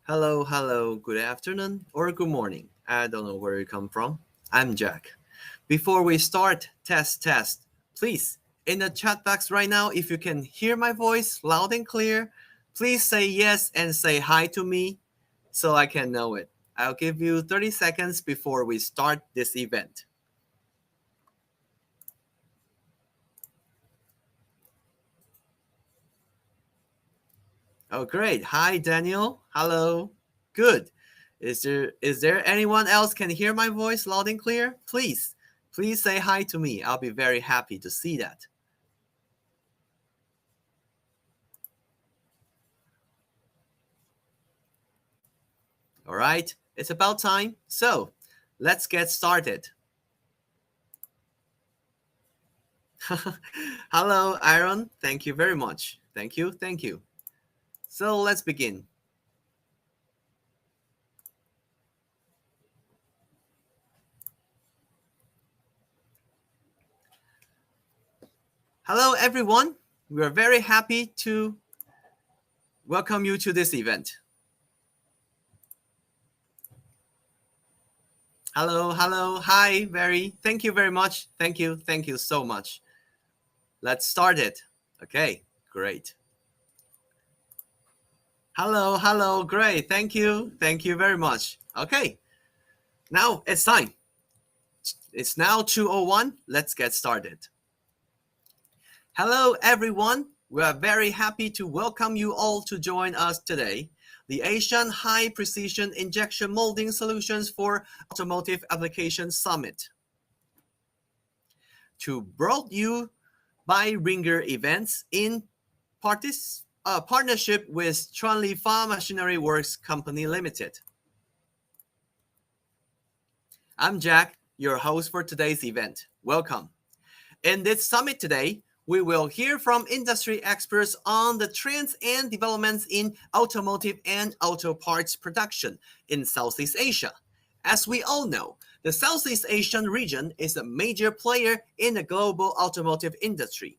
Hello, good afternoon or good morning. I don't know where you come from. I'm Jack. Before we start, test. Please, in the chat box right now, if you can hear my voice loud and clear, please say yes and say hi to me so I can know it. I'll give you 30 seconds before we start this event. Oh, great. Hi, Daniel. Hello. Good. Is there anyone else can hear my voice loud and clear? Please say hi to me. I'll be very happy to see that. All right. It's about time. So, let's get started. Hello, Aaron. Thank you very much. Thank you. So, let's begin. Hello, everyone. We are very happy to welcome you to this event. Hello. Hi, very. Thank you very much. Thank you so much. Let's start it. Okay, great. Hello, great. Thank you very much. Okay, now it's time. It's now 2:01. Let's get started. Hello, everyone. We are very happy to welcome you all to join us today. The ASEAN High Precision Injection Molding Solutions for Automotive Application Summit. To brought you by Ringer Events in partnership with Sydneylai Machinery Works Company Limited. I'm Jack, your host for today's event. Welcome. In this summit today, we will hear from industry experts on the trends and developments in automotive and auto parts production in Southeast Asia. As we all know, the Southeast Asian region is a major player in the global automotive industry.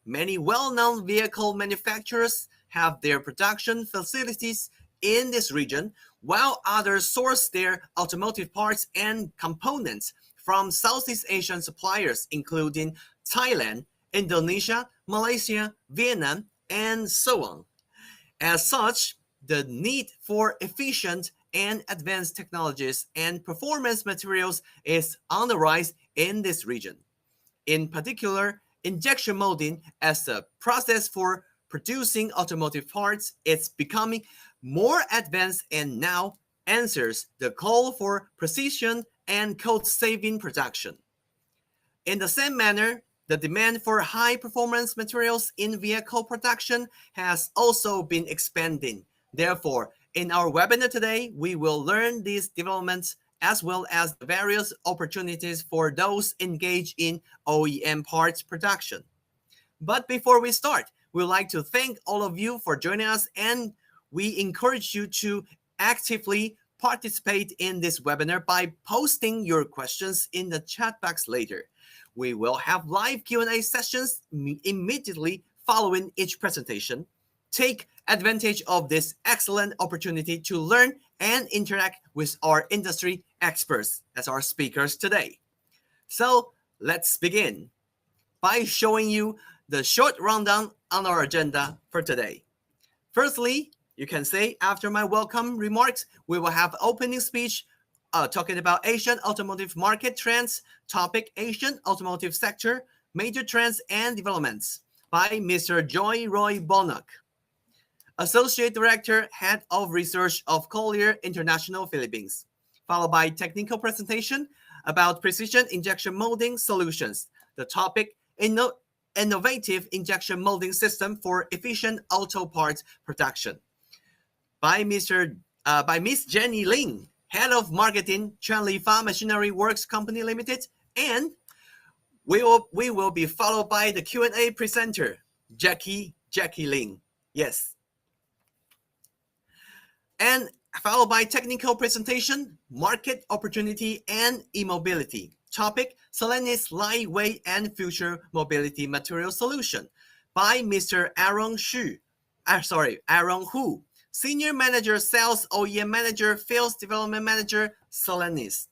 Many well-known vehicle manufacturers have their production facilities in this region, while others source their automotive parts and components from Southeast Asian suppliers, including Thailand, Indonesia, Malaysia, Vietnam, and so on. As such, the need for efficient and advanced technologies and performance materials is on the rise in this region. In particular, injection molding as a process for producing automotive parts is becoming more advanced and now answers the call for precision and cost-saving production. In the same manner, the demand for high-performance materials in vehicle production has also been expanding. Therefore, in our webinar today, we will learn these developments as well as the various opportunities for those engaged in OEM parts production. But before we start, we'd like to thank all of you for joining us, and we encourage you to actively participate in this webinar by posting your questions in the chat box later. We will have live Q&A sessions immediately following each presentation. Take advantage of this excellent opportunity to learn and interact with our industry experts as our speakers today. So let's begin by showing you the short rundown on our agenda for today. Firstly, you can say after my welcome remarks, we will have opening speech talking about Asian automotive market trends, topic Asian automotive sector, major trends and developments by Mr. Joy Roy Bonnock, Associate Director, Head of Research of Collier International Philippines, followed by technical presentation about precision injection molding solutions, the topic innovative injection molding system for efficient auto parts production by Miss Jenny Ling, Head of Marketing, Sydneylai Machinery Works Company Limited, and we will be followed by the Q&A presenter, Jackie Ling. Yes. And followed by technical presentation, market opportunity and e-mobility. Topic, Sydney's lightweight and future mobility material solution by Mr. Aaron Hu, Senior Manager Sales, OEM Manager, Field Development Manager, Selenis.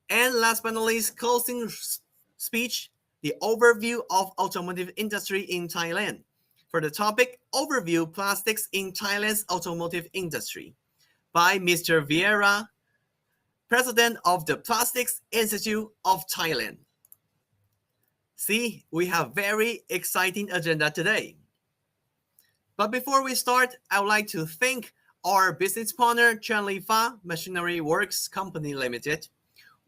And last but not least, closing speech, the overview of automotive industry in Thailand. For the topic, Overview Plastics in Thailand's Automotive Industry by Mr. Vieira, President of the Plastics Institute of Thailand. See, we have very exciting agenda today. But before we start, I would like to thank our business partner, Fa Machinery Works Company Limited.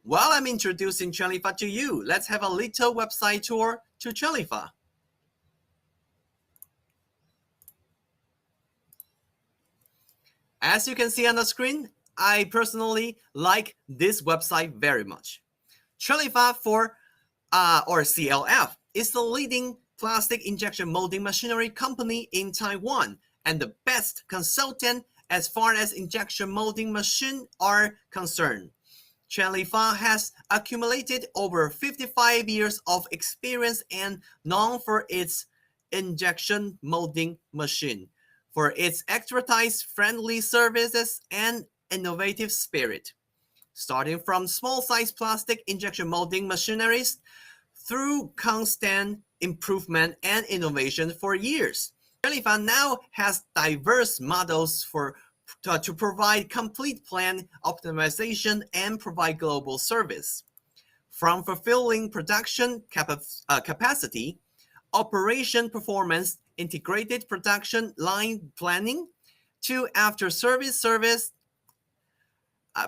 While I'm introducing Fa to you, let's have a little website tour to Fa. As you can see on the screen, I personally like this website very much. Fa or CLF is the leading plastic injection molding machinery company in Taiwan and the best consultant as far as injection molding machine are concerned. Fa has accumulated over 55 years of experience and known for its injection molding machine, for its expertise-friendly services and innovative spirit. Starting from small-size plastic injection molding machineries through constant improvement and innovation for years. Fa now has diverse models to provide complete plan optimization and provide global service. From fulfilling production capacity, operation performance, integrated production line planning, to after-service service,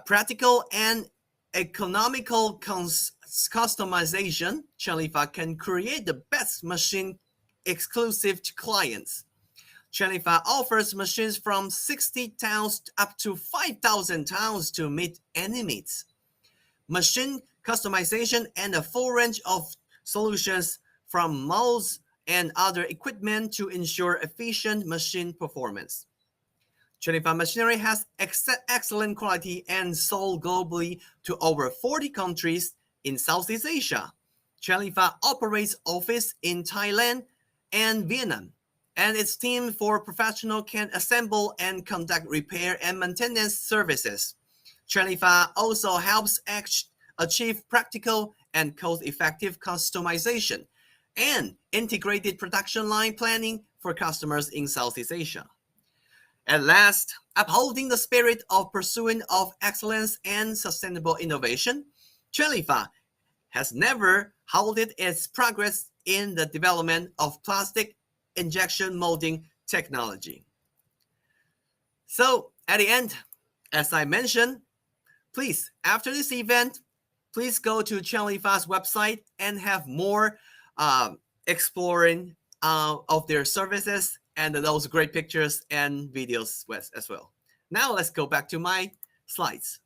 practical and economical customization, Fa can create the best machine exclusive to clients. Fa offers machines from 60 tons up to 5,000 tons to meet any needs. Machine customization and a full range of solutions from molds and other equipment to ensure efficient machine performance. Fa machinery has excellent quality and sold globally to over 40 countries in Southeast Asia. Fa operates office in Thailand and Vietnam, and its team for professional can assemble and conduct repair and maintenance services. Fa also helps achieve practical and cost-effective customization and integrated production line planning for customers in Southeast Asia. At last, upholding the spirit of pursuit of excellence and sustainable innovation, Fa has never halted its progress in the development of plastic injection molding technology. So, at the end, as I mentioned, please, after this event, please go to Fa's website and have more exploring of their services and those great pictures and videos as well. Now let's go back to my slides.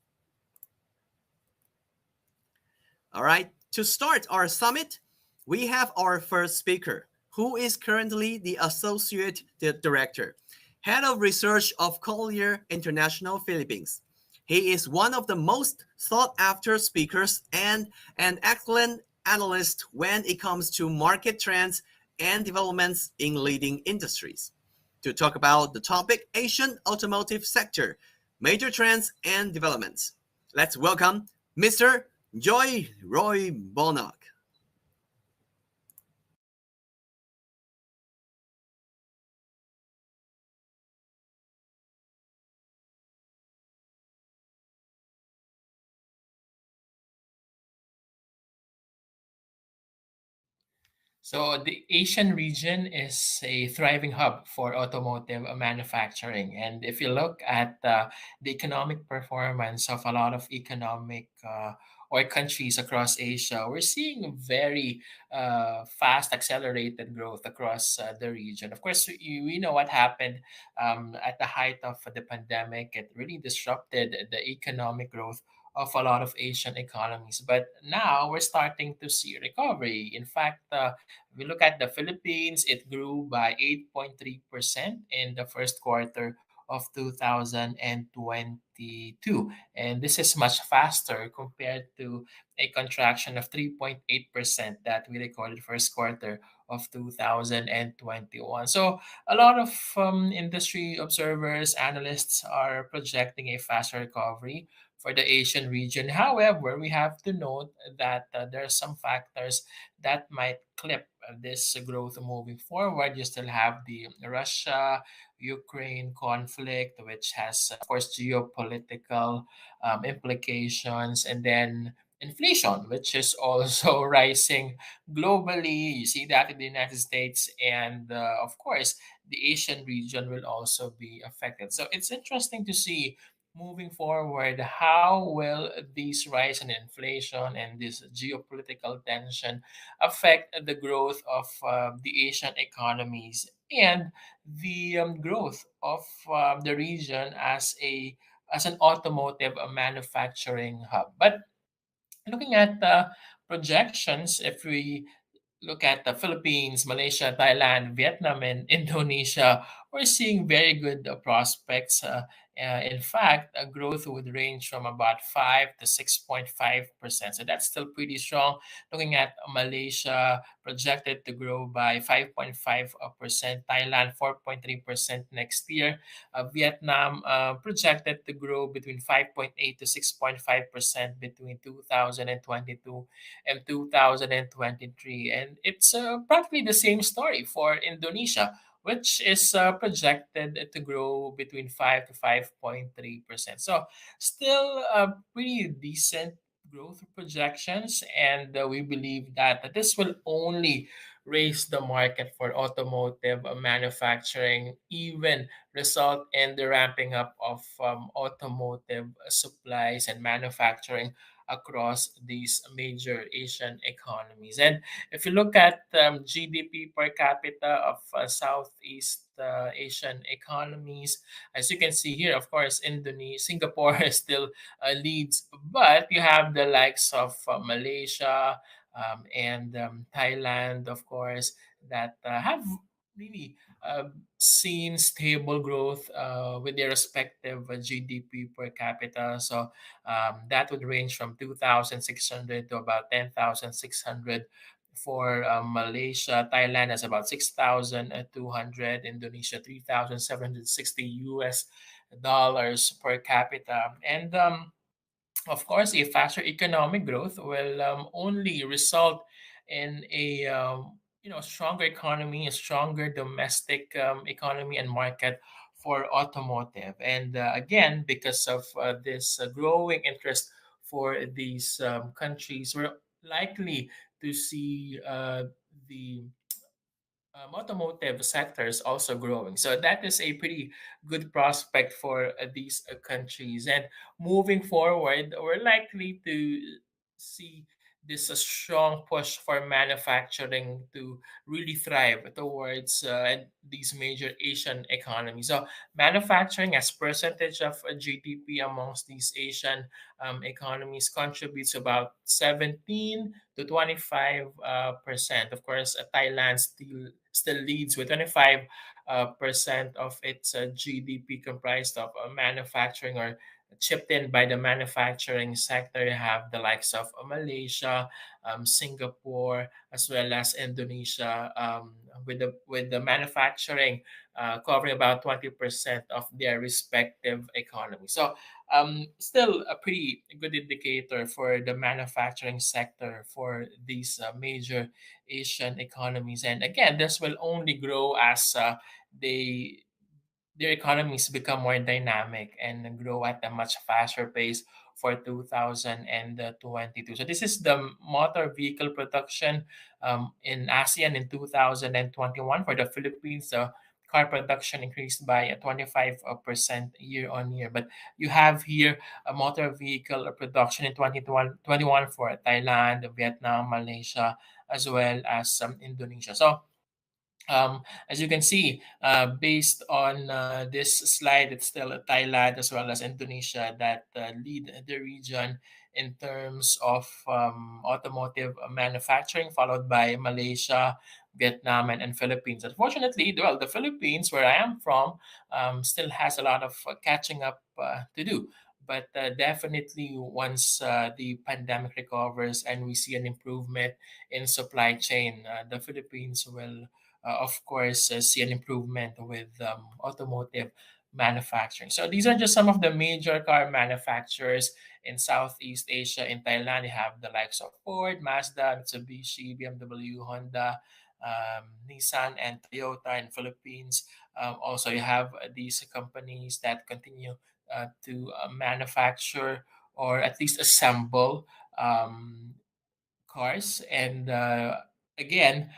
All right, to start our summit, we have our first speaker, who is currently the Associate Director, Head of Research of Collier International Philippines. He is one of the most sought-after speakers and an excellent analyst when it comes to market trends and developments in leading industries. To talk about the topic, Asian automotive sector, major trends and developments. Let's welcome Mr. Joy Roy Bonock. So the Asian region is a thriving hub for automotive manufacturing. And if you look at the economic performance of a lot of economic or countries across Asia, we're seeing very fast, accelerated growth across the region. Of course, we know what happened at the height of the pandemic. It really disrupted the economic growth of a lot of Asian economies. But now we're starting to see recovery. In fact, we look at the Philippines, it grew by 8.3% in the first quarter of 2022. And this is much faster compared to a contraction of 3.8% that we recorded first quarter of 2021. So a lot of industry observers, analysts are projecting a faster recovery for the Asian region. However, we have to note that there are some factors that might clip this growth moving forward. You still have the Russia Ukraine conflict, which has, of course, geopolitical implications, and then inflation, which is also rising globally. You see that in the United States, and of course, the Asian region will also be affected. So it's interesting to see moving forward how will this rise in inflation and this geopolitical tension affect the growth of the Asian economies and the growth of the region as an automotive manufacturing hub. But looking at the projections, if we look at the Philippines, Malaysia, Thailand, Vietnam, and Indonesia, we're seeing very good prospects. In fact, growth would range from about 5 to 6.5%. So that's still pretty strong. Looking at Malaysia, projected to grow by 5.5%, Thailand 4.3% next year, Vietnam projected to grow between 5.8 to 6.5% between 2022 and 2023. And it's practically the same story for Indonesia, which is projected to grow between 5 to 5.3%. So, still pretty decent growth projections. And we believe that this will only raise the market for automotive manufacturing, even result in the ramping up of automotive supplies and manufacturing across these major Asian economies. And if you look at GDP per capita of Southeast Asian economies, as you can see here, of course, Indonesia, Singapore still leads, but you have the likes of Malaysia and Thailand, of course, that have really seen stable growth with their respective GDP per capita. So that would range from 2,600 to about 10,600 for Malaysia. Thailand has about 6,200, Indonesia 3,760 US dollars per capita. And of course, a faster economic growth will only result in a stronger economy, a stronger domestic economy and market for automotive. And again, because of this growing interest for these countries, we're likely to see the automotive sector is also growing. So that is a pretty good prospect for these countries. And moving forward, we're likely to see this a strong push for manufacturing to really thrive towards these major Asian economies. So manufacturing as percentage of GDP amongst these Asian economies contributes about 17 to 25 percent. Of course, Thailand still leads with 25 percent of its GDP comprised of manufacturing or chipped in by the manufacturing sector. You have the likes of Malaysia, Singapore, as well as Indonesia, with the manufacturing covering about 20% of their respective economy. So still a pretty good indicator for the manufacturing sector for these major Asian economies. And again, this will only grow as they their economies become more dynamic and grow at a much faster pace for 2022. So this is the motor vehicle production in ASEAN in 2021. For the Philippines, the car production increased by 25% year on year. But you have here a motor vehicle production in 2021 for Thailand, Vietnam, Malaysia, as well as Indonesia. So as you can see, based on this slide, it's still Thailand as well as Indonesia that lead the region in terms of automotive manufacturing, followed by Malaysia, Vietnam, and Philippines. Unfortunately, well, the Philippines, where I am from, still has a lot of catching up to do. But definitely, once the pandemic recovers and we see an improvement in supply chain, the Philippines will, of course, see an improvement with automotive manufacturing. So these are just some of the major car manufacturers in Southeast Asia. In Thailand, you have the likes of Ford, Mazda, Mitsubishi, BMW, Honda, Nissan, and Toyota. In Philippines, also you have these companies that continue to manufacture or at least assemble um, cars. And again,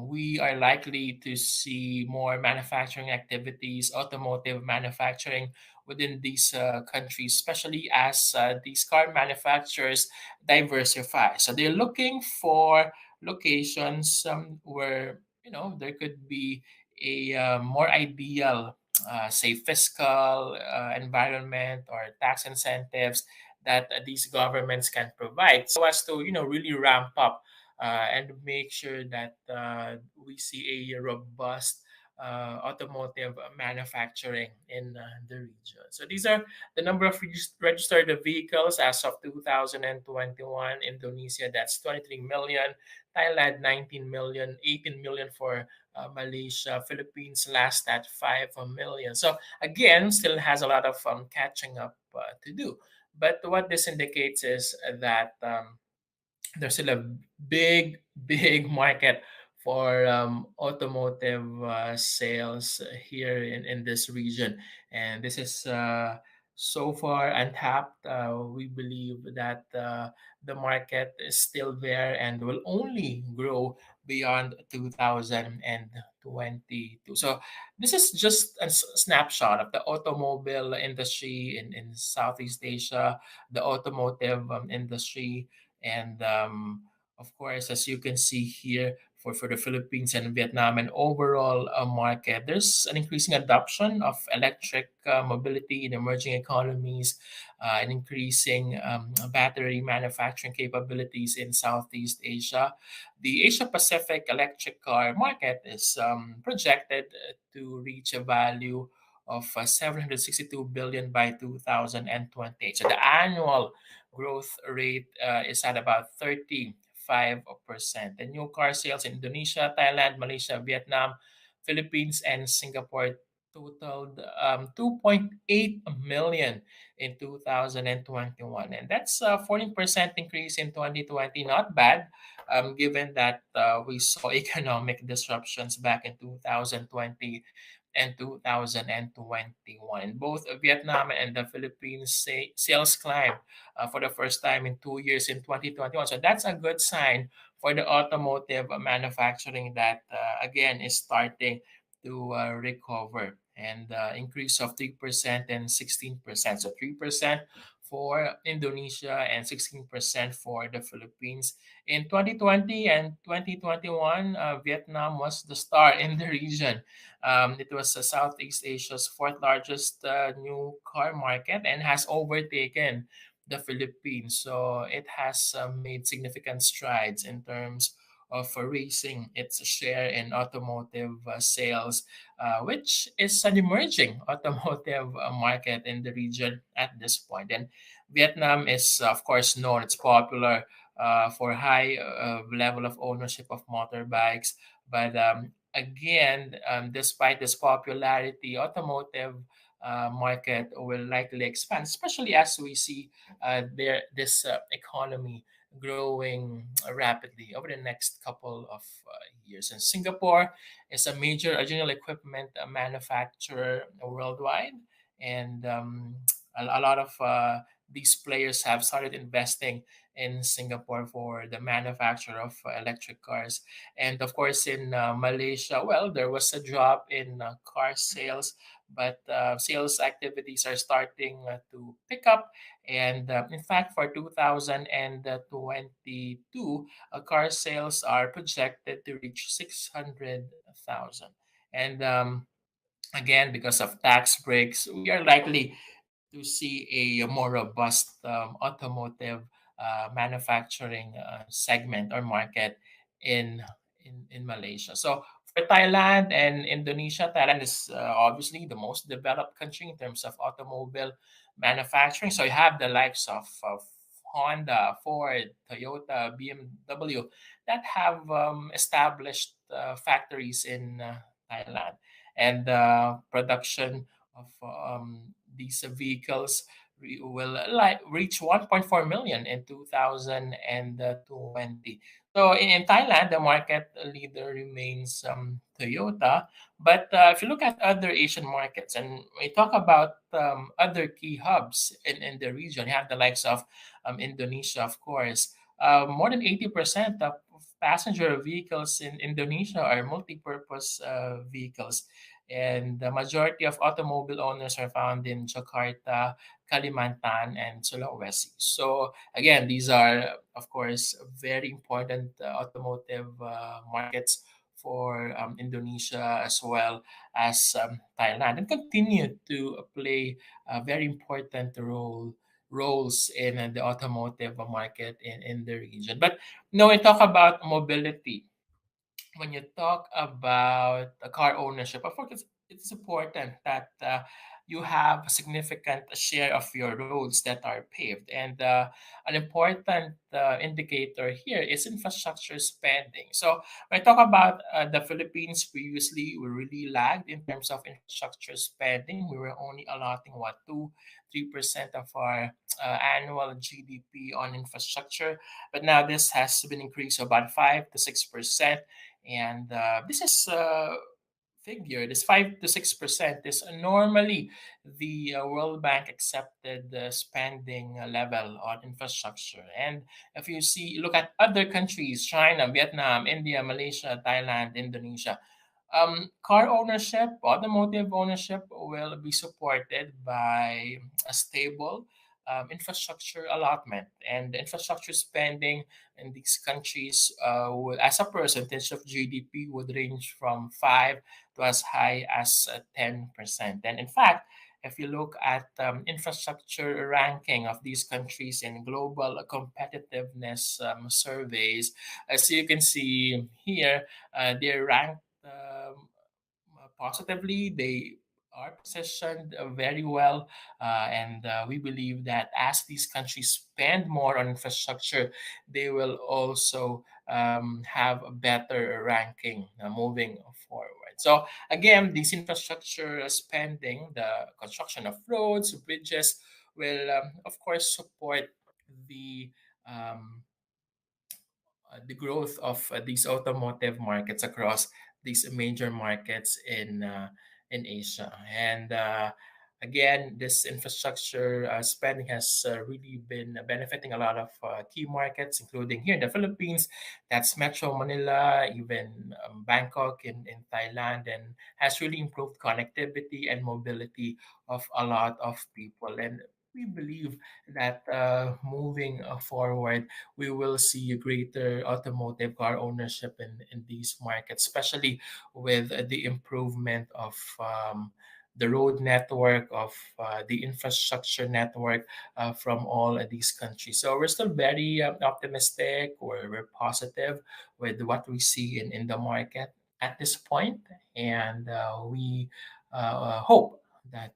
we are likely to see more manufacturing activities, automotive manufacturing within these countries, especially as these car manufacturers diversify. So they're looking for locations where there could be a more ideal, say, fiscal environment or tax incentives that these governments can provide so as to really ramp up and make sure that we see a robust automotive manufacturing in the region. So these are the number of registered vehicles as of 2021. Indonesia, that's 23 million. Thailand, 19 million. 18 million for Malaysia. Philippines last at 5 million. So again, still has a lot of catching up to do. But what this indicates is that there's still a big market for automotive sales here in this region. And this is so far untapped. We believe that the market is still there and will only grow beyond 2022. So this is just a snapshot of the automobile industry in Southeast Asia, the automotive industry. And of course, as you can see here, for the Philippines and Vietnam and overall market, there's an increasing adoption of electric mobility in emerging economies, and increasing battery manufacturing capabilities in Southeast Asia. The Asia Pacific electric car market is projected to reach a value of 762 billion by 2028. So the annual growth rate is at about 35%. The new car sales in Indonesia, Thailand, Malaysia, Vietnam, Philippines, and Singapore totaled 2.8 million in 2021. And that's a 14% increase in 2020. Not bad, given that we saw economic disruptions back in 2020 and 2021. In both Vietnam and the Philippines, sales climbed for the first time in 2 years in 2021. So that's a good sign for the automotive manufacturing that, again, is starting to recover, and increase of 3% and 16%. So 3% for Indonesia and 16% for the Philippines. In 2020 and 2021, Vietnam was the star in the region. It was Southeast Asia's fourth largest new car market and has overtaken the Philippines. So it has made significant strides in terms of raising its share in automotive sales, which is an emerging automotive market in the region at this point. And Vietnam is, of course, known, it's popular for high level of ownership of motorbikes. But again, despite this popularity, automotive market will likely expand, especially as we see this economy growing rapidly over the next couple of years. And Singapore is a major original equipment manufacturer worldwide, and a lot of these players have started investing in Singapore for the manufacture of electric cars. And of course, in Malaysia, well, there was a drop in car sales, but sales activities are starting to pick up. And in fact, for 2022, car sales are projected to reach 600,000. And again, because of tax breaks, we are likely to see a more robust automotive manufacturing segment or market in Malaysia. So For Thailand and Indonesia, Thailand is obviously the most developed country in terms of automobile manufacturing. So you have the likes of Honda, Ford, Toyota, BMW that have established factories in Thailand, and production of these vehicles will reach 1.4 million in 2020. So in Thailand, the market leader remains Toyota. But if you look at other Asian markets, and we talk about other key hubs in the region, you have the likes of Indonesia, of course. More than 80% of passenger vehicles in Indonesia are multi-purpose vehicles. And the majority of automobile owners are found in Jakarta, Kalimantan, and Sulawesi. So again, these are, of course, very important automotive markets for Indonesia as well as Thailand, and continue to play a very important roles in the automotive market in the region. But when we talk about mobility, when you talk about car ownership, of course, it's important that you have a significant share of your roads that are paved. And an important indicator here is infrastructure spending. So when I talk about the Philippines previously, we really lagged in terms of infrastructure spending. We were only allotting what 2-3% of our annual GDP on infrastructure, but now this has been increased to about 5 to 6%. And this is figure, this 5 to 6% is normally the World Bank accepted spending level on infrastructure. And if you see, look at other countries, China, Vietnam, India, Malaysia, Thailand, Indonesia, car ownership, automotive ownership will be supported by a stable infrastructure allotment, and infrastructure spending in these countries as a percentage of GDP would range from 5 to as high as 10%. And in fact, if you look at infrastructure ranking of these countries in global competitiveness surveys, as you can see here, they're ranked positively. They are positioned very well, and we believe that as these countries spend more on infrastructure, they will also have a better ranking moving forward. So again, this infrastructure spending, the construction of roads, bridges, will of course support the um, the growth of these automotive markets across these major markets in Asia. And again, this infrastructure spending has really been benefiting a lot of key markets, including here in the Philippines. That's Metro Manila, even Bangkok in Thailand, and has really improved connectivity and mobility of a lot of people. And we believe that moving forward, we will see a greater automotive car ownership in these markets, especially with the improvement of the road network, of the infrastructure network from all of these countries. So we're still very optimistic, or we're positive with what we see in the market at this point, and we hope that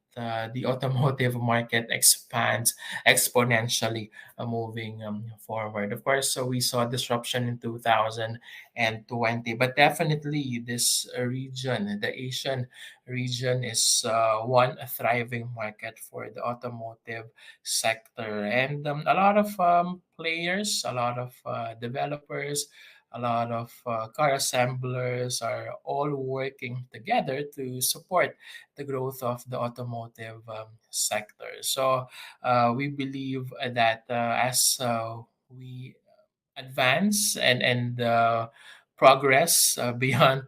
the automotive market expands exponentially moving forward. Of course, so we saw disruption in 2020, but definitely this region, the Asian region, is one thriving market for the automotive sector. And a lot of players, a lot of developers, a lot of car assemblers are all working together to support the growth of the automotive sector. So we believe that as we advance and progress beyond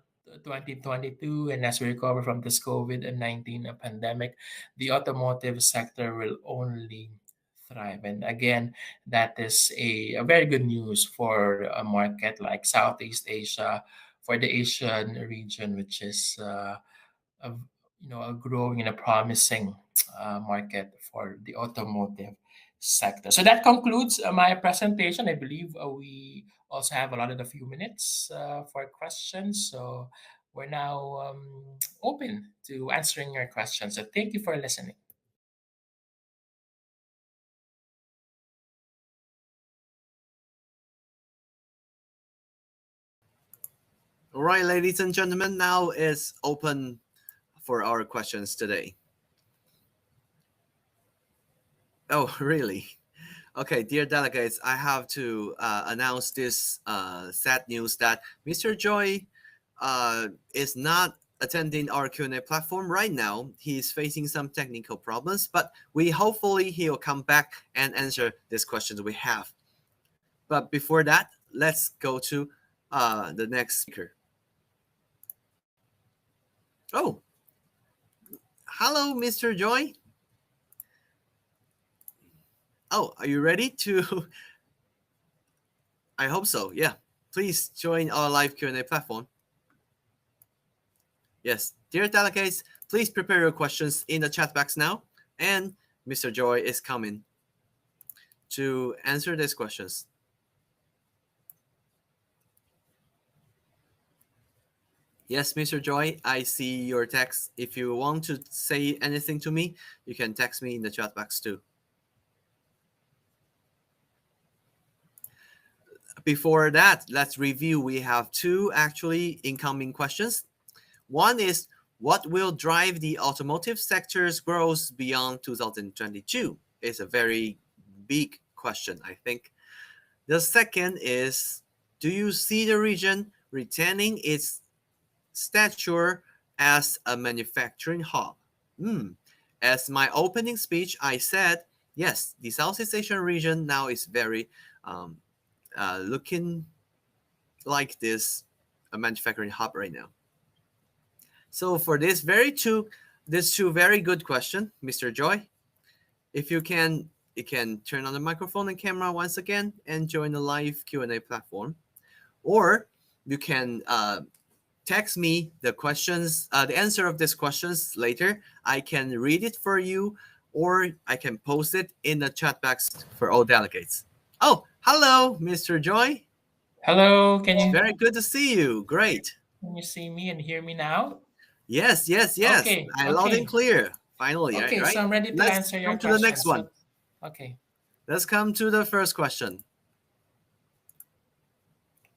2022, and as we recover from this COVID-19 pandemic, the automotive sector will only thrive. And again, that is a very good news for a market like Southeast Asia, for the Asian region, which is a, a growing and a promising market for the automotive sector. So that concludes my presentation. I believe we also have a few minutes for questions. So we're now open to answering your questions. So thank you for listening. All right, ladies and gentlemen, now is open for our questions today. Oh, really? Okay, dear delegates, I have to announce this sad news that Mr. Joy is not attending our Q&A platform right now. He's facing some technical problems, but we hopefully he'll come back and answer these questions we have. But before that, let's go to the next speaker. Oh, hello, Mr. Joy. Oh, are you ready to? I hope so. Yeah. Please join our live Q&A platform. Yes, dear delegates, please prepare your questions in the chat box now, and Mr. Joy is coming to answer these questions. Yes, Mr. Joy, I see your text. If you want to say anything to me, you can text me in the chat box too. Before that, let's review. We have two actually incoming questions. One is, what will drive the automotive sector's growth beyond 2022? It's a very big question, I think. The second is, do you see the region retaining its stature as a manufacturing hub? As my opening speech, I said, yes, the Southeast Asian region now is very looking like this a manufacturing hub right now. So for this two very good question, Mr. Joy, if you can turn on the microphone and camera once again and join the live Q&A platform, or you can text me the questions, the answer of these questions later. I can read it for you, or I can post it in the chat box for all delegates. Oh, hello, Mr. Joy. Hello, Very good to see you. Great. can you see me and hear me now? Yes, yes, yes. Okay, I loud and okay. clear. Finally, Okay, right? so I'm ready to Let's answer your come to the next questions. one. Okay. Let's come to the first question.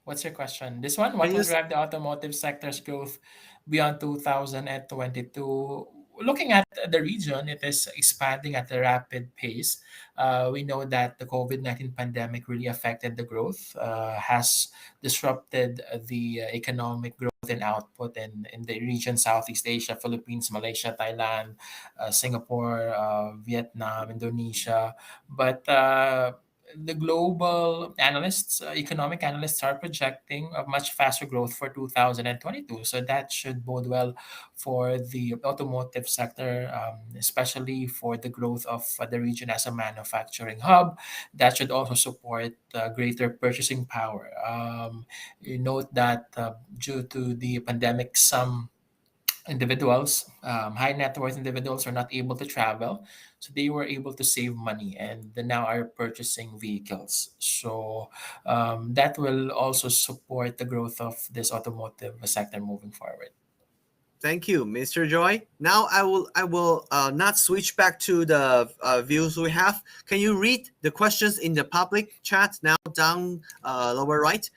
What's your question? This one, Can what you will drive the automotive sector's growth beyond 2022? Looking at the region, it is expanding at a rapid pace. We know that the COVID-19 pandemic really affected the growth, has disrupted the economic growth and output in the region, Southeast Asia, Philippines, Malaysia, Thailand, Singapore, Vietnam, Indonesia. But the global analysts, economic analysts, are projecting a much faster growth for 2022. So that should bode well for the automotive sector, especially for the growth of the region as a manufacturing hub. That should also support greater purchasing power. You note that due to the pandemic, some individuals, high net worth individuals, are not able to travel, so they were able to save money and they now are purchasing vehicles. So that will also support the growth of this automotive sector moving forward. Thank you, Mr. Joy. Now I will not switch back to the views we have. Can you read the questions in the public chat now down lower right?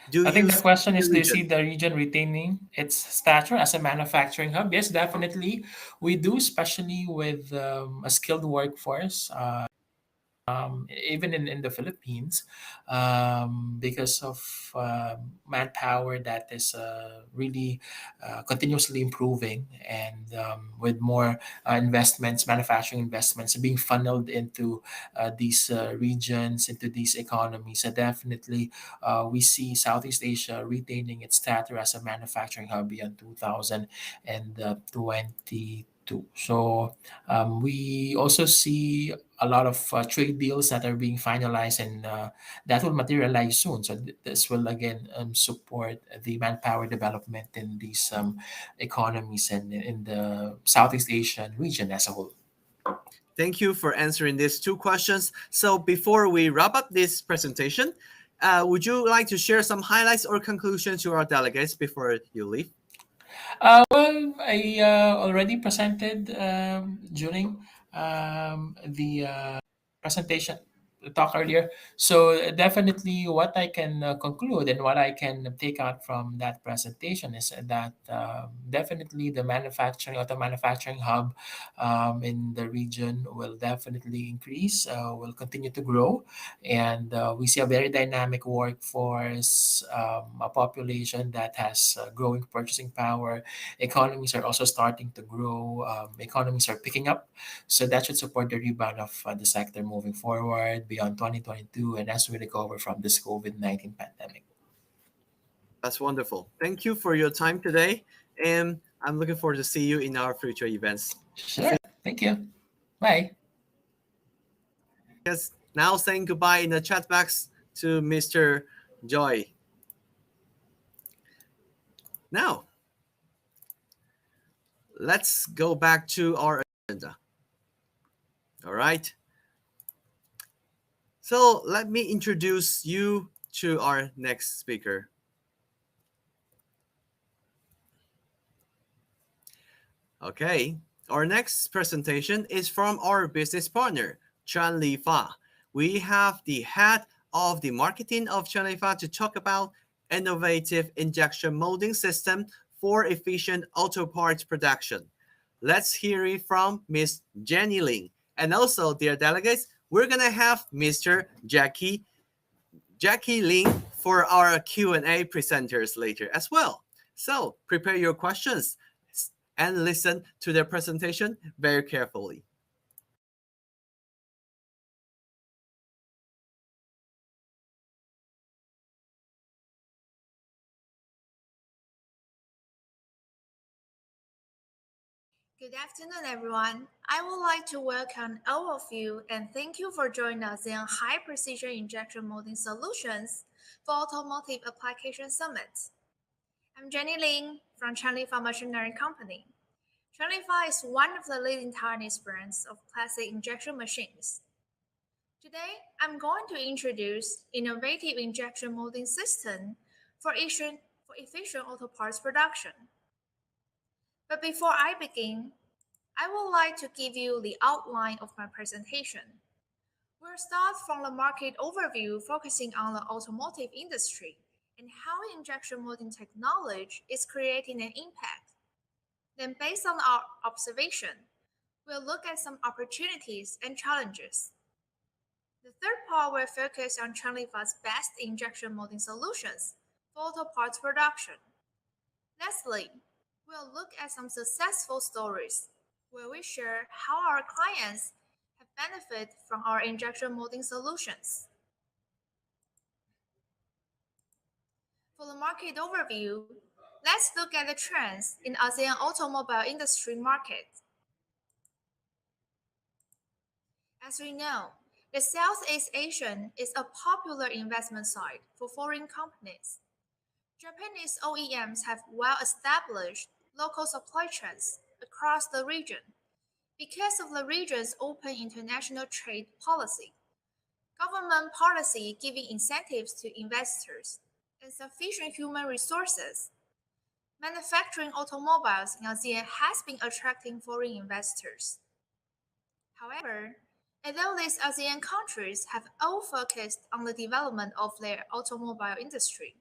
Do I think you the see question the is, do you see region? the region retaining its stature as a manufacturing hub? Yes, definitely. We do, especially with a skilled workforce. Even in the Philippines, because of manpower that is really continuously improving, and with more investments, manufacturing investments being funneled into these regions, into these economies. So definitely, we see Southeast Asia retaining its status as a manufacturing hub beyond 2022. So we also see a lot of trade deals that are being finalized, and that will materialize soon. So this will again support the manpower development in these economies and in the Southeast Asian region as a whole. Thank you for answering these two questions. So before we wrap up this presentation, would you like to share some highlights or conclusions to our delegates before you leave? I already presented during the presentation talk earlier. So definitely, what I can conclude and what I can take out from that presentation is that definitely the auto manufacturing hub in the region will definitely increase, will continue to grow, and we see a very dynamic workforce, a population that has growing purchasing power. Economies are also starting to grow. Economies are picking up, so that should support the rebound of the sector moving forward beyond 2022 and as we recover from this COVID-19 pandemic. That's wonderful. Thank you for your time today, and I'm looking forward to see you in our future events. Sure. Thank you. Bye. Yes, now saying goodbye in the chat box to Mr. Joy. Now, let's go back to our agenda. All right. So let me introduce you to our next speaker. Okay, our next presentation is from our business partner, Li Fa. We have the head of the marketing of Li Fa to talk about innovative injection molding system for efficient auto parts production. Let's hear it from Miss Jenny Ling. And also, dear delegates, we're gonna have Mr. Jackie Ling for our Q&A presenters later as well. So prepare your questions and listen to their presentation very carefully. Good afternoon, everyone. I would like to welcome all of you and thank you for joining us in High Precision Injection Molding Solutions for Automotive Application Summit. I'm Jenny Ling from Chanlifa Machinery Company. Chanlifa is one of the leading Taiwanese brands of plastic injection machines. Today, I'm going to introduce innovative injection molding system for efficient auto parts production. But before I begin, I would like to give you the outline of my presentation. We'll start from the market overview focusing on the automotive industry and how injection molding technology is creating an impact. Then, based on our observation, we'll look at some opportunities and challenges. The third part will focus on Chanlifa's best injection molding solutions for auto parts production. Lastly, we'll look at some successful stories where we share how our clients have benefited from our injection molding solutions. For the market overview, let's look at the trends in ASEAN automobile industry market. As we know, the Southeast Asian is a popular investment site for foreign companies. Japanese OEMs have well-established local supply chains across the region because of the region's open international trade policy, government policy giving incentives to investors, and sufficient human resources. Manufacturing automobiles in ASEAN has been attracting foreign investors. However, although these ASEAN countries have all focused on the development of their automobile industry,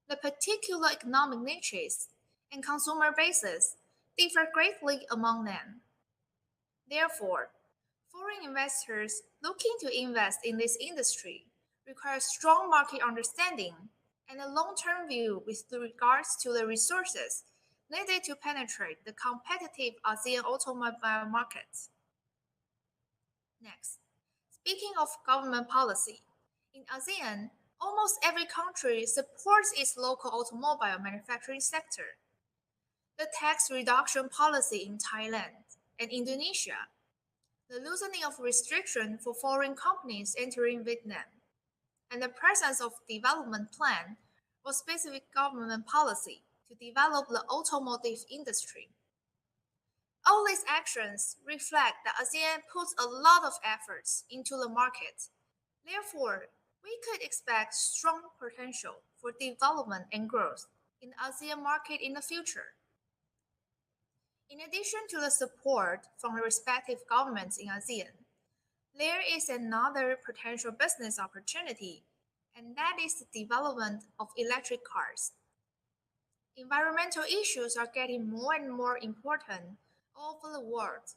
the particular economic niches and consumer bases differ greatly among them. Therefore, foreign investors looking to invest in this industry require strong market understanding and a long-term view with regards to the resources needed to penetrate the competitive ASEAN automobile market. Next, speaking of government policy, in ASEAN, almost every country supports its local automobile manufacturing sector. The tax reduction policy in Thailand and Indonesia, the loosening of restriction for foreign companies entering Vietnam, and the presence of development plan or specific government policy to develop the automotive industry. All these actions reflect that ASEAN puts a lot of efforts into the market. Therefore, we could expect strong potential for development and growth in the ASEAN market in the future. In addition to the support from the respective governments in ASEAN, there is another potential business opportunity, and that is the development of electric cars. Environmental issues are getting more and more important all over the world.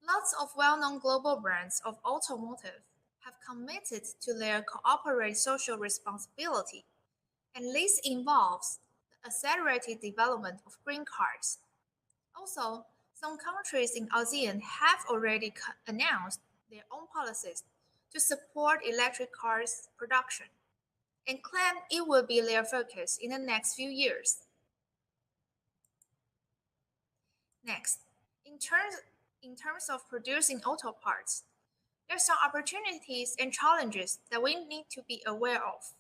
Lots of well-known global brands of automotive have committed to their corporate social responsibility, and this involves the accelerated development of green cars. Also, some countries in ASEAN have already announced their own policies to support electric cars production and claim it will be their focus in the next few years. Next, in terms of producing auto parts, there are some opportunities and challenges that we need to be aware of.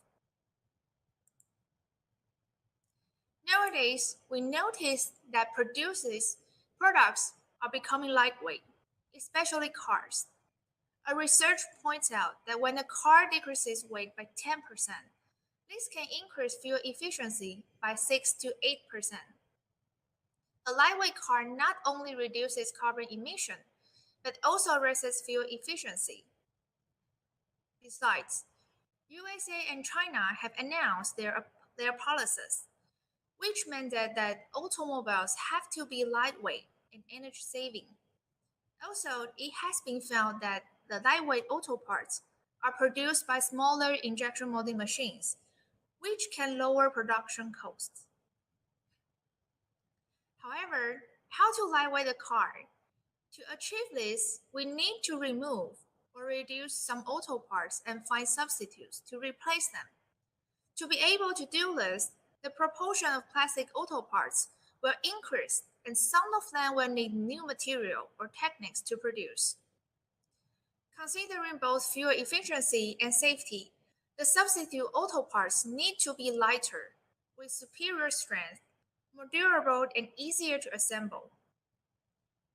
Nowadays, we notice that products are becoming lightweight, especially cars. A research points out that when a car decreases weight by 10%, this can increase fuel efficiency by 6 to 8%. A lightweight car not only reduces carbon emission, but also raises fuel efficiency. Besides, USA and China have announced their policies, which mandate that automobiles have to be lightweight and energy saving. Also, it has been found that the lightweight auto parts are produced by smaller injection molding machines, which can lower production costs. However, how to lightweight a car? To achieve this, we need to remove or reduce some auto parts and find substitutes to replace them. To be able to do this, the proportion of plastic auto parts will increase, and some of them will need new material or techniques to produce. Considering both fuel efficiency and safety, the substitute auto parts need to be lighter, with superior strength, more durable, and easier to assemble.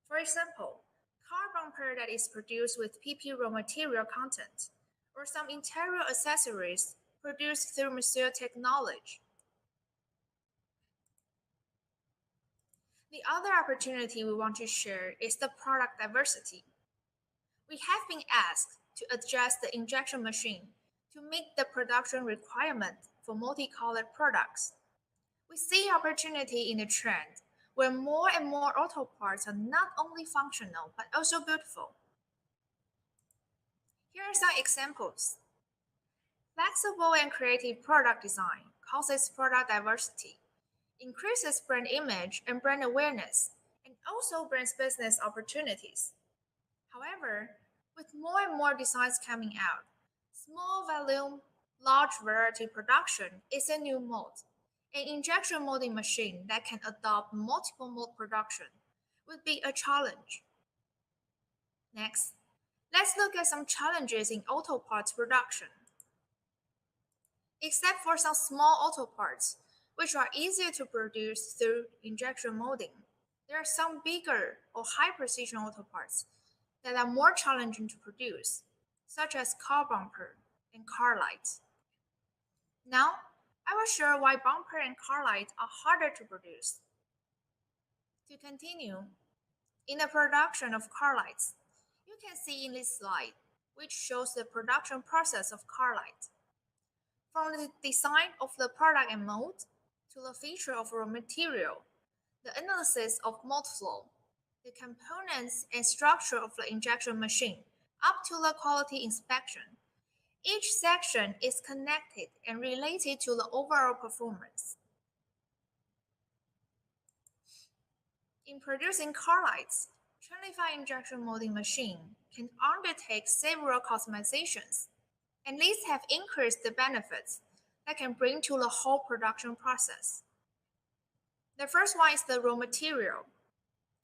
For example, car bumper that is produced with PP raw material content, or some interior accessories produced through Monsieur technology. The other opportunity we want to share is the product diversity. We have been asked to adjust the injection machine to meet the production requirement for multicolored products. We see opportunity in the trend where more and more auto parts are not only functional but also beautiful. Here are some examples. Flexible and creative product design causes product diversity, increases brand image and brand awareness, and also brings business opportunities. However, with more and more designs coming out, small volume, large variety production is a new mode. An injection molding machine that can adopt multiple mold production would be a challenge. Next, let's look at some challenges in auto parts production. Except for some small auto parts, which are easier to produce through injection molding, there are some bigger or high precision auto parts that are more challenging to produce, such as car bumper and car lights. Now, I will share why bumper and car light are harder to produce. To continue, in the production of car lights, you can see in this slide, which shows the production process of car light. From the design of the product and mold, to the feature of raw material, the analysis of mold flow, the components and structure of the injection machine, up to the quality inspection. Each section is connected and related to the overall performance. In producing car lights, 25 injection molding machine can undertake several customizations, and these have increased the benefits that can bring to the whole production process. The first one is the raw material.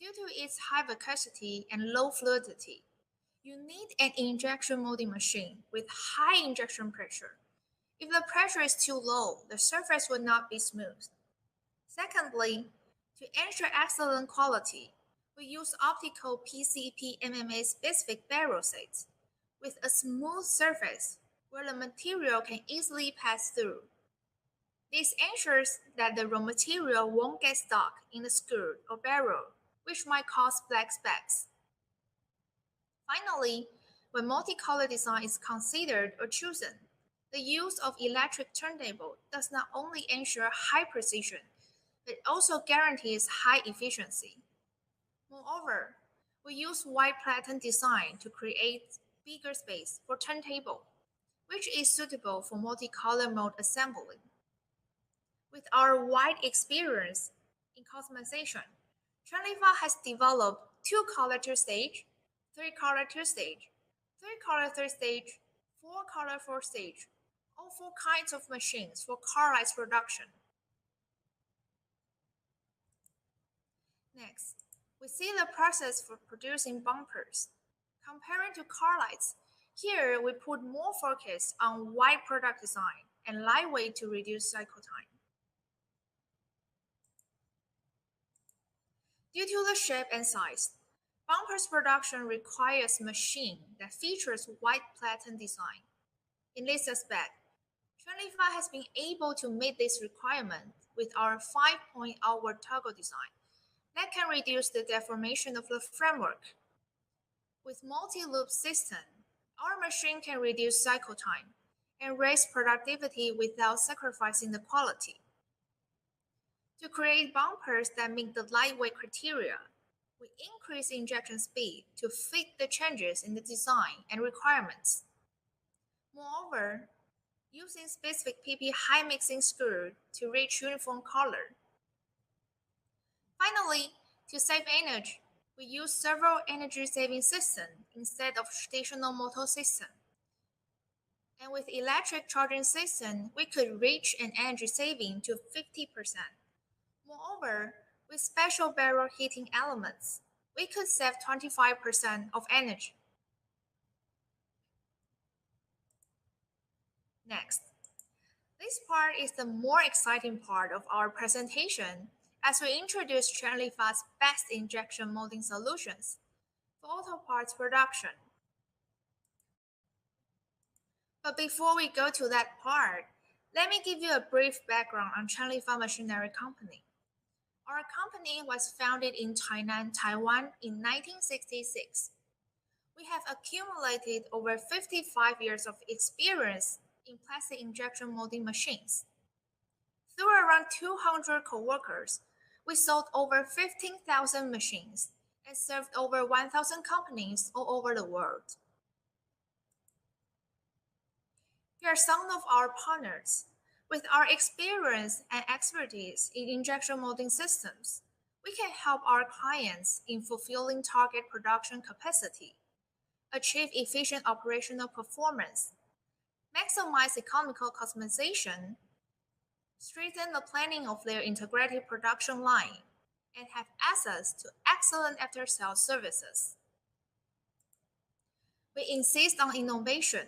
Due to its high viscosity and low fluidity, you need an injection molding machine with high injection pressure. If the pressure is too low, the surface will not be smooth. Secondly, to ensure excellent quality, we use optical PCP MMA specific barrel sets with a smooth surface where the material can easily pass through. This ensures that the raw material won't get stuck in the skirt or barrel, which might cause black specks. Finally, when multicolor design is considered or chosen, the use of electric turntable does not only ensure high precision, but also guarantees high efficiency. Moreover, we use wide platen design to create bigger space for turntable, which is suitable for multicolor mode assembly. With our wide experience in customization, Shanlifa has developed 2-color two-stage, 3-color two-stage, 3-color three-stage, 4-color four-stage, all 4 kinds of machines for car lights production. Next, we see the process for producing bumpers. Comparing to car lights, here we put more focus on wide product design and lightweight to reduce cycle time. Due to the shape and size, bumpers production requires a machine that features wide platen design. In this aspect, Shanlifa has been able to meet this requirement with our 5-point outward toggle design that can reduce the deformation of the framework. With multi-loop system, our machine can reduce cycle time and raise productivity without sacrificing the quality. To create bumpers that meet the lightweight criteria, we increase injection speed to fit the changes in the design and requirements. Moreover, using specific PP high mixing screw to reach uniform color. Finally, to save energy, we use several energy-saving systems instead of traditional motor system. And with electric charging system, we could reach an energy saving to 50%. Moreover, with special barrel heating elements, we could save 25% of energy. Next, this part is the more exciting part of our presentation as we introduce Shanlifa's best injection molding solutions for auto parts production. But before we go to that part, let me give you a brief background on Shanlifa Machinery Company. Our company was founded in Tainan, Taiwan in 1966. We have accumulated over 55 years of experience in plastic injection molding machines. Through around 200 co-workers, we sold over 15,000 machines and served over 1,000 companies all over the world. Here are some of our partners. With our experience and expertise in injection molding systems, we can help our clients in fulfilling target production capacity, achieve efficient operational performance, maximize economical customization, strengthen the planning of their integrated production line, and have access to excellent after-sales services. We insist on innovation.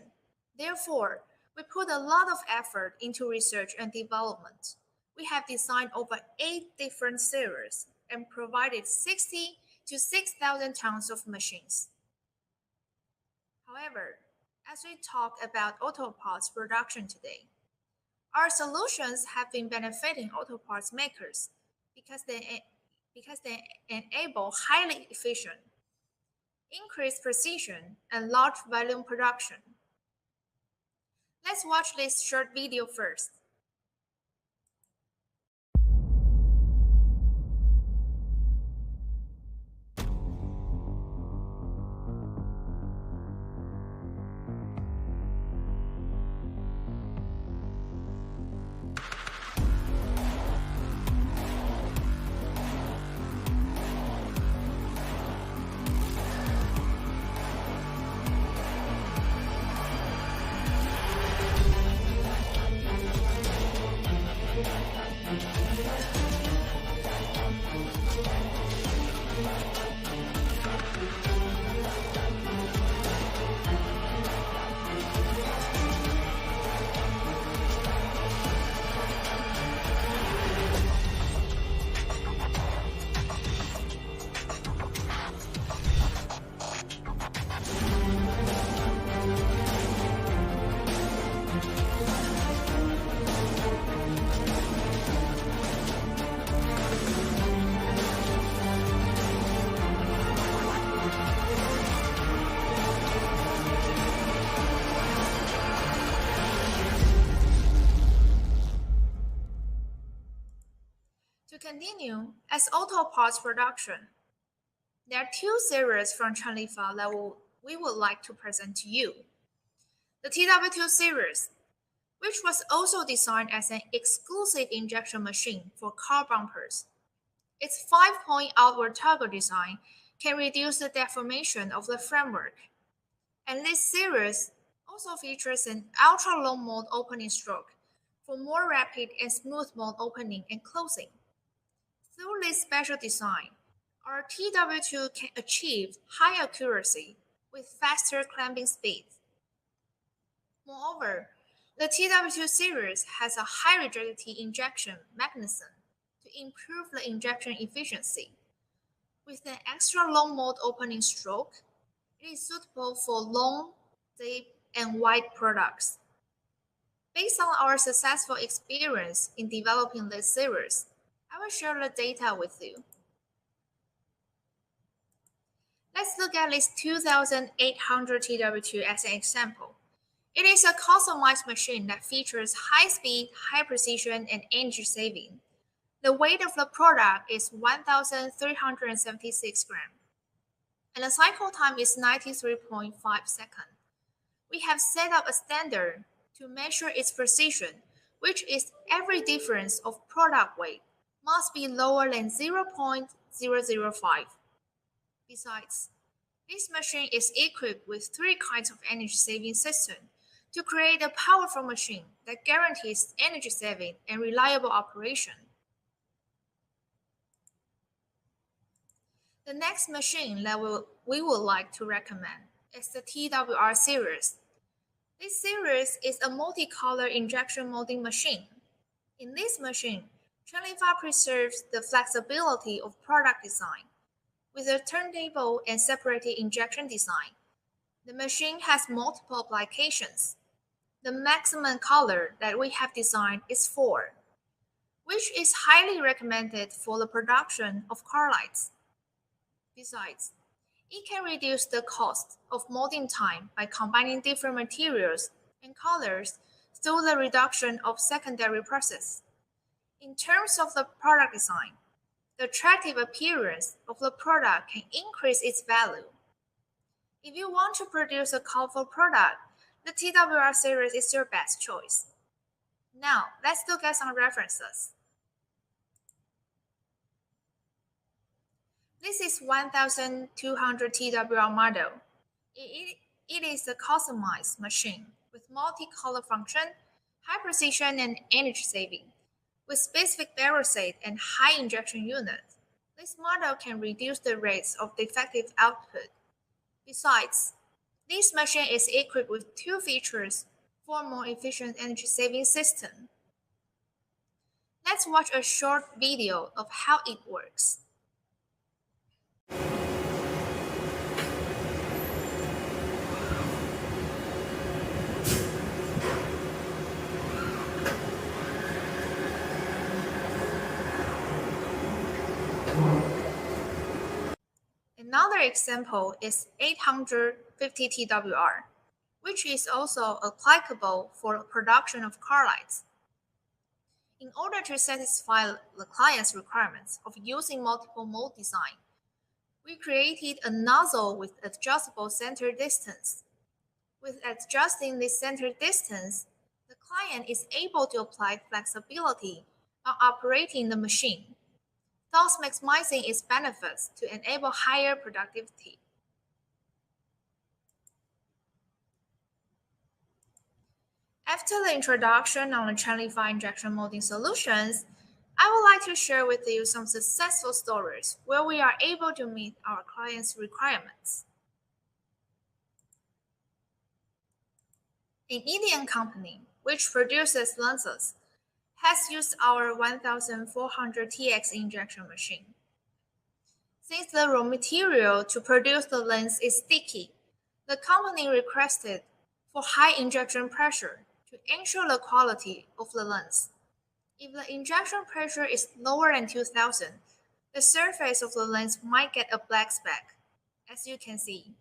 Therefore, we put a lot of effort into research and development. We have designed over 8 different series and provided 60 to 6,000 tons of machines. However, as we talk about auto parts production today, our solutions have been benefiting auto parts makers because they enable highly efficient, increased precision, and large volume production. Let's watch this short video first. continue, as auto parts production, there are two series from Chenlifa that we would like to present to you. The TW2 series, which was also designed as an exclusive injection machine for car bumpers. Its 5-point outward toggle design can reduce the deformation of the framework. And this series also features an ultra-low mode opening stroke for more rapid and smooth mode opening and closing. Through this special design, our TW2 can achieve high accuracy with faster clamping speeds. Moreover, the TW2 series has a high rigidity injection mechanism to improve the injection efficiency. With an extra long mode opening stroke, it is suitable for long, deep, and wide products. Based on our successful experience in developing this series, I will share the data with you. Let's look at this 2800 TW2 as an example. It is a customized machine that features high speed, high precision, and energy saving. The weight of the product is 1,376 grams, and the cycle time is 93.5 seconds. We have set up a standard to measure its precision, which is every difference of product weight must be lower than 0.005. Besides, this machine is equipped with 3 kinds of energy saving system to create a powerful machine that guarantees energy saving and reliable operation. The next machine that we would like to recommend is the TWR series. This series is a multicolor injection molding machine. In this machine, Chenlifa preserves the flexibility of product design. With a turntable and separated injection design, the machine has multiple applications. The maximum color that we have designed is 4, which is highly recommended for the production of car lights. Besides, it can reduce the cost of molding time by combining different materials and colors through the reduction of secondary process. In terms of the product design, the attractive appearance of the product can increase its value. If you want to produce a colorful product, the TWR series is your best choice. Now, let's look at some references. This is 1200 TWR model. It is a customized machine with multi-color function, high precision, and energy saving. With specific barrel set and high injection unit, this model can reduce the rates of defective output. Besides, this machine is equipped with 2 features for a more efficient energy saving system. Let's watch a short video of how it works. Another example is 850 TWR, which is also applicable for production of car lights. In order to satisfy the client's requirements of using multiple mold design, we created a nozzle with adjustable center distance. With adjusting this center distance, the client is able to apply flexibility while operating the machine, thus maximizing its benefits to enable higher productivity. After the introduction on the Chenlifa injection molding solutions, I would like to share with you some successful stories where we are able to meet our clients' requirements. An Indian company, which produces lenses, has used our 1400 TX injection machine. Since the raw material to produce the lens is sticky, the company requested for high injection pressure to ensure the quality of the lens. If the injection pressure is lower than 2000, the surface of the lens might get a black speck. As you can see,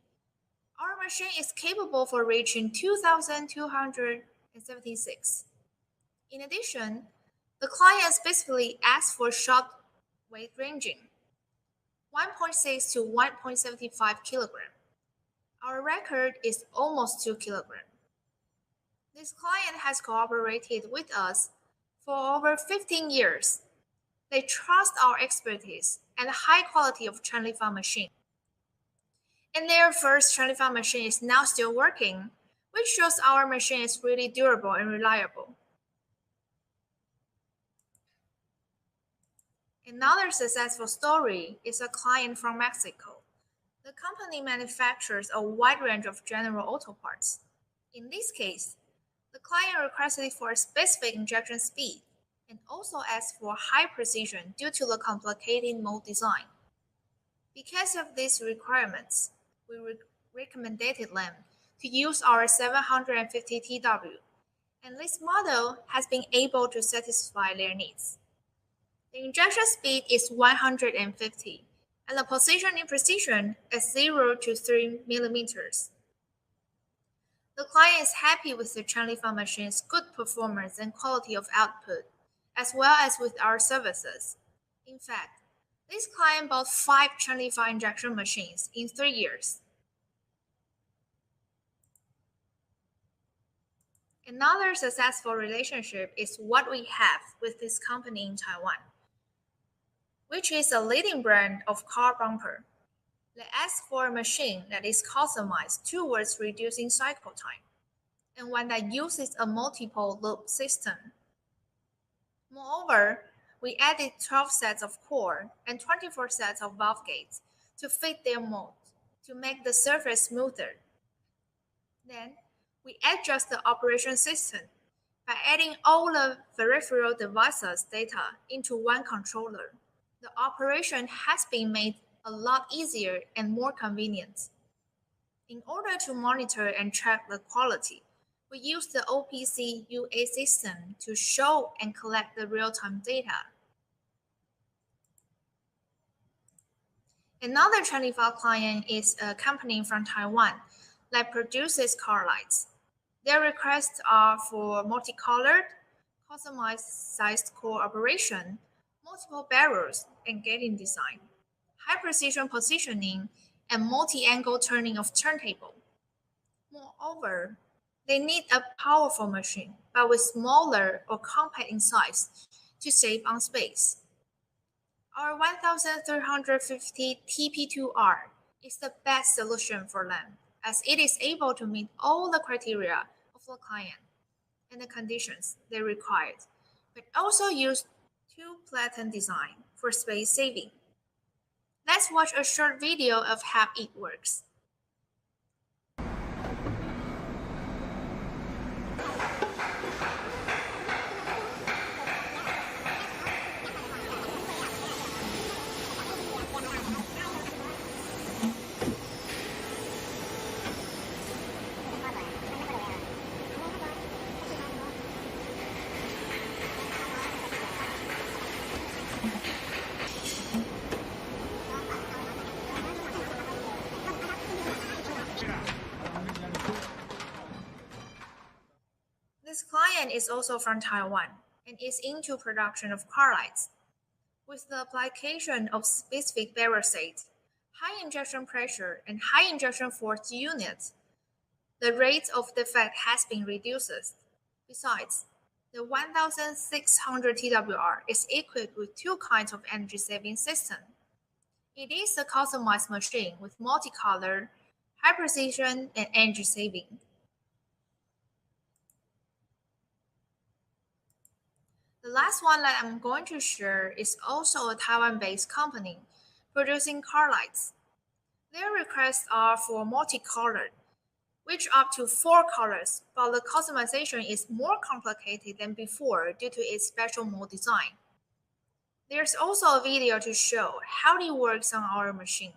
our machine is capable for reaching 2276. In addition, the client specifically asked for shot weight ranging 1.6 to 1.75 kilogram. Our record is almost 2 kilogram. This client has cooperated with us for over 15 years. They trust our expertise and high quality of sydneylai machine. And their first sydneylai machine is now still working, which shows our machine is really durable and reliable. Another successful story is a client from Mexico. The company manufactures a wide range of general auto parts. In this case, the client requested for a specific injection speed and also asked for high precision due to the complicated mold design. Because of these requirements, we recommended them to use our 750 TW, and this model has been able to satisfy their needs. The injection speed is 150, and the positioning precision is 0 to 3 millimeters. The client is happy with the sydneylai machine's good performance and quality of output, as well as with our services. In fact, this client bought 5 sydneylai injection machines in 3 years. Another successful relationship is what we have with this company in Taiwan, which is a leading brand of car bumper. They ask for a machine that is customized towards reducing cycle time, and one that uses a multiple loop system. Moreover, we added 12 sets of core and 24 sets of valve gates to fit their mold to make the surface smoother. Then, we adjust the operation system by adding all the peripheral devices data into one controller. The operation has been made a lot easier and more convenient. In order to monitor and track the quality, we use the OPC UA system to show and collect the real-time data. Another sydneylai client is a company from Taiwan that produces car lights. Their requests are for multicolored, customized sized core operation, multiple barrels and gating design, high precision positioning, and multi-angle turning of turntable. Moreover, they need a powerful machine, but with smaller or compact in size to save on space. Our 1350 TP2R is the best solution for them, as it is able to meet all the criteria of the client and the conditions they required, but also use two-platen design for space saving. Let's watch a short video of how it works. This client is also from Taiwan and is into production of car lights. With the application of specific barrel state, high injection pressure, and high injection force units, the rate of defect has been reduced. Besides, the 1600 TWR is equipped with two kinds of energy saving system. It is a customized machine with multicolor, high precision, and energy saving. The last one that I'm going to share is also a Taiwan-based company producing car lights. Their requests are for multicolored, which up to 4 colors, but the customization is more complicated than before due to its special mold design. There's also a video to show how it works on our machine.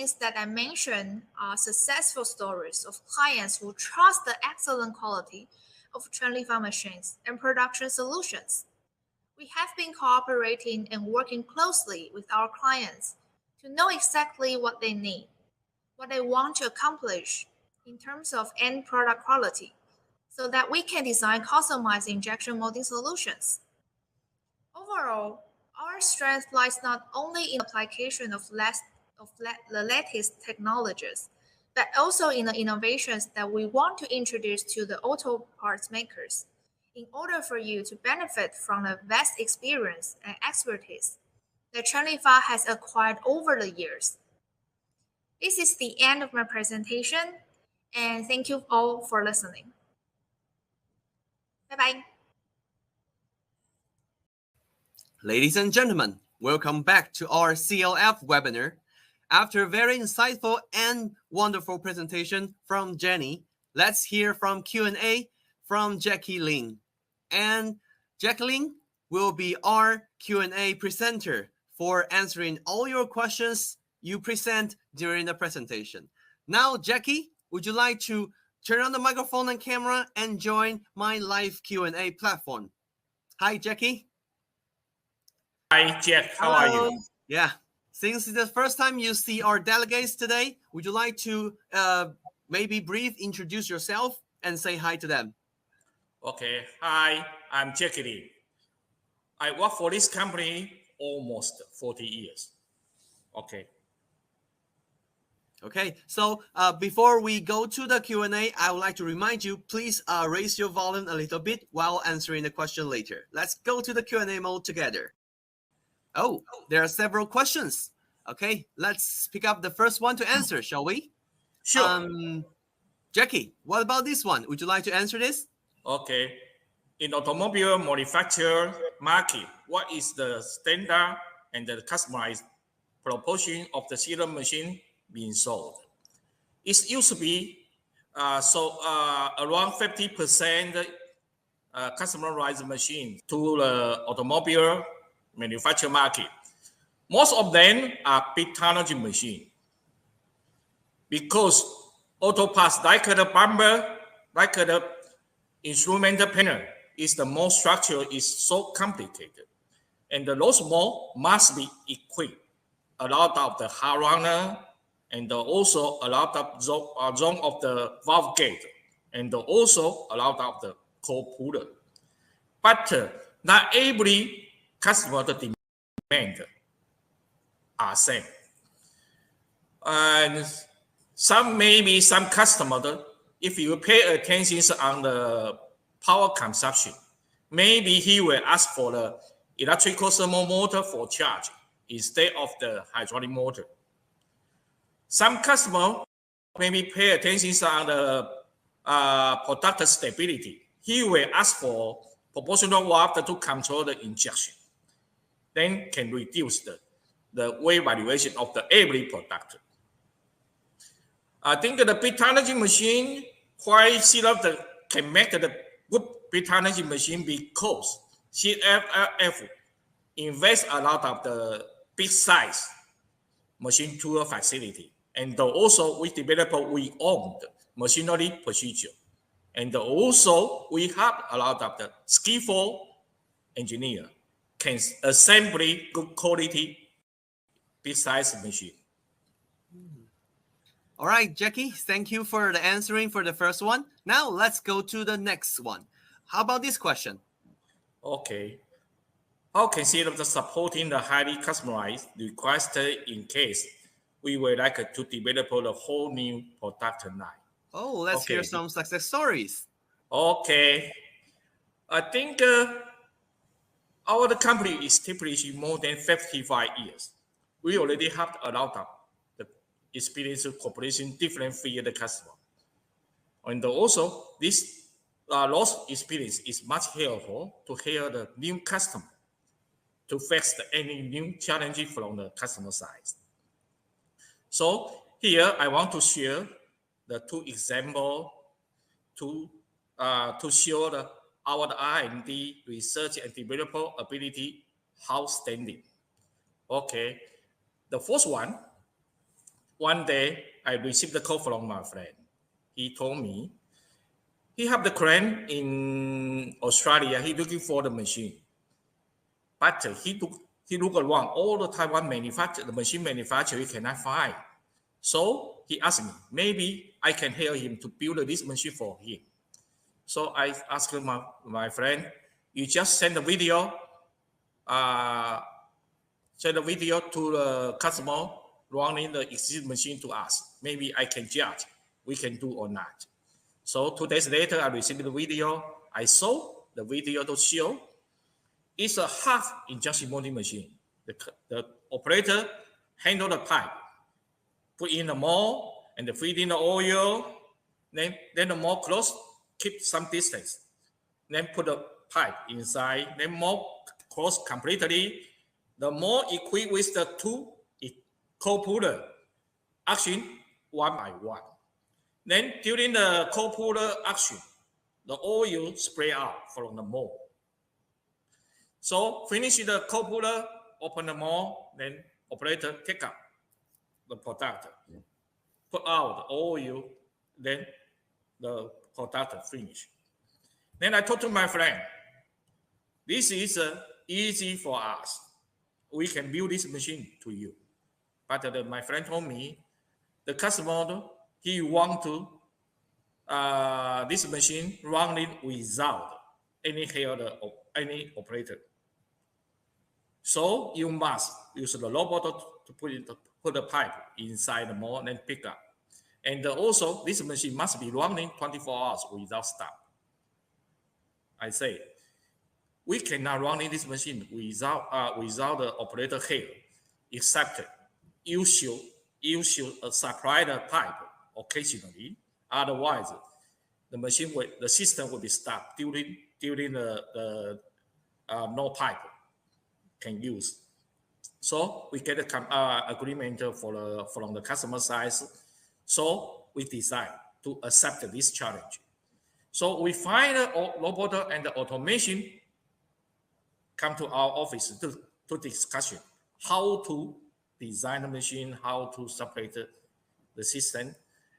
things that I mentioned are successful stories of clients who trust the excellent quality of Sydneylai machines and production solutions. We have been cooperating and working closely with our clients to know exactly what they need, what they want to accomplish in terms of end product quality, so that we can design customized injection molding solutions. Overall, our strength lies not only in the application of the latest technologies, but also in the innovations that we want to introduce to the auto parts makers in order for you to benefit from the vast experience and expertise that Shanlifa has acquired over the years. This is the end of my presentation, and thank you all for listening. Bye bye. Ladies and gentlemen, welcome back to our CLF webinar. After a very insightful and wonderful presentation from Jenny, let's hear from Q&A from Jackie Ling. And Jackie Ling will be our Q&A presenter for answering all your questions you present during the presentation. Now, Jackie, would you like to turn on the microphone and camera and join my live Q&A platform? Hi, Jackie. Hi, Jack. How are you? Yeah. Since it's the first time you see our delegates today, would you like to maybe brief introduce yourself and say hi to them? Okay. Hi, I'm Jackie Lee. I work for this company almost 40 years. Okay. Okay. So before we go to the Q&A, I would like to remind you, please raise your volume a little bit while answering the question later. Let's go to the Q&A mode together. Oh, there are several questions. Okay, let's pick up the first one to answer, shall we? Sure. Jackie, what about this one? Would you like to answer this? Okay. In automobile manufacturer market, what is the standard and the customized proportion of the sealer machine being sold? It used to be around 50% customized machine to the automobile manufacturer market. Most of them are big technology machine because auto parts like the bumper, like the instrument panel, is the most structure is so complicated, and those more must be equipped a lot of the hard runner and also a lot of zone of the valve gate and also a lot of the cold puller. But not every customer demand are same. And maybe some customer, if you pay attention on the power consumption, maybe he will ask for the electrical thermal motor for charge instead of the hydraulic motor. Some customer maybe pay attention on the product stability. He will ask for proportional valve to control the injection. Then can reduce the weight variation of the every product. I think the big technology machine, why CLF can make the good big technology machine because CLF invest a lot of the big size machine tool facility. And also we develop we own the machinery procedure. And also we have a lot of the skillful engineer can assembly good quality big size machine. All right, Jackie, thank you for the answering for the first one. Now let's go to the next one. How about this question? Okay. How can CLF supporting the highly customized request in case we would like to develop a whole new product line? Oh, let's hear some success stories. Okay. I think our company is established more than 55 years. We already have a lot of the experience of cooperation different field customer. And also this lost experience is much helpful to help the new customer to face any new challenges from the customer side. So here I want to share the two examples to show our R&D research and development ability outstanding. Okay, the first one, One day, I received a call from my friend. He told me he have the crane in Australia. He looking for the machine, but he look around all the Taiwan the machine manufacturer he cannot find. So he asked me, maybe I can help him to build this machine for him. So I asked my friend, you just send the video, to the customer running the existing machine to us. Maybe I can judge we can do or not. So 2 days later, I received the video. I saw the video to show it's a half injection molding machine. The operator handle the pipe, put in the mold, and feed in the oil. Then the mold close, keep some distance. Then put the pipe inside. Then mold close completely. The mold equipped with the two co-puller action one by one. Then during the co-puller action, the oil spray out from the mold. So finish the co-puller, open the mold, then operator take up the product, put out the oil, then the product finish. Then I talked to my friend, this is easy for us. We can build this machine to you. But my friend told me, the customer, he want to this machine running without any help of any operator. So you must use the robot to put the pipe inside the mold and pick up. And also, this machine must be running 24 hours without stop. I say, we cannot run in this machine without the operator help, except you should supply the pipe occasionally. Otherwise, the system will be stopped during the no pipe can use. So we get a agreement from the customer side. So we decide to accept this challenge. So we find the robot and the automation come to our office to discussion how to design the machine, how to separate the system.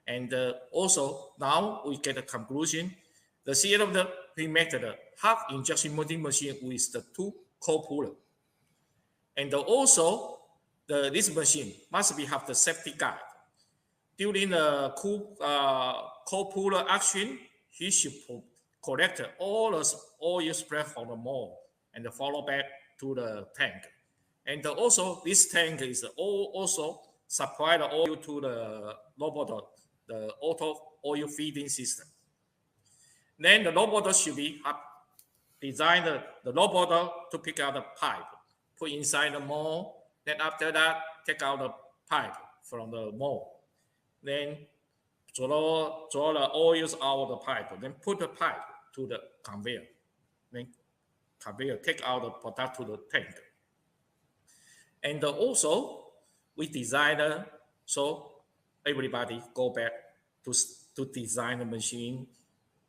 And also now we get a conclusion. The CEO he made the half injection molding machine with the two co-puller. And also this machine must have the safety guide. During the co-puller action, he should collect all the oil spread from the mold and follow back to the tank. And also this tank is also supply the oil to the robot, the auto oil feeding system. Then the robot should be designed the robot to pick out the pipe, put inside the mold. Then after that, take out the pipe from the mold. Then draw the oils out of the pipe. Then put the pipe to the conveyor. Then conveyor take out the product to the tank. And also we design so everybody go back to design the machine,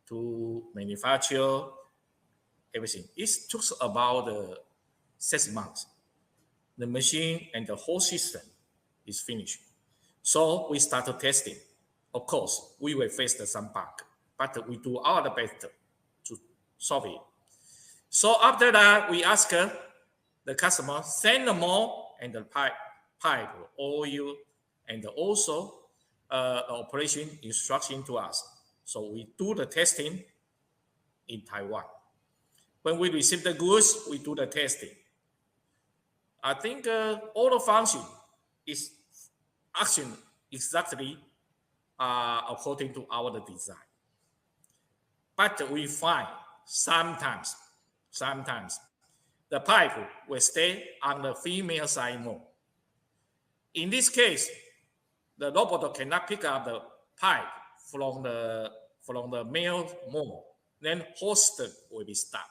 to manufacture everything. It took about 6 months. The machine and the whole system is finished. So we started testing. Of course, we will face some bug, but we do our best to solve it. So after that, we ask the customer send the mold and the pipe, oil, and also the operation instruction to us. So we do the testing in Taiwan. When we receive the goods, we do the testing. I think all the function is action exactly according to our design. But we find sometimes the pipe will stay on the female side mold. In this case, the robot cannot pick up the pipe from the male mold. Then host will be stopped.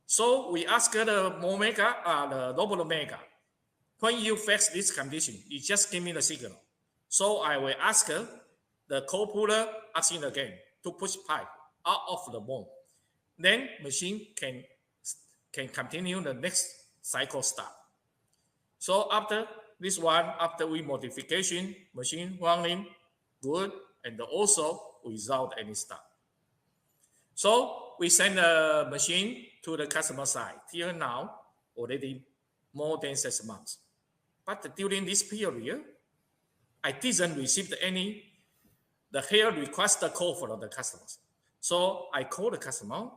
So we ask the mold maker, the robot maker, when you fix this condition, you just give me the signal. So I will ask the co-puller action again to push pipe out of the mold. Then machine can continue the next cycle start. So after This one, after we modification, machine running good, and also without any stop. So we send the machine to the customer side. Till now, already more than 6 months. But during this period, I didn't receive the hair request call from the customers. So I called the customer.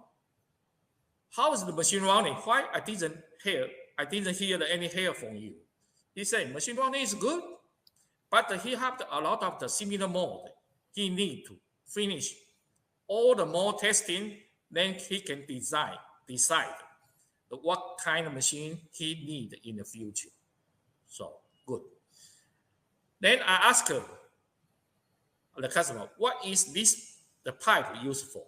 How is the machine running? Why I didn't hear any hair from you? He said machine running is good, but he have a lot of the similar mode. He need to finish all the more testing, then he can decide what kind of machine he need in the future. So good. Then I asked the customer, what is the pipe used for?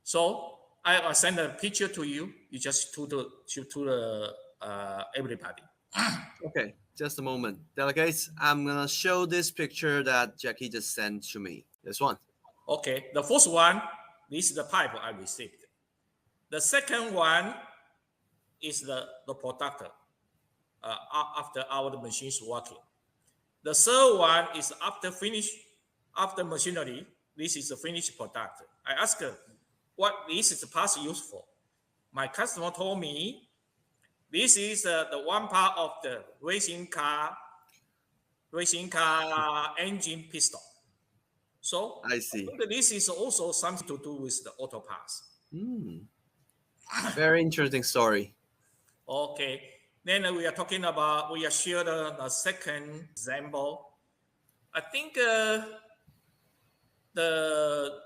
So I send a picture to you. You just to everybody. Okay, just a moment. Delegates, I'm going to show this picture that Jackie just sent to me. This one. Okay, the first one, this is the pipe I received. The second one is the product after our machines working. The third one is after machinery, this is the finished product. I asked her, what this is the parts used for? My customer told me, this is the one part of the racing car engine piston. So I see. This is also something to do with the auto parts. Very interesting story. Okay. Then we are shared the second example. I think the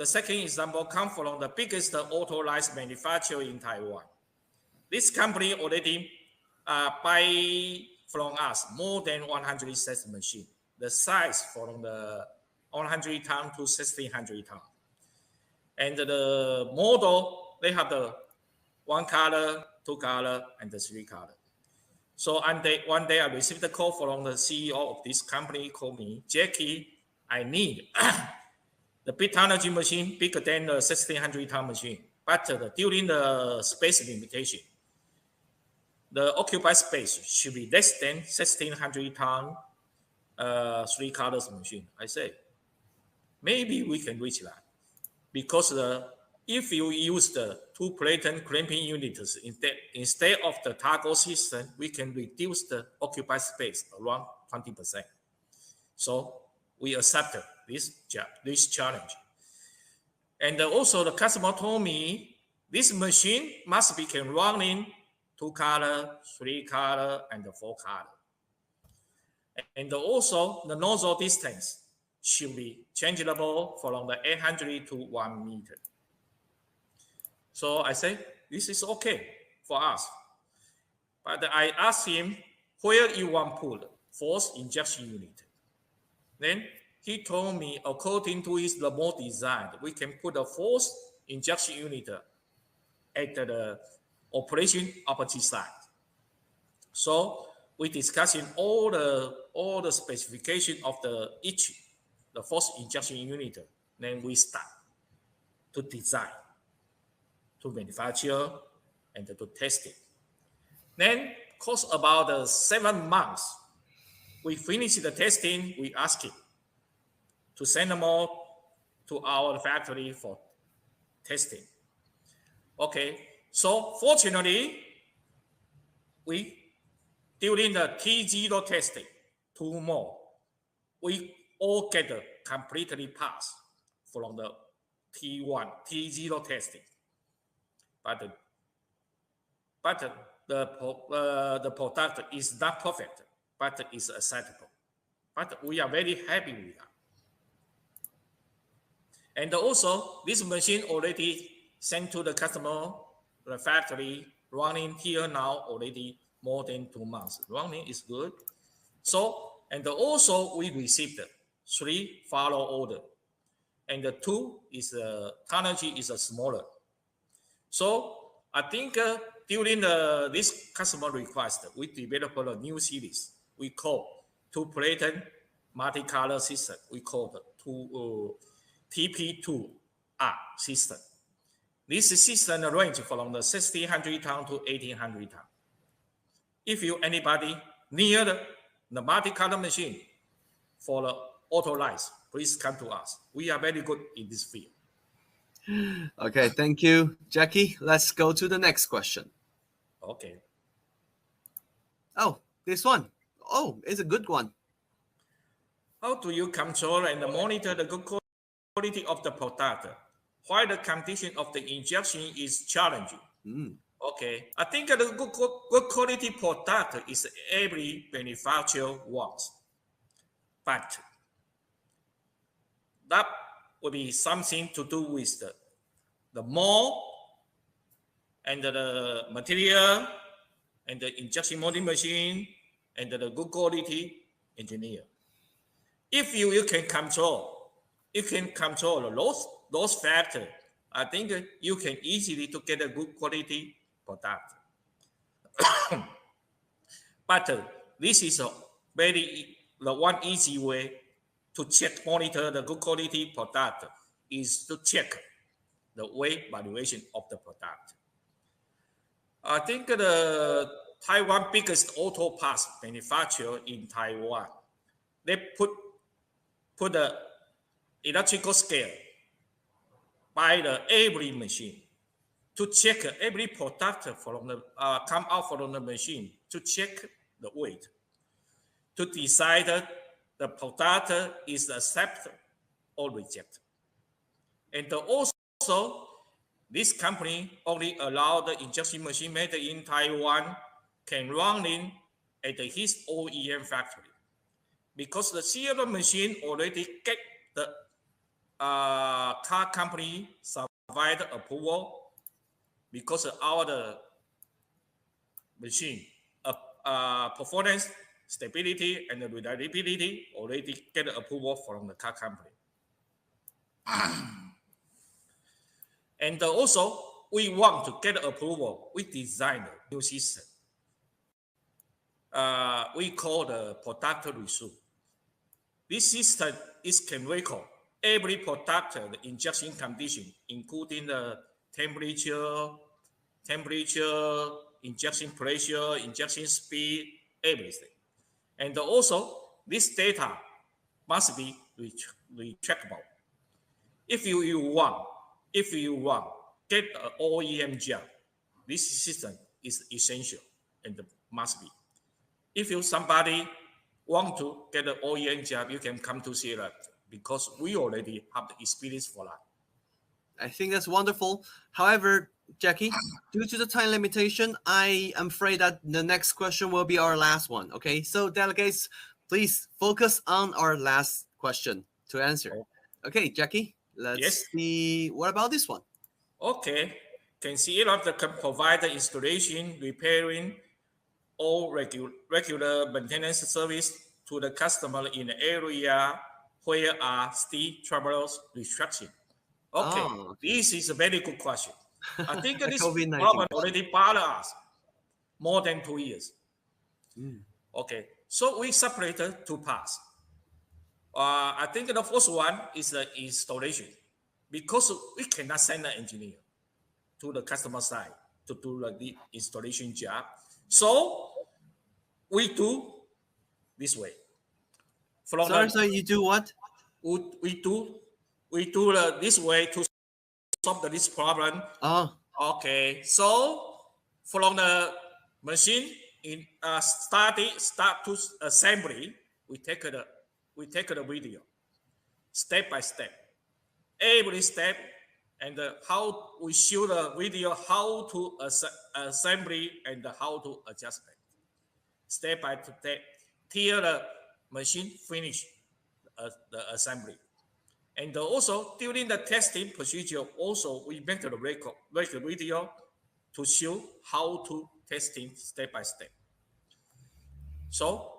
second example comes from the biggest auto lines manufacturer in Taiwan. This company already buy from us more than 100 sets machine. The size from the 100 ton to 1600 ton. And the model, they have the 1 color, 2 color, and the 3 color. So one day I received a call from the CEO of this company, called me, Jackie, I need the big tonnage machine bigger than the 1600 ton machine. But during the space limitation, the occupied space should be less than 1600 ton 3 colors machine. I say, maybe we can reach that. Because if you use the 2 platen clamping units instead of the toggle system, we can reduce the occupied space around 20%. So we accepted this challenge. And also the customer told me this machine must be can run in 2 color, 3 color, and 4 color. And also the nozzle distance should be changeable from the 800 to 1 meter. So I say, this is okay for us. But I asked him, where you want to put force injection unit? Then he told me, according to his remote design, we can put a force injection unit at the operation opposite side. So we discussing all the specification of the force injection unit. Then we start to design, to manufacture, and to test it. Then cost about 7 months. We finished the testing. We asked him to send them all to our factory for testing. Okay, so fortunately, during the T0 testing, 2 more, we all get a completely pass from the T0 testing. But the product is not perfect, but it's acceptable. But we are very happy with that. And also, this machine already sent to the customer, the factory, running here now already more than 2 months. Running is good. So, and also we received 3 follow order. And the 2 is tonnage is smaller. So I think during this customer request, we developed a new series. We call 2 platen multicolor system. We call the TP2R system. This system range from the 1600 ton to 1800 ton. If anybody near the multi-color machine for the auto lines, please come to us. We are very good in this field. Okay, thank you, Jackie. Let's go to the next question. Okay. Oh, this one. Oh, it's a good one. How do you control and monitor the good quality of the product while the condition of the injection is challenging? Okay, I think the good quality product is every manufacturer wants, but that will be something to do with the mold and the material and the injection molding machine and the good quality engineer. If you can control those factors, I think you can easily to get a good quality product. But this is the one easy way to monitor the good quality product is to check the weight valuation of the product. I think the Taiwan biggest auto parts manufacturer in Taiwan, they put the electrical scale by every machine to check every product from the come out from the machine to check the weight, to decide the product is accepted or rejected. And also, this company only allow the injection machine made in Taiwan can run in at his OEM factory, because the serial machine already get the car company survived approval, because our machine performance, stability, and reliability already get approval from the car company. And also, we want to get approval. We design a new system. We call the product resume. This system can record every product, the injection condition, including the temperature, injection pressure, injection speed, everything. And also, this data must be recheckable. If you want, get an OEM job, this system is essential and must be. If somebody want to get an OEM job, you can come to see that, because we already have the experience for that. I think that's wonderful. However, Jackie, due to the time limitation, I am afraid that the next question will be our last one. Okay, so delegates, please focus on our last question to answer. Okay, Jackie, let's see. What about this one? Okay, can see it of the provider installation, repairing, or regular maintenance service to the customer in the area where are still travelers restriction. Okay, this is a very good question. I think this problem already bothered us more than 2 years. Okay, so we separated two parts. I think the first one is the installation, because we cannot send an engineer to the customer side to do the installation job. So we do this way. Sorry, you do what? We do this way to solve this problem. Okay, so from the machine in start to assembly, we take the video step by step, every step, and how we show the video how to assembly and how to adjust it step by step till the machine finish the assembly. And also during the testing procedure, also we make the video to show how to testing step by step. So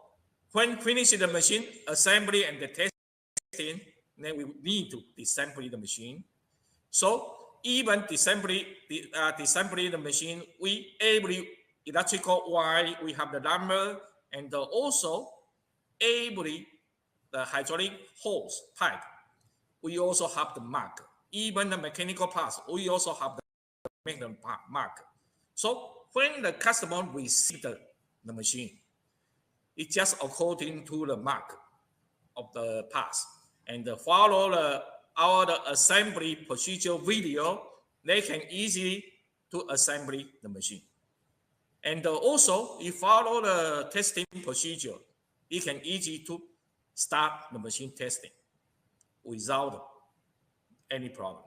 when finishing the machine assembly and the testing, then we need to disassemble the machine. So even disassembly the machine, every electrical wire we have the number, and also every the hydraulic hose pipe we also have the mark. Even the mechanical parts we also have the mark. So when the customer receives the machine, It's just according to the mark of the parts and follow our assembly procedure video. They can easily to assemble the machine. And also, if follow the testing procedure, it can easy to start the machine testing without any problem.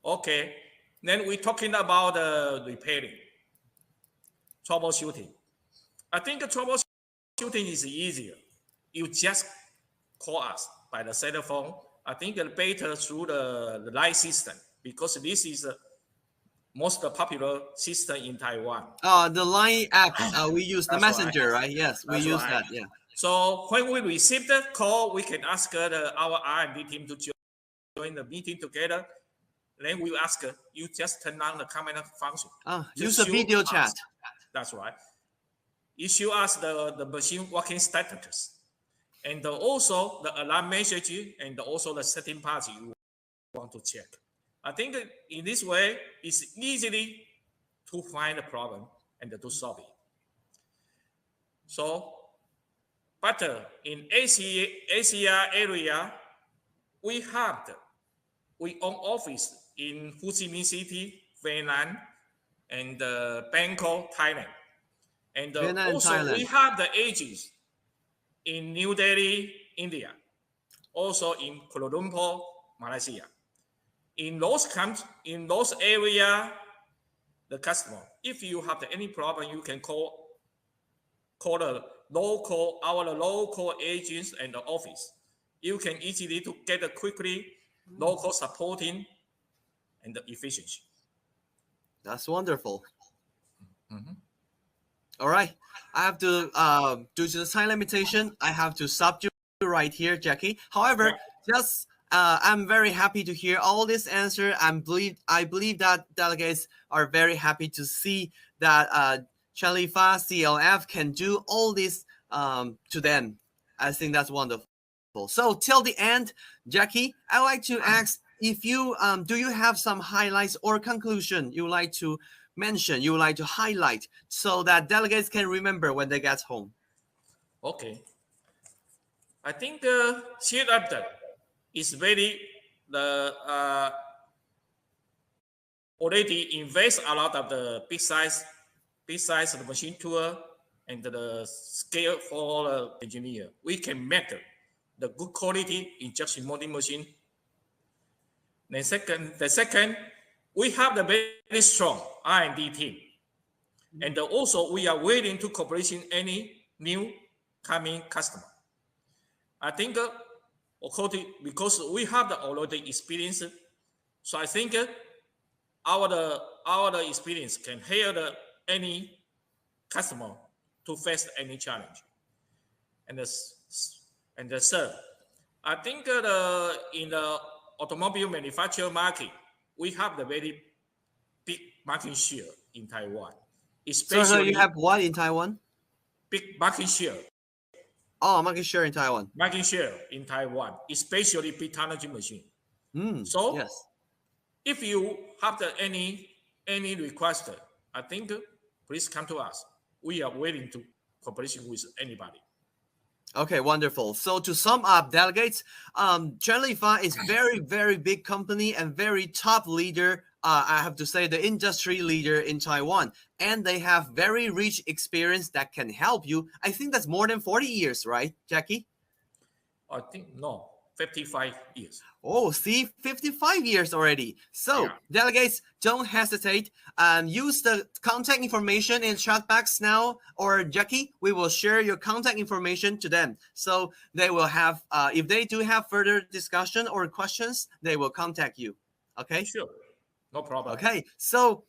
Okay, then we're talking about repairing, troubleshooting. I think troubleshooting is easier. You just call us by the cell phone. I think better through the line system because this is the most popular system in Taiwan. The line app, we use the That's messenger, right? Yes, we That's use right. that. Yeah. So when we receive the call, we can ask our R&D team to join the meeting together. Then we ask you just turn on the camera function. Use a video chat. That's right. You show us the machine working status. And also the alarm message and also the setting parts you want to check. I think in this way, it's easily to find the problem and to solve it. So, but in Asia area, we own office in Ho Chi Minh City, Vietnam, and Bangkok, Thailand. And also Thailand. we have the agents in New Delhi, India, also in Kuala Lumpur, Malaysia. In those areas, the customer, if you have any problem, you can call our local agents and the office. You can easily to get a quickly local supporting and the efficiency. That's wonderful. All right, I have to due to the time limitation, I have to stop you right here, Jackie. However, just I'm very happy to hear all this answer. I believe that delegates are very happy to see that Chalifa CLF can do all this to them. I think that's wonderful. So till the end, Jackie, I'd like to ask if you do you have some highlights or conclusion you would like to mention, you would like to highlight so that delegates can remember when they get home? Okay. I think Seed Update is very already invest a lot of the big size the machine tool and the scale for the engineer. We can make the good quality injection molding machine. The second, we have the very strong R&D team. And also we are willing to cooperation any new coming customer. I think because we have the already experience, so I think our experience can help any customer to face any challenge. And the third, I think in the automobile manufacturer market, we have the very big market share in Taiwan. Especially So you have what in Taiwan? Big market share. Oh, market share in Taiwan. Market share in Taiwan, especially big tonnage machine. So yes, if you have any request, I think please come to us. We are willing to cooperation with anybody. Okay, wonderful. So to sum up, delegates, Chalifa is very, very big company and very top leader. I have to say the industry leader in Taiwan, and they have very rich experience that can help you. I think that's more than 40 years, right, Jackie? I think no, 55 years. Oh, see, 55 years already. So, delegates, don't hesitate. Use the contact information in chat box now, or Jackie, we will share your contact information to them. So they will have, if they do have further discussion or questions, they will contact you. Okay? Sure, no problem. Okay, so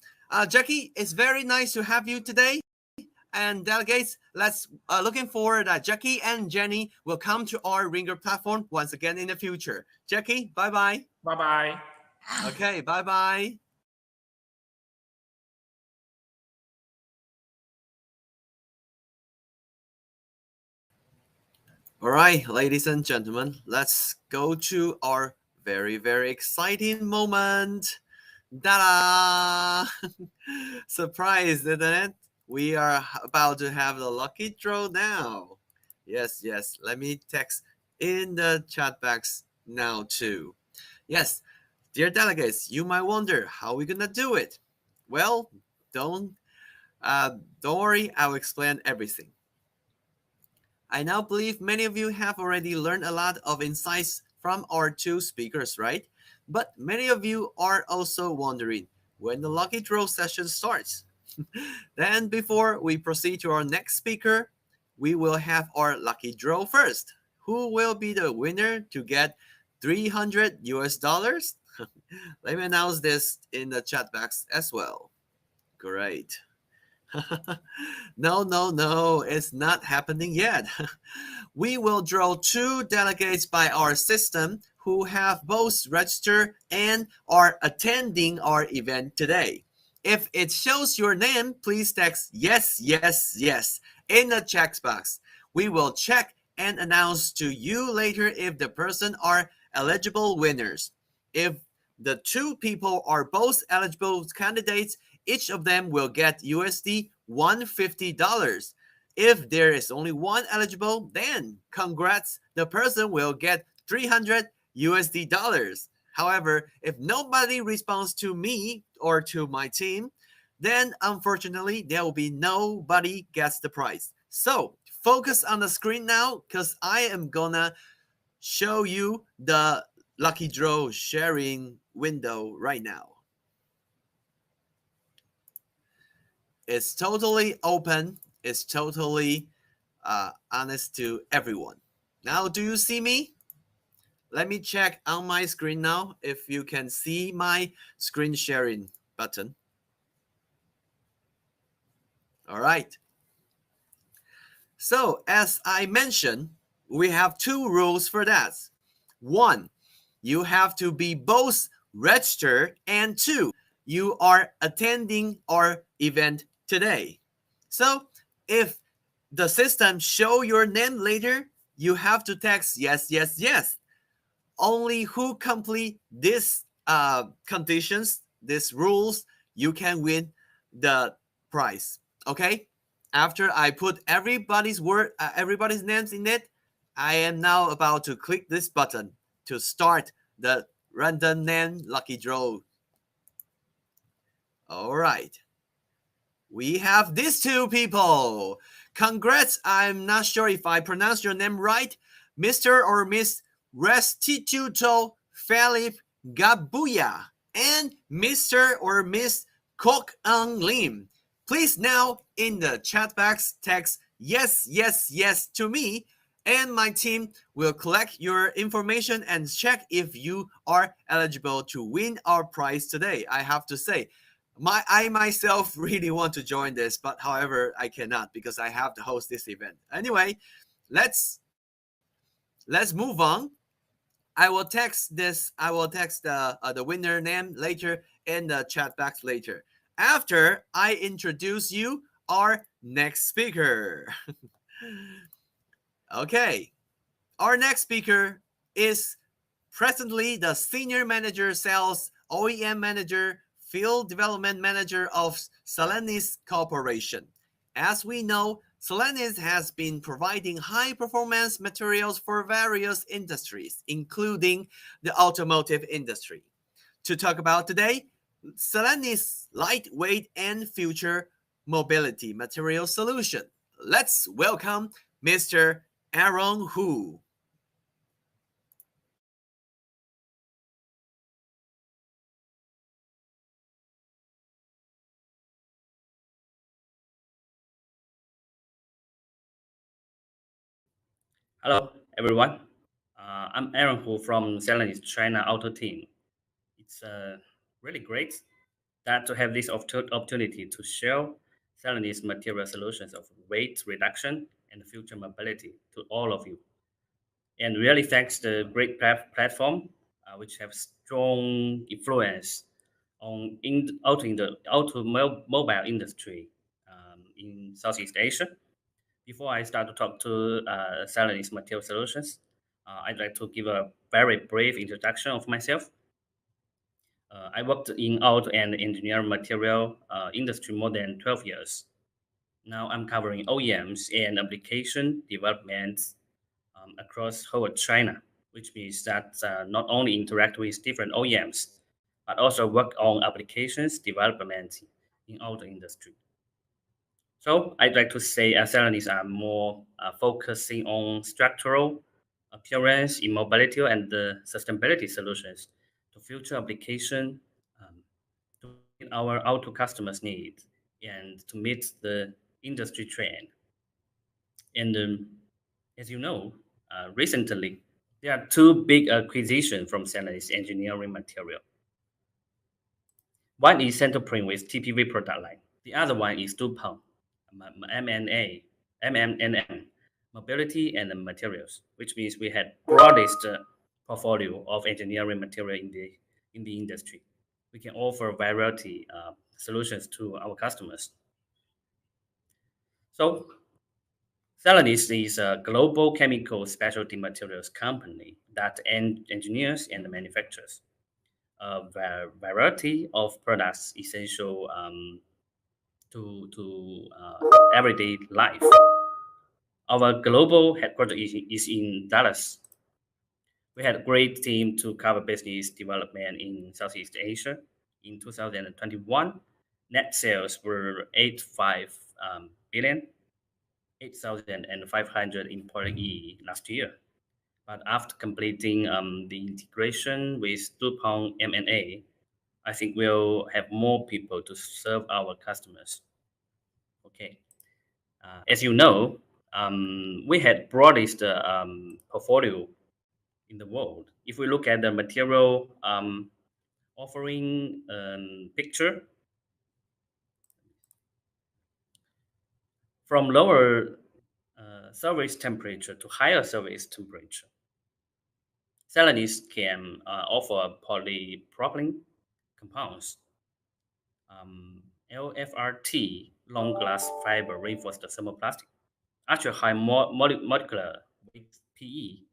Jackie, it's very nice to have you today. And delegates, let's looking forward that Jackie and Jenny will come to our Ringer platform once again in the future. Jackie, bye-bye. Bye-bye. Okay, bye-bye. All right, ladies and gentlemen, let's go to our very, very exciting moment. Ta-da! Surprise, isn't it? We are about to have the lucky draw now. Yes, yes. Let me text in the chat box now too. Yes, dear delegates, you might wonder how we're gonna do it. Well, don't don't worry. I'll explain everything. I now believe many of you have already learned a lot of insights from our two speakers, right? But many of you are also wondering when the lucky draw session starts. Then, before we proceed to our next speaker, we will have our lucky draw first. Who will be the winner to get 300 US dollars? Let me announce this in the chat box as well. Great. No, no, no, it's not happening yet. We will draw two delegates by our system who have both registered and are attending our event today. If it shows your name, please text yes, yes, yes in the check box. We will check and announce to you later if the person are eligible winners. If the two people are both eligible candidates, each of them will get USD $150. If there is only one eligible, then congrats, the person will get 300 USD dollars. However, if nobody responds to me or to my team, then unfortunately there will be nobody gets the prize. So focus on the screen now because I am gonna show you the lucky draw sharing window right now. It's totally open. It's totally honest to everyone. Now, do you see me? Let me check on my screen now if you can see my screen sharing button. All right. So, as I mentioned, we have two rules for that. One, you have to be both registered, and two, you are attending our event today. So, if the system show your name later, you have to text yes, yes, yes. Only who complete these conditions, these rules, you can win the prize. Okay. After I put everybody's everybody's names in it, I am now about to click this button to start the random name lucky draw. All right. We have these two people. Congrats. I'm not sure if I pronounced your name right. Mr. or Miss Restituto Felipe Gabuya and Mr. or Miss Kok Ang Lim. Please now in the chat box text yes, yes, yes to me, and my team will collect your information and check if you are eligible to win our prize today. I have to say, I myself really want to join this, but however, I cannot because I have to host this event. Anyway, let's move on. I will text the winner name later in the chat box later. After I introduce you our next speaker. Okay, our next speaker is presently the Senior Manager Sales OEM Manager Field Development Manager of Celanese Corporation. As we know, Celanese has been providing high-performance materials for various industries, including the automotive industry. To talk about today, Celanese lightweight and future mobility material solution. Let's welcome Mr. Aaron Hu. Hello, everyone. I'm Aaron Hu from Celanese China Auto Team. It's really great to have this opportunity to share Celanese material solutions of weight reduction and future mobility to all of you. And really thanks the great platform, which have strong influence on in the automobile industry in Southeast Asia. Before I start to talk to Celanese Material Solutions, I'd like to give a very brief introduction of myself. I worked in auto and engineering material industry more than 12 years. Now I'm covering OEMs and application development across whole China, which means that not only interact with different OEMs, but also work on applications development in auto industry. So I'd like to say Celanese are more focusing on structural appearance, immobility, and sustainability solutions to future application to meet our auto customers' needs and to meet the industry trend. And as you know, recently there are two big acquisitions from Celanese engineering material. One is Centerprint with TPV product line. The other one is DuPont, MNA, MMNM, mobility and materials, which means we had broadest portfolio of engineering material in the industry. We can offer variety solutions to our customers. So Celanese is a global chemical specialty materials company that engineers and manufactures a variety of products essential to everyday life. Our global headquarters is in Dallas. We had a great team to cover business development in Southeast Asia. In 2021, net sales were 85 billion, 8,500 employees last year. But after completing the integration with DuPont M&A, I think we'll have more people to serve our customers. Okay. As you know, we had broadest portfolio in the world. If we look at the material offering picture, from lower service temperature to higher service temperature, Celanese can offer polypropylene compounds, LFRT, long glass fiber reinforced thermoplastic, ultra high molecular weight PE.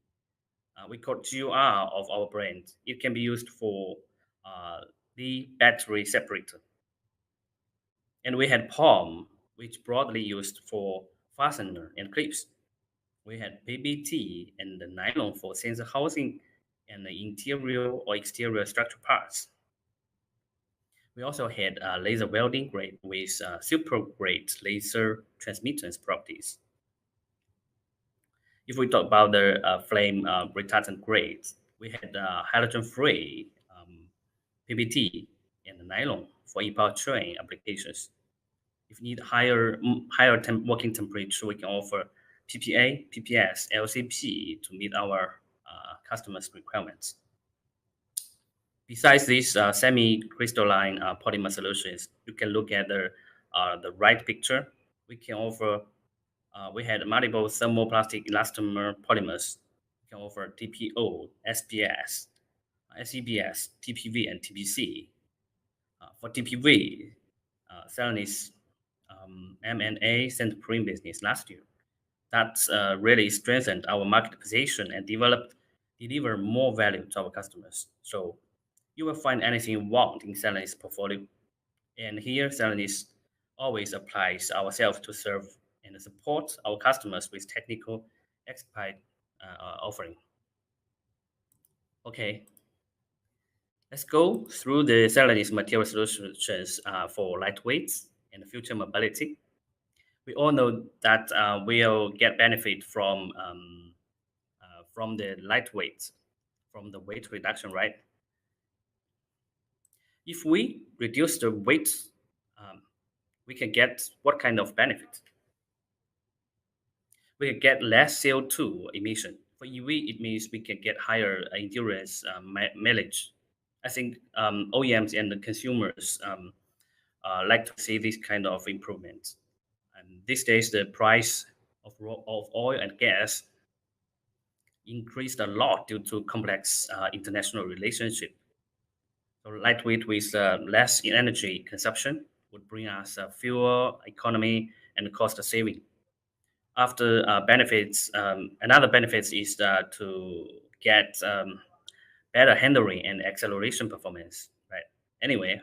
We call GUR of our brand. It can be used for the battery separator. And we had POM, which broadly used for fastener and clips. We had PBT and the nylon for sensor housing and the interior or exterior structure parts. We also had laser welding grade with super great laser transmittance properties. If we talk about the flame retardant grades, we had halogen-free PBT and nylon for e-powertrain applications. If you need higher working temperature, we can offer PPA, PPS, LCP to meet our customers' requirements. Besides these semi-crystalline polymer solutions, you can look at the right picture. We can offer, we had multiple thermoplastic elastomer polymers. We can offer TPO, SPS, SEBS, TPV, and TPC. For TPV, Celanese M&A Centerprint business last year. That really strengthened our market position and deliver more value to our customers. So you will find anything you want in Celanese portfolio. And here, Celanese always applies ourselves to serve and support our customers with technical expert offering. Okay, let's go through the Celanese material solutions for lightweight and future mobility. We all know that we'll get benefit from the lightweight, from the weight reduction, right? If we reduce the weight, we can get what kind of benefit? We can get less CO2 emission. For EV, it means we can get higher endurance mileage. I think OEMs and the consumers like to see this kind of improvements. And these days, the price of oil and gas increased a lot due to complex international relationship. So lightweight with less energy consumption would bring us fuel economy and cost saving. After benefits, another benefits is to get better handling and acceleration performance. Right. Anyway,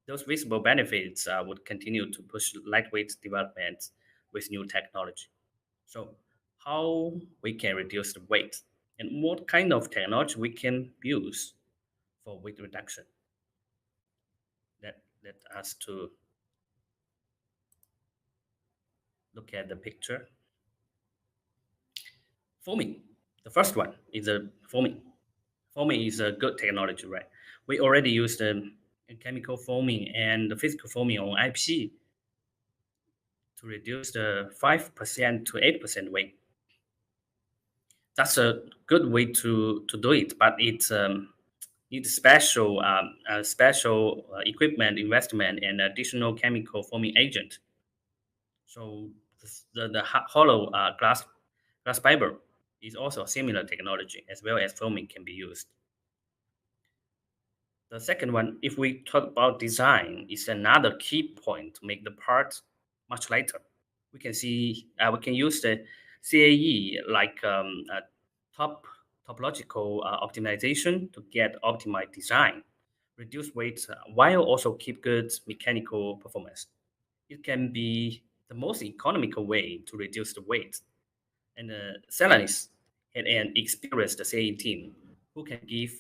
those visible benefits would continue to push lightweight development with new technology. So how we can reduce the weight and what kind of technology we can use for weight reduction. Let us to look at the picture. Foaming. The first one is a foaming. Foaming is a good technology, right? We already use the chemical foaming and the physical foaming on IP to reduce the 5% to 8% weight. That's a good way to do it, but it needs special equipment, investment, and additional chemical foaming agent. So the hollow glass fiber is also a similar technology, as well as foaming can be used. The second one, if we talk about design, is another key point to make the part much lighter. We can use the CAE like topological optimization to get optimized design, reduce weight while also keep good mechanical performance. It can be the most economical way to reduce the weight. And Celanese had an experienced CAE team who can give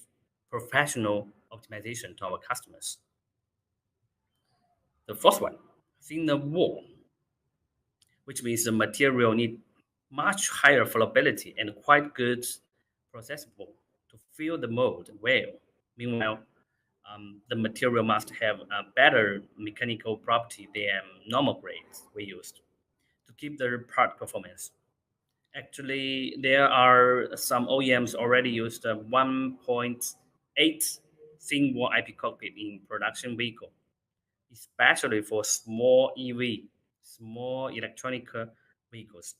professional optimization to our customers. The fourth one, thinner wall, which means the material need much higher flowability and quite good processable to fill the mold well. Meanwhile, the material must have a better mechanical property than normal grades we used to keep the part performance. Actually, there are some OEMs already used a 1.8 thin wall IP cockpit in production vehicle, especially for small EV, small electronic vehicles.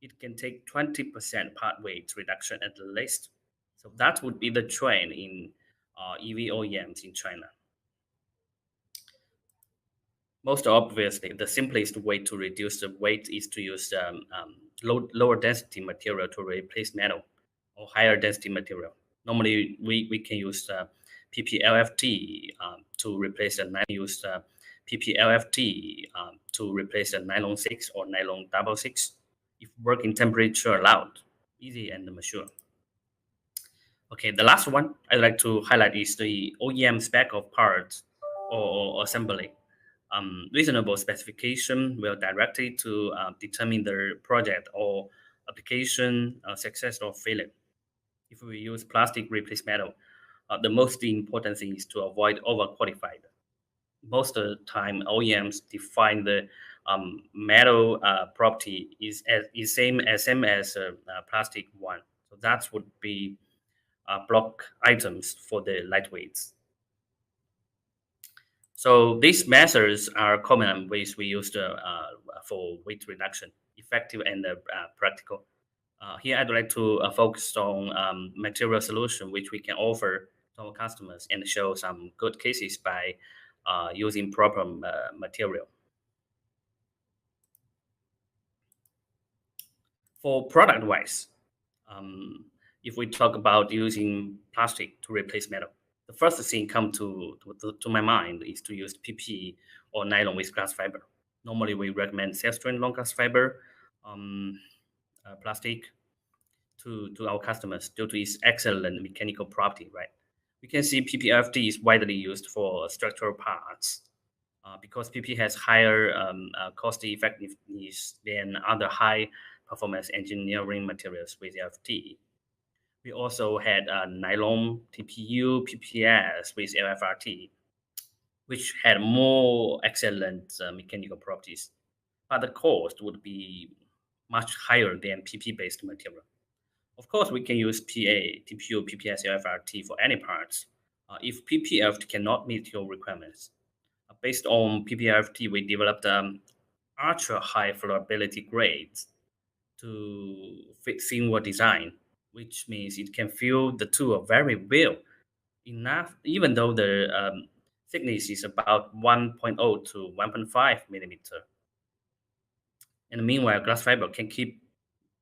It can take 20% part weight reduction at the least. So that would be the trend in EV OEMs in China. Most obviously, the simplest way to reduce the weight is to use lower density material to replace metal or higher density material. Normally, we can use PPLFT to replace the use PPLFT to replace the nylon 6 or nylon 66 if working temperature allowed, easy and mature. Okay, the last one I'd like to highlight is the OEM spec of parts or assembly. Reasonable specification will directly to determine the project or application success or failure. If we use plastic replace metal, the most important thing is to avoid overqualified. Most of the time, OEMs define the metal property is same as plastic one. So that would be block items for the lightweights. So these methods are common ways we use for weight reduction, effective and practical. Here, I'd like to focus on material solution which we can offer to our customers and show some good cases by using proper material. For product-wise, if we talk about using plastic to replace metal, the first thing come to my mind is to use PP or nylon with glass fiber. Normally, we recommend self-strain long glass fiber plastic to our customers due to its excellent mechanical property, right? We can see PPFD is widely used for structural parts because PP has higher cost effectiveness than other high performance engineering materials with FT. We also had nylon TPU PPS with LFRT, which had more excellent mechanical properties, but the cost would be much higher than PP-based material. Of course, we can use PA, TPU, PPS, LFRT for any parts. If PPFT cannot meet your requirements, based on PPFT, we developed ultra high flowability grades to fit thin wall design, which means it can fill the tool very well enough, even though the thickness is about 1.0 to 1.5 millimeter. And meanwhile, glass fiber can keep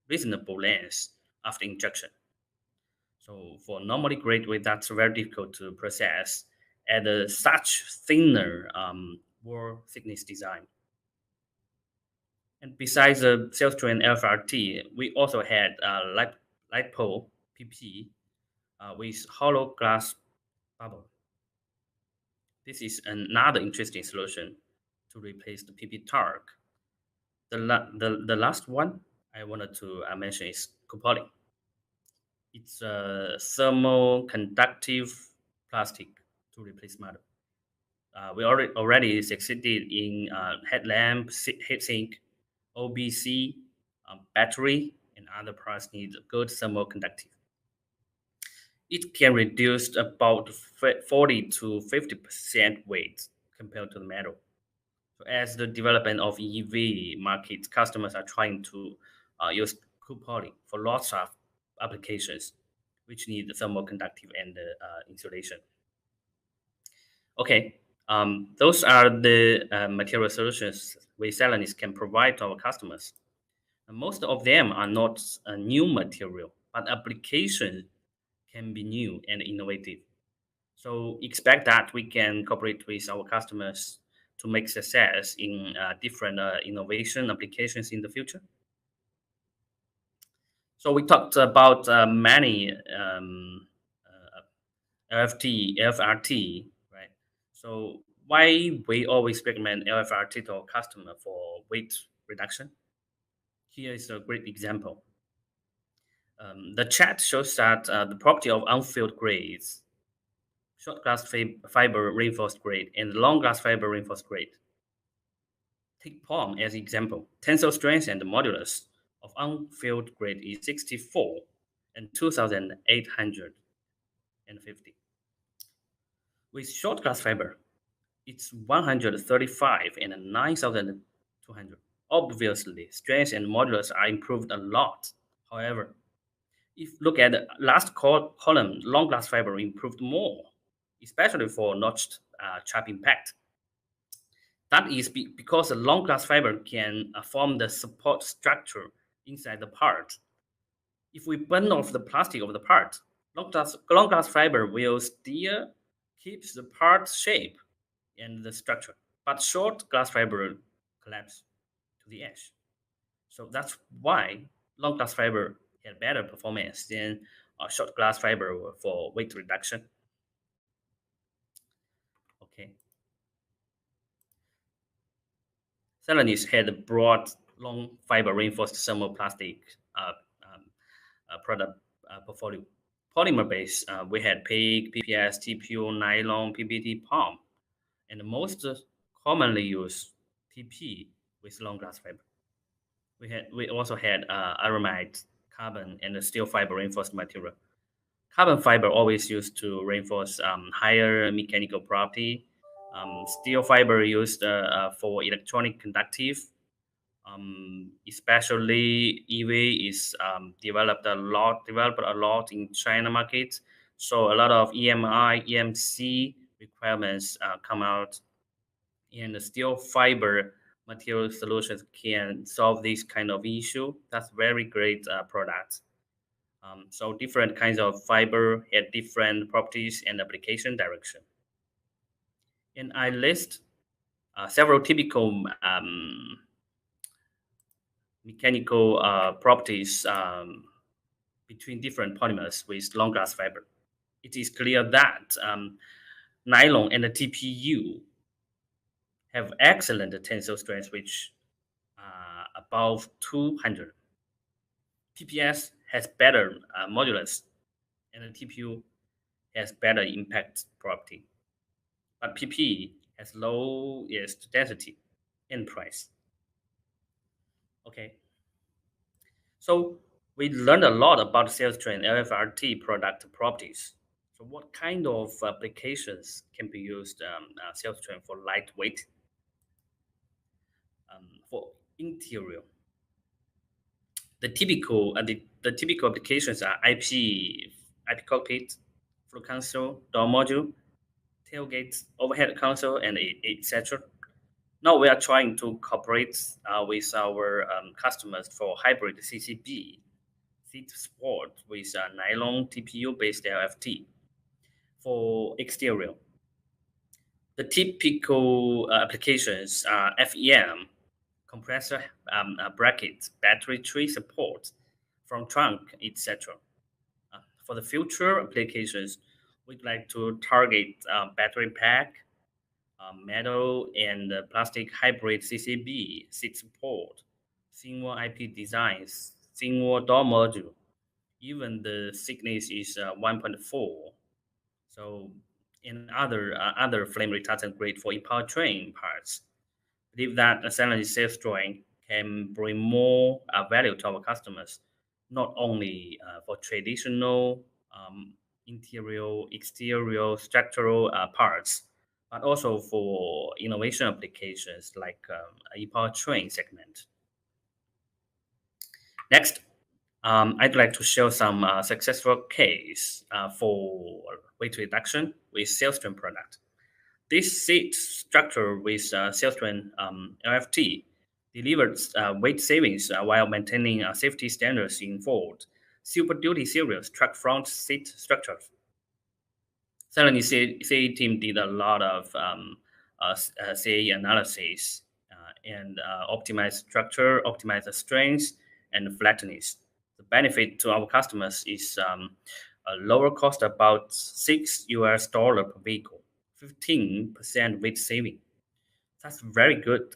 reasonable length after injection. So for normally grade weight, that's very difficult to process at such thinner wall thickness design. And besides the Sailstream LFRT, we also had LiPo PP with hollow glass bubble. This is another interesting solution to replace the PP Targ. The last one I wanted to mention is Copoly. It's a thermoconductive plastic to replace metal. We already succeeded in headlamp, heatsink, OBC, battery, and other parts need good thermoconductive. It can reduce about 40 to 50% weight compared to the metal. So as the development of EV market, customers are trying to use Copoly for lots of applications which need thermal conductive and insulation. Okay, those are the material solutions we Celanese can provide to our customers. And most of them are not a new material, but application can be new and innovative. So expect that we can cooperate with our customers to make success in different innovation applications in the future. So we talked about many LFRT, right? So why we always recommend LFRT to our customer for weight reduction? Here is a great example. The chart shows that the property of unfilled grades, short glass fiber reinforced grade, and long glass fiber reinforced grade. Take POM as example. Tensile strength and modulus of unfilled grade is 64 and 2,850. With short glass fiber, it's 135 and 9,200. Obviously, strength and modulus are improved a lot. However, if you look at the last column, long glass fiber improved more, especially for notched chap impact. That is because the long glass fiber can form the support structure inside the part. If we burn off the plastic of the part, long glass fiber will still keep the part shape and the structure, but short glass fiber collapse to the edge. So that's why long glass fiber had better performance than short glass fiber for weight reduction. Okay. Celanese had a broad, long fiber reinforced thermoplastic product portfolio. Polymer base, we had PEG, PPS, TPU, nylon, PBT, POM, and most commonly used TP with long glass fiber. We also had aramide, carbon, and steel fiber reinforced material. Carbon fiber always used to reinforce higher mechanical property. Steel fiber used for electronic conductive. Especially EV is developed a lot in China market. So a lot of EMI, EMC requirements come out, and the steel fiber material solutions can solve this kind of issue. That's very great product. So different kinds of fiber had different properties and application direction. And I list several typical mechanical properties between different polymers with long glass fiber. It is clear that nylon and the TPU have excellent tensile strength, which above 200. PPS has better modulus, and the TPU has better impact property. But PP has lowest density and price. Okay. So we learned a lot about Sailstream LFRT product properties. So what kind of applications can be used Sailstream for lightweight? For interior, the typical applications are IP cockpit, floor console, door module, tailgate, overhead console, and etc. Now we are trying to cooperate with our customers for hybrid CCB seat support with nylon TPU based LFT. For exterior, the typical applications are FEM, compressor brackets, battery tree support, front trunk, etc. For the future applications, we'd like to target battery pack, metal and plastic hybrid CCB, seat support, thin wall IP designs, thin wall door module. Even the thickness is 1.4. So, and other flame retardant grade for e-powertrain parts. Believe that a Celanese sales drawing can bring more value to our customers, not only for traditional interior, exterior, structural parts, but also for innovation applications like e-powertrain segment. Next, I'd like to share some successful case for weight reduction with Sailstone product. This seat structure with Sailstone LFT delivers weight savings while maintaining safety standards in Ford Super Duty series truck front seat structures. Certainly, CA team did a lot of CA analysis and optimize structure, optimize the strength and flatness. The benefit to our customers is a lower cost, about $6 per vehicle, 15% weight saving. That's very good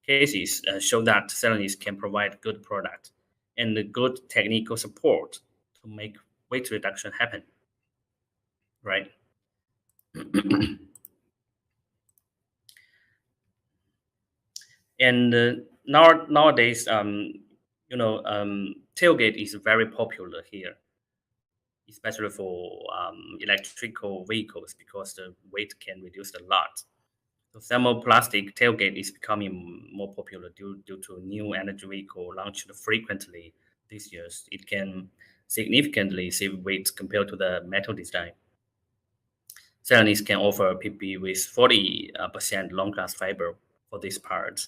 cases show that Celanese can provide good product and the good technical support to make weight reduction happen, right? And nowadays, tailgate is very popular here, especially for electrical vehicles because the weight can reduce a lot. So thermoplastic tailgate is becoming more popular due to new energy vehicle launched frequently these years. It can significantly save weight compared to the metal design. Celanese can offer PP with 40% long-glass fiber for this part.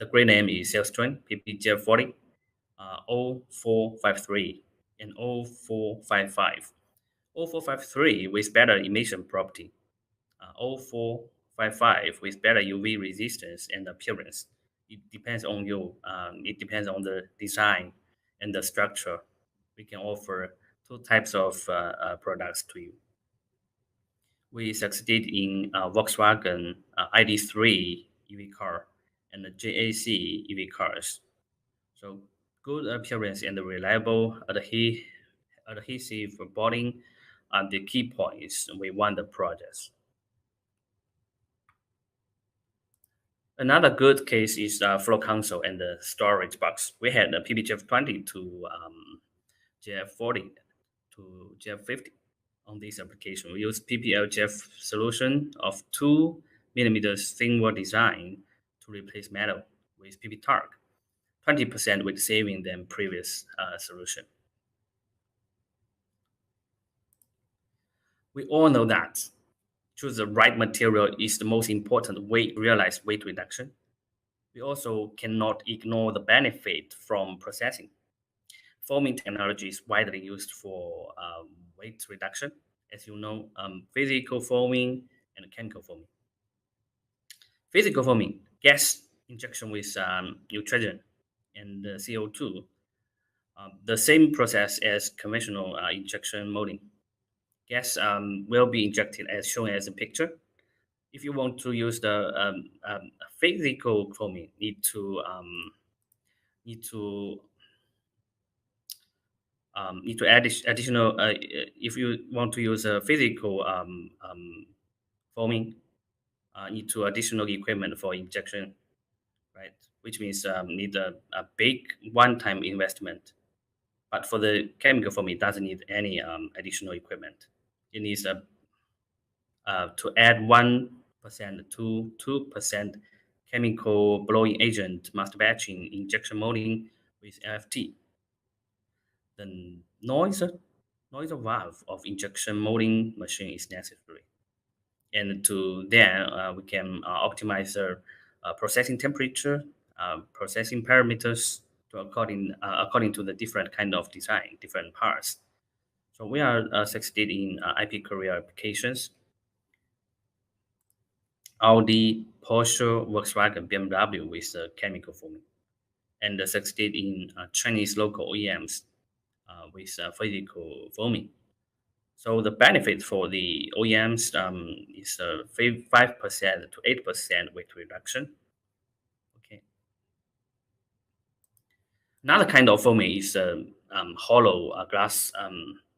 The grade name is Sailstone PPGF40 0453 and 0455. 0453 with better emission property. 0455 with better UV resistance and appearance. It depends on you. It depends on the design and the structure. We can offer two types of products to you. We succeeded in Volkswagen ID3 EV car and the JAC EV cars. So good appearance and reliable adhesive bonding are the key points we won the projects. Another good case is floor console and the storage box. We had a PBGF20 to GF40 to GF50 on this application. We use PPLGF solution of 2 millimeters thin wall design to replace metal with PP Targ, 20% weight saving than previous solution. We all know that choose the right material is the most important way to realize weight reduction. We also cannot ignore the benefit from processing. Foaming technology is widely used for weight reduction, as you know, physical foaming and chemical foaming. Physical foaming, gas injection with nitrogen and CO2, the same process as conventional injection molding. Gas will be injected as shown as a picture. If you want to use the physical foaming, need to add additional. If you want to use a physical foaming, need to additional equipment for injection, right? Which means need a big one-time investment. But for the chemical foaming, it doesn't need any additional equipment. It needs to add 1% to 2% chemical blowing agent master batching injection molding with LFT. The noise valve of injection molding machine is necessary. And to then we can optimize the processing temperature, processing parameters to according to the different kind of design, different parts. So we are succeeded in IP career applications. Audi, Porsche, Volkswagen, BMW with chemical foaming, and succeed in Chinese local OEMs with physical foaming. So the benefit for the OEMs is 5% to 8% weight reduction. Okay. Another kind of foaming is hollow glass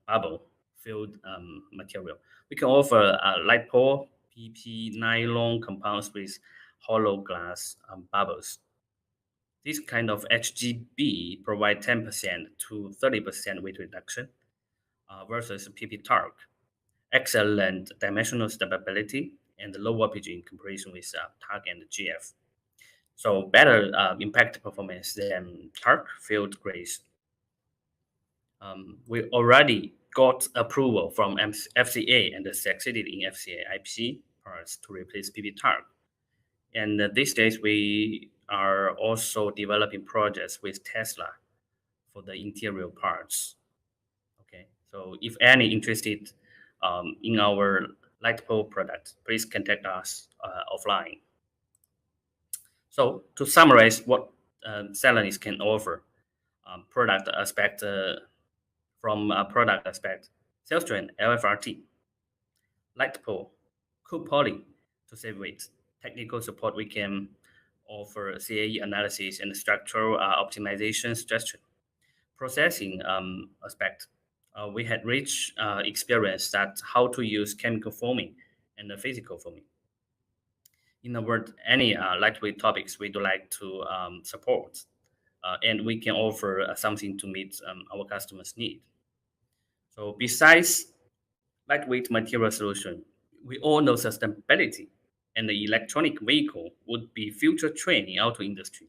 bubble filled material. We can offer light pore PP nylon compounds with hollow glass bubbles. This kind of HGB provide 10% to 30% weight reduction versus PP torque. Excellent dimensional stability and low warpage in comparison with torque and GF. So better impact performance than torque filled grace. We already got approval from FCA and succeeded in FCA IP parts to replace PP torque. And these days, we are also developing projects with Tesla for the interior parts. Okay, so if any interested in our light pole product, please contact us offline. So to summarize what Celanese can offer, product aspect from a product aspect, cell strain LFRT, light pole, cool poly to save weight, technical support we can offer CAE analysis and structural optimization suggestion. Processing aspect, we had rich experience that how to use chemical foaming and physical foaming. In a word, any lightweight topics we do like to support, and we can offer something to meet our customers' need. So besides lightweight material solution, we all know sustainability and the electronic vehicle would be future trend in auto industry.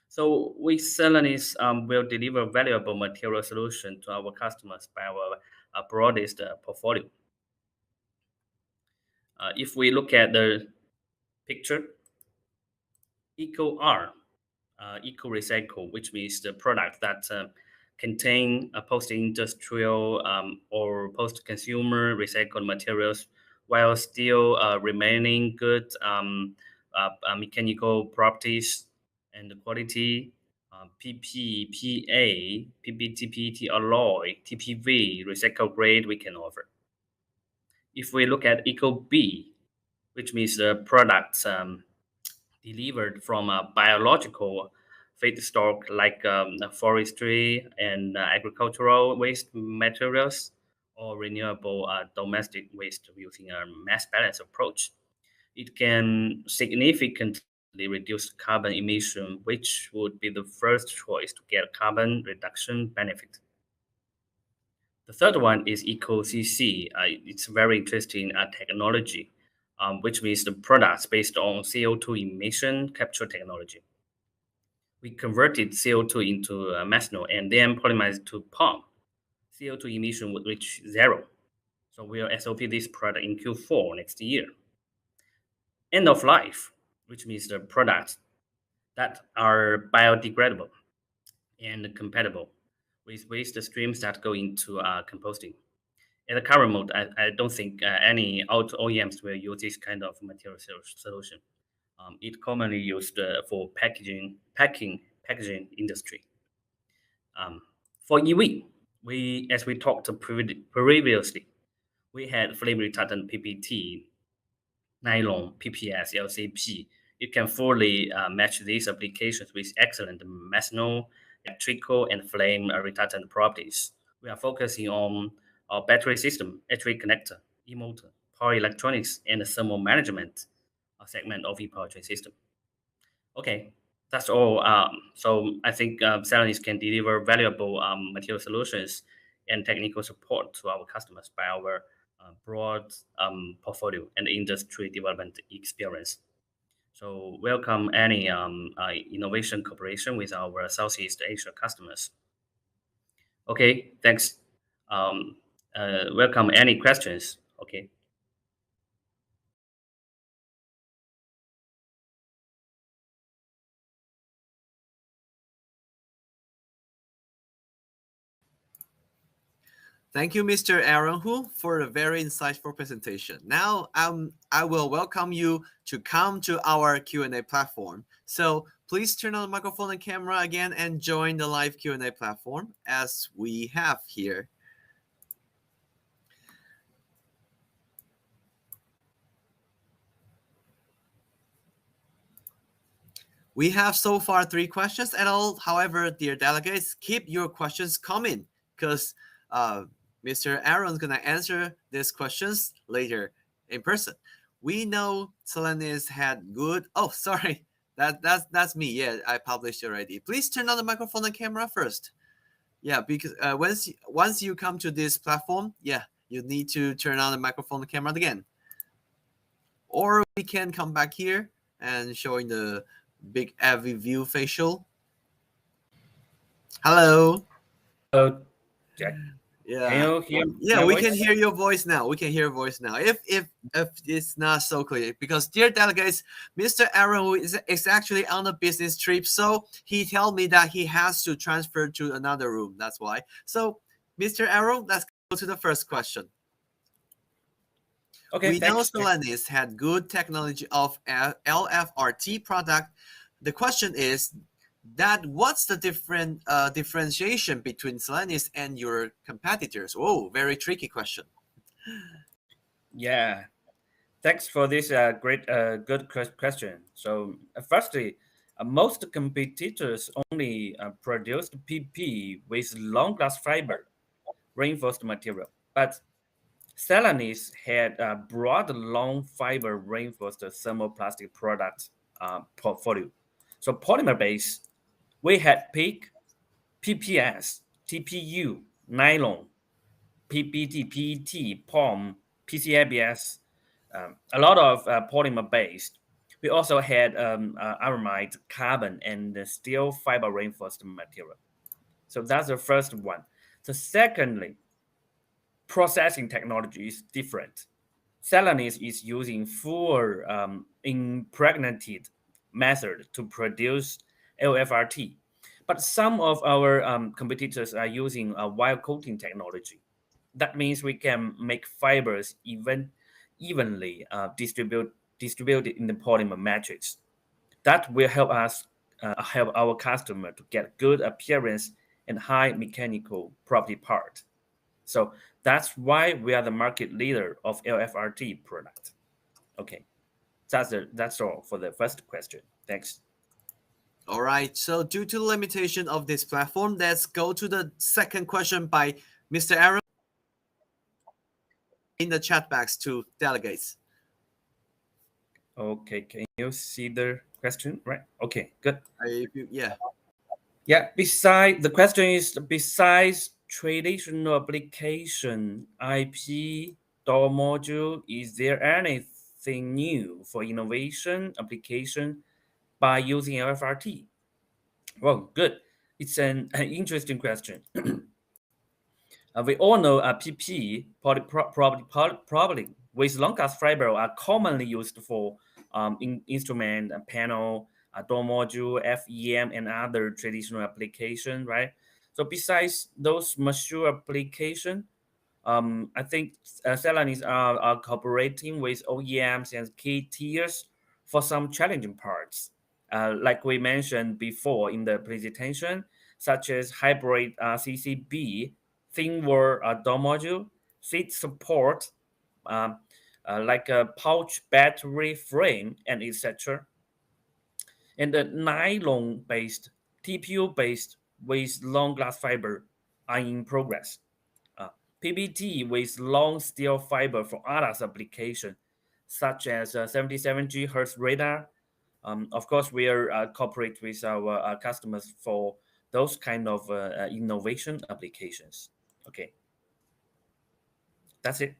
So we Celanese will deliver valuable material solution to our customers by our broadest portfolio. If we look at the picture, EcoR, eco recycle, which means the product that contain post-industrial or post-consumer recycled materials while still remaining good mechanical properties and quality. PP, PA, PBT, PET alloy, TPV, recycled grade we can offer. If we look at EcoB, which means the products delivered from a biological feedstock like forestry and agricultural waste materials or renewable domestic waste using a mass balance approach. It can significantly reduce carbon emission, which would be the first choice to get carbon reduction benefit. The third one is EcoCC. It's very interesting technology, which means the products based on CO2 emission capture technology. We converted CO2 into methanol and then polymerized to POM. CO2 emission would reach zero. So we'll SOP this product in Q4 next year. End of life, which means the products that are biodegradable and compatible with waste streams that go into composting. In the current mode, I don't think any auto OEMs will use this kind of material solution. It commonly used for packaging industry. For EV, as we talked previously, we had flame retardant PPT, nylon, PPS, LCP. It can fully match these applications with excellent methanol, electrical, and flame retardant properties. We are focusing on our battery system, HV connector, e-motor, power electronics, and the thermal management segment of e-powertrain system. Okay, that's all. So I think Celanese can deliver valuable material solutions and technical support to our customers by our broad portfolio and industry development experience. So welcome any innovation cooperation with our Southeast Asia customers. Okay, thanks. Welcome any questions. Okay. Thank you, Mr. Aaron Hu, for a very insightful presentation. Now, I will welcome you to come to our Q&A platform. So please turn on the microphone and camera again and join the live Q&A platform as we have here. We have so far 3 questions at all. However, dear delegates, keep your questions coming because Mr. Aaron's going to answer these questions later in person. We know Celanese had good... Oh, sorry. That's me. Yeah, I published already. Please turn on the microphone and camera first. Yeah, because once you come to this platform, yeah, you need to turn on the microphone and camera again. Or we can come back here and showing the big heavy view facial. Hello. Hello, Jack. Yeah. Can you hear Yeah, my we voice? can hear your voice now. We can hear your voice now. If it's not so clear, because dear delegates, Mr. Aaron Wu is actually on a business trip, so he told me that he has to transfer to another room. That's why. So, Mr. Aaron, let's go to the first question. Okay, We know thanks, Jack. Celanese had good technology of LFRT product. The question is that what's the differentiation between Celanese and your competitors? Oh, very tricky question. Yeah, thanks for this good question. So, firstly, most competitors only produced PP with long glass fiber reinforced material, but Celanese had a broad long fiber reinforced thermoplastic product portfolio. So, polymer base, we had PEEK, PPS, TPU, nylon, PPT, PET, POM, PCABS, a lot of polymer based. We also had aramide, carbon, and steel fiber reinforced material. So that's the first one. So secondly, processing technology is different. Celanese is using full impregnated method to produce LFRT, but some of our competitors are using a wire coating technology. That means we can make fibers evenly distributed in the polymer matrix. That will help us help our customer to get good appearance and high mechanical property part. So that's why we are the market leader of LFRT product. Okay, that's all for the first question. Thanks. All right. So due to the limitation of this platform, let's go to the second question by Mr. Aaron in the chat box to delegates. Okay, can you see the question? Right. Okay, good. Yeah. Yeah. Besides traditional application IP door module, is there anything new for innovation application by using LFRT? Well, good. It's an interesting question. We all know PP, probably with long glass fiber are commonly used for instrument, panel, door module, FEM, and other traditional application, right? So besides those mature application, I think Celanese are cooperating with OEMs and key tiers for some challenging parts. Like we mentioned before in the presentation, such as hybrid CCB, thin wall door module, seat support, um, like a pouch battery frame, and etc. And the nylon-based, TPU-based with long glass fiber are in progress. PBT with long steel fiber for ADAS application, such as 77 GHz radar. Of course, we are cooperate with our customers for those kind of innovation applications. Okay, that's it.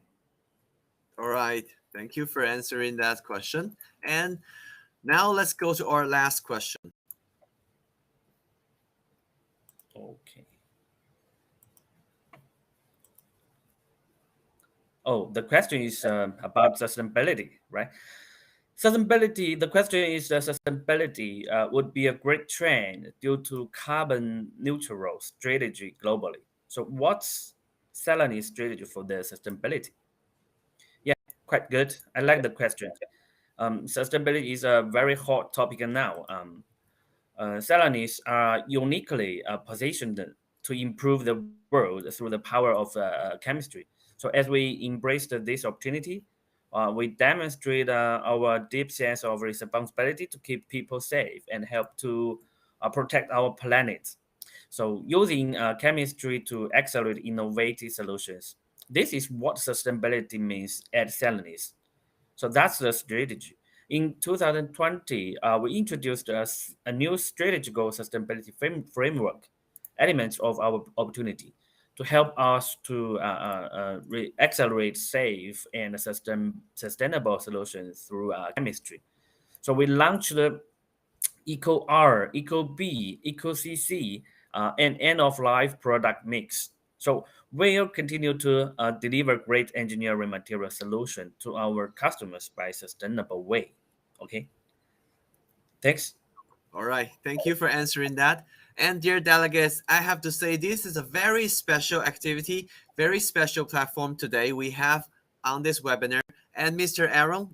All right. Thank you for answering that question. And now let's go to our last question. Okay. Oh, the question is about sustainability, right? Sustainability, the question is sustainability would be a great trend due to carbon neutral strategy globally. So what's Celanese strategy for the sustainability? Yeah, quite good. I like the question. Sustainability is a very hot topic now. Celanese are uniquely positioned to improve the world through the power of chemistry. So as we embrace this opportunity, we demonstrate our deep sense of responsibility to keep people safe and help to protect our planet. So using chemistry to accelerate innovative solutions. This is what sustainability means at Celanese. So that's the strategy. In 2020, we introduced a new strategical sustainability framework, elements of our opportunity, to help us to accelerate safe and sustainable solutions through chemistry. So we launched the Eco R, Eco B, Eco CC, and end of life product mix. So we'll continue to deliver great engineering material solution to our customers by sustainable way. Okay, thanks. All right. Thank you for answering that. And dear delegates, I have to say this is a very special activity, very special platform today we have on this webinar. And Mr. Aaron,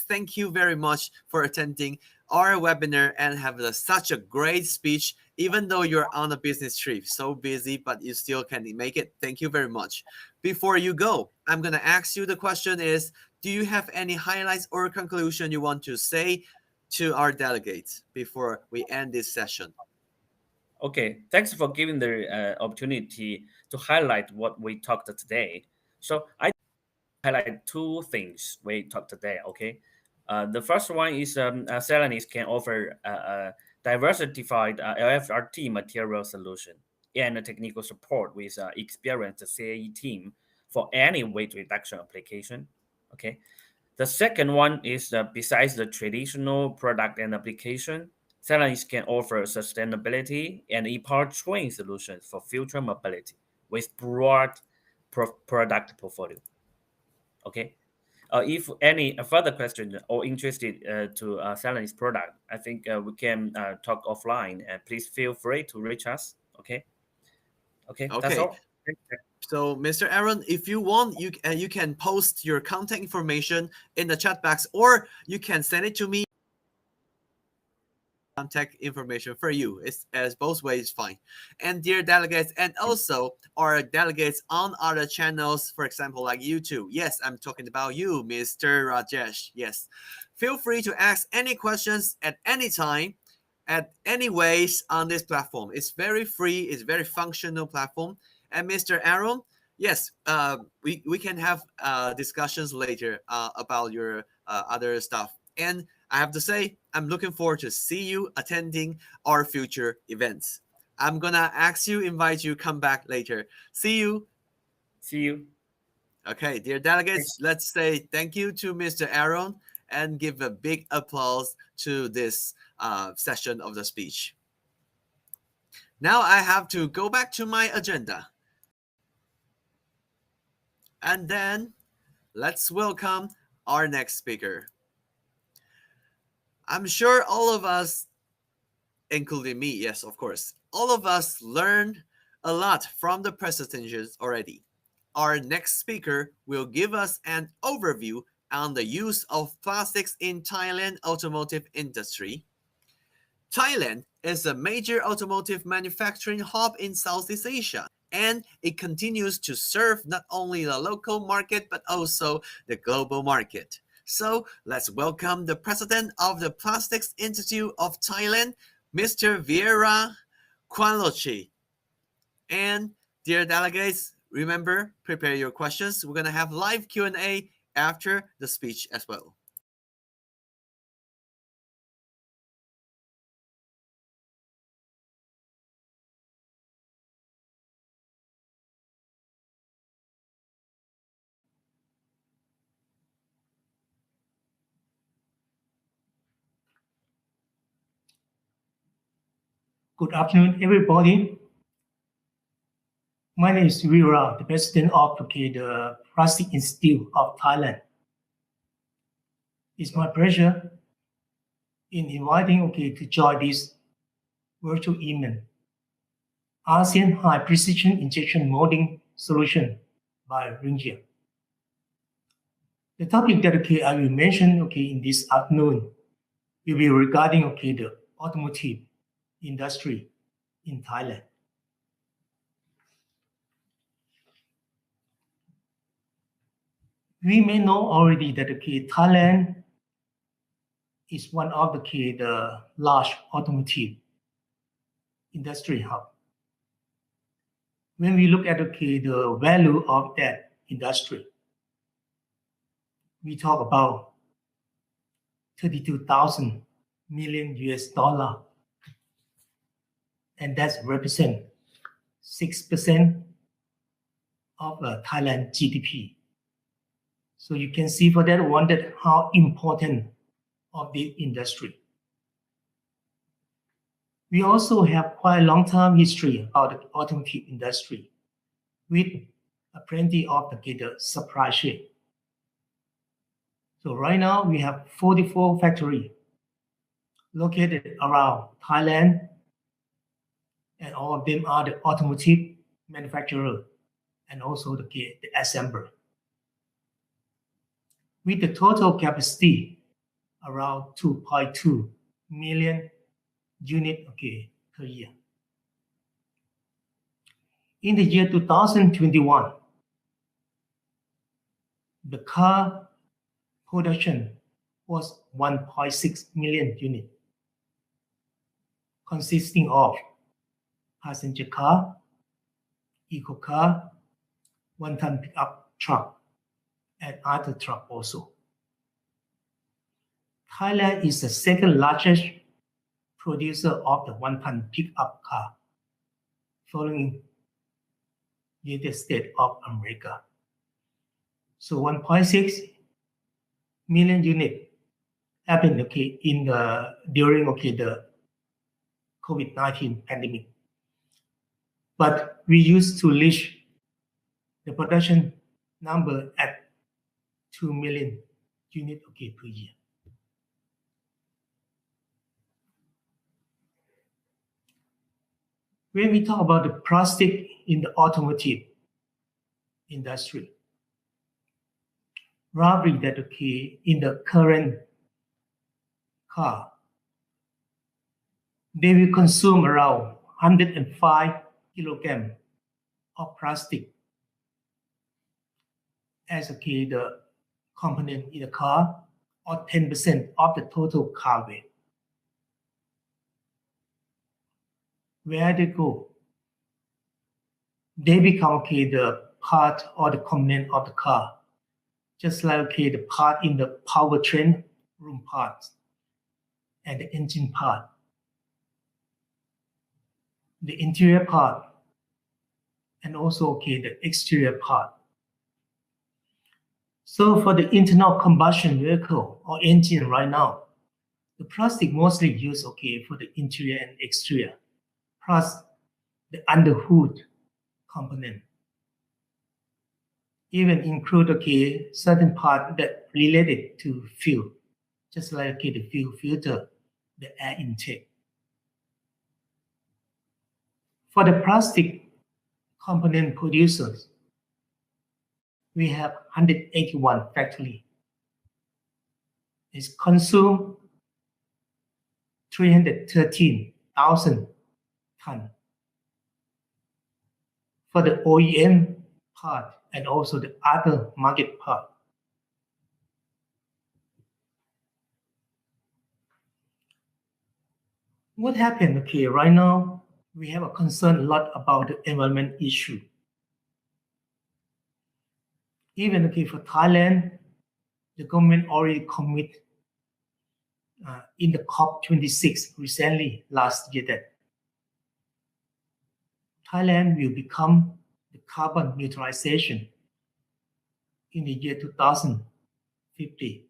thank you very much for attending our webinar and have such a great speech, even though you're on a business trip, so busy, but you still can make it. Thank you very much. Before you go, I'm going to ask you the question is, do you have any highlights or conclusion you want to say to our delegates before we end this session? Okay, thanks for giving the opportunity to highlight what we talked today. So I highlight two things we talked today. Okay, the first one is Celanese can offer a diversified LFRT material solution and a technical support with experienced CAE team for any weight reduction application. Okay, the second one is besides the traditional product and application, Celanese can offer sustainability and e-powertrain solutions for future mobility with broad product portfolio. Okay. If any further question or interested to Celanese product, I think we can talk offline. Please feel free to reach us. Okay. Okay. That's Okay. all. So, Mr. Aaron, if you want, you can post your contact information in the chat box, or you can send it to me. Contact information for you. It's as both ways fine. And dear delegates, and also our delegates on other channels, for example, like YouTube. Yes, I'm talking about you, Mr. Rajesh. Yes. Feel free to ask any questions at any time, at any ways on this platform. It's very free, it's very functional platform. And Mr. Aaron, yes, we can have discussions later about your other stuff. And I have to say, I'm looking forward to see you attending our future events. I'm gonna invite you, come back later. See you. See you. Okay, dear delegates, let's say thank you to Mr. Aaron and give a big applause to this session of the speech. Now I have to go back to my agenda. And then let's welcome our next speaker. I'm sure all of us, including me, yes, of course, all of us learned a lot from the presentations already. Our next speaker will give us an overview on the use of plastics in Thailand automotive industry. Thailand is a major automotive manufacturing hub in Southeast Asia, and it continues to serve not only the local market but also the global market. So let's welcome the president of the Plastics Institute of Thailand, Mr. Vieira Kwanlochi. And dear delegates, remember, prepare your questions. We're going to have live Q&A after the speech as well. Good afternoon, everybody. My name is Vira, the president of the Plastic Institute of Thailand. It's my pleasure in inviting to join this virtual event. ASEAN High Precision Injection Molding solution by Ringia. The topic that I will mention in this afternoon will be regarding the automotive industry in Thailand. We may know already that Thailand is one of the large automotive industry hub. When we look at the value of that industry, we talk about 32,000 million US dollar, and that represents 6% of Thailand GDP. So you can see for that one that how important of the industry. We also have quite a long-term history about the automotive industry with plenty of the supply chain. So right now we have 44 factories located around Thailand, and all of them are the automotive manufacturer and also the assembler. With the total capacity around 2.2 million units per year. In the year 2021, the car production was 1.6 million units, consisting of passenger car, eco car, one-ton pickup truck, and other truck also. Thailand is the second largest producer of the one-ton pickup car, following United States of America. So 1.6 million units happened during the COVID-19 pandemic. But we used to reach the production number at 2 million units per year. When we talk about the plastic in the automotive industry, roughly that in the current car, they will consume around 105 kilograms of plastic as the component in the car, or 10% of the total car weight. Where they go? They become the part or the component of the car, just like the part in the powertrain room parts and the engine part, the interior part, and also the exterior part. So for the internal combustion vehicle or engine right now, the plastic mostly used for the interior and exterior, plus the underhood component. Even include certain part that related to fuel, just like the fuel filter, the air intake. For the plastic component producers, we have 181 factories. It's consumed 313,000 tons. For the OEM part and also the other market part. What happened right now, we have a concern a lot about the environment issue. Even for Thailand, the government already committed in the COP26 recently last year that Thailand will become the carbon neutralization in the year 2050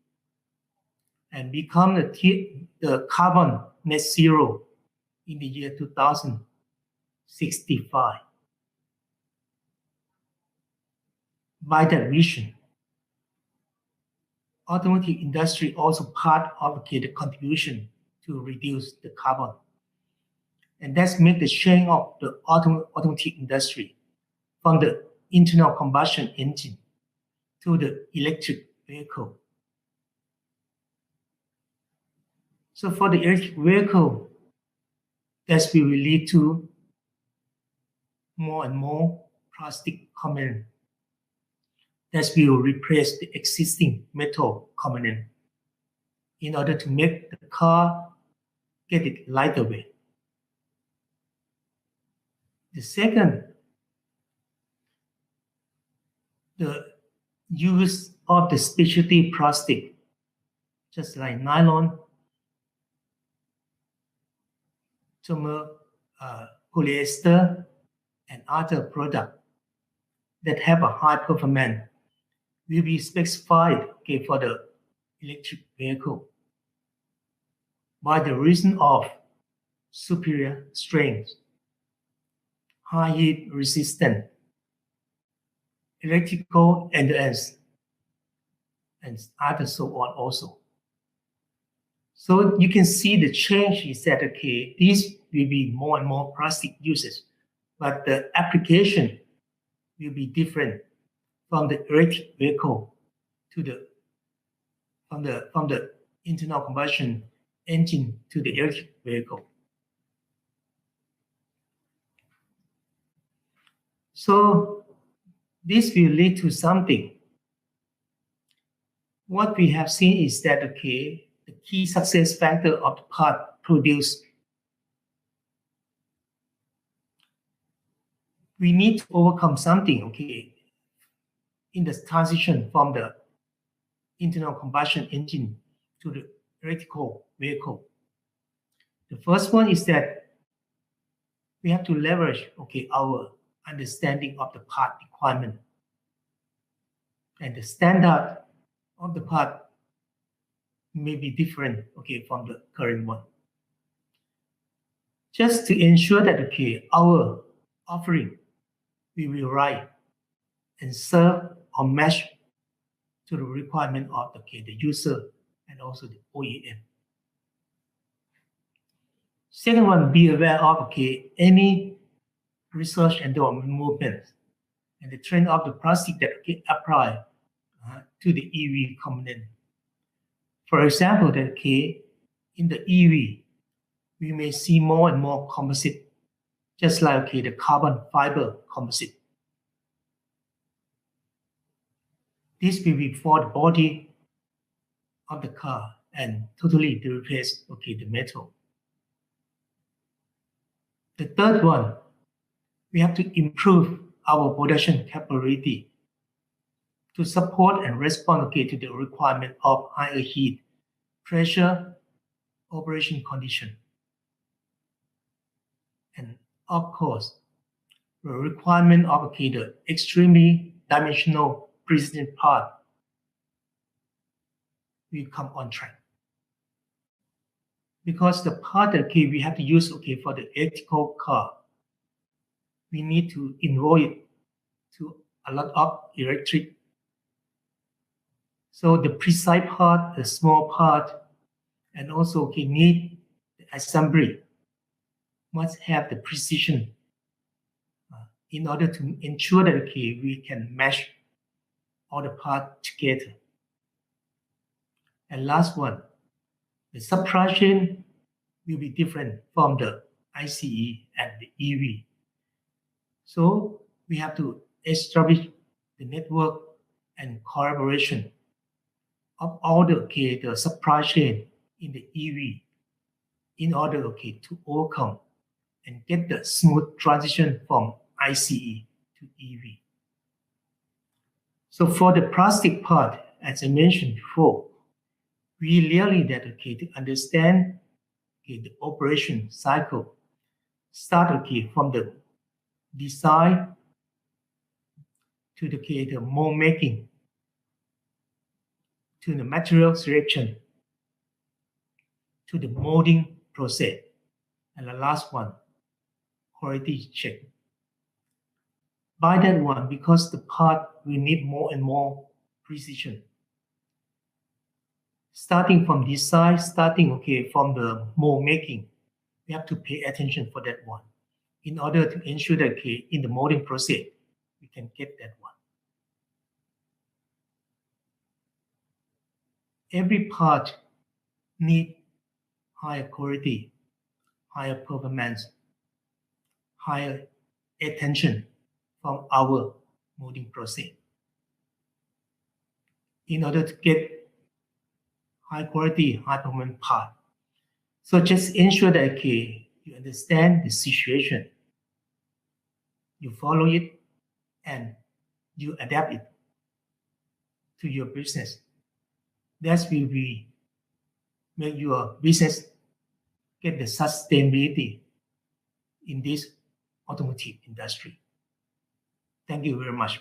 and become the carbon net zero in the year 2065. By that vision, automotive industry also part of the contribution to reduce the carbon. And that's make the change of the automotive industry from the internal combustion engine to the electric vehicle. So for the electric vehicle, that will lead to more and more plastic component that will replace the existing metal component in order to make the car get it lighter weight. The second, the use of the specialty plastic, just like nylon, polyester, and other products that have a high performance will be specified for the electric vehicle by the reason of superior strength, high heat resistance, electrical endurance, and other so on also. So you can see the change is that these will be more and more plastic uses, but the application will be different from the electric vehicle to from the internal combustion engine to the electric vehicle. So this will lead to something. What we have seen is that the key success factor of the part produced, we need to overcome something in the transition from the internal combustion engine to the electrical vehicle. The first one is that we have to leverage our understanding of the part requirement and the standard of the part may be different from the current one. Just to ensure that our offering will be right and serve or match to the requirement of the user and also the OEM. Second one, be aware of any research and development movement and the trend of the plastic that apply to the EV component. For example, that in the EV, we may see more and more composite, just like the carbon fiber composite. This will be for the body of the car and totally replace the metal. The third one, we have to improve our production capability to support and respond to the requirement of higher heat, pressure, operation condition. And of course, the requirement of the extremely dimensional precision part will come on track. Because the part that we have to use for the electrical car, we need to involve it to a lot of electric. So the precise part, the small part, and also need the assembly must have the precision in order to ensure that we can match all the parts together. And last one, the supply chain will be different from the ICE and the EV. So we have to establish the network and collaboration of all the supply chain in the EV in order to overcome and get the smooth transition from ICE to EV. So for the plastic part, as I mentioned before, we really to understand the operation cycle, start from the design to the mold making, to the material selection, to the molding process, and the last one, quality check. By that one, because the part will need more and more precision. Starting from design, starting from the mold making, we have to pay attention for that one in order to ensure that in the molding process, we can get that one. Every part need higher quality, higher performance, higher attention from our molding process. In order to get high quality, high performance part. So just ensure that okay, you understand the situation, you follow it, and you adapt it to your business. That will be make your business get the sustainability in this automotive industry. Thank you very much.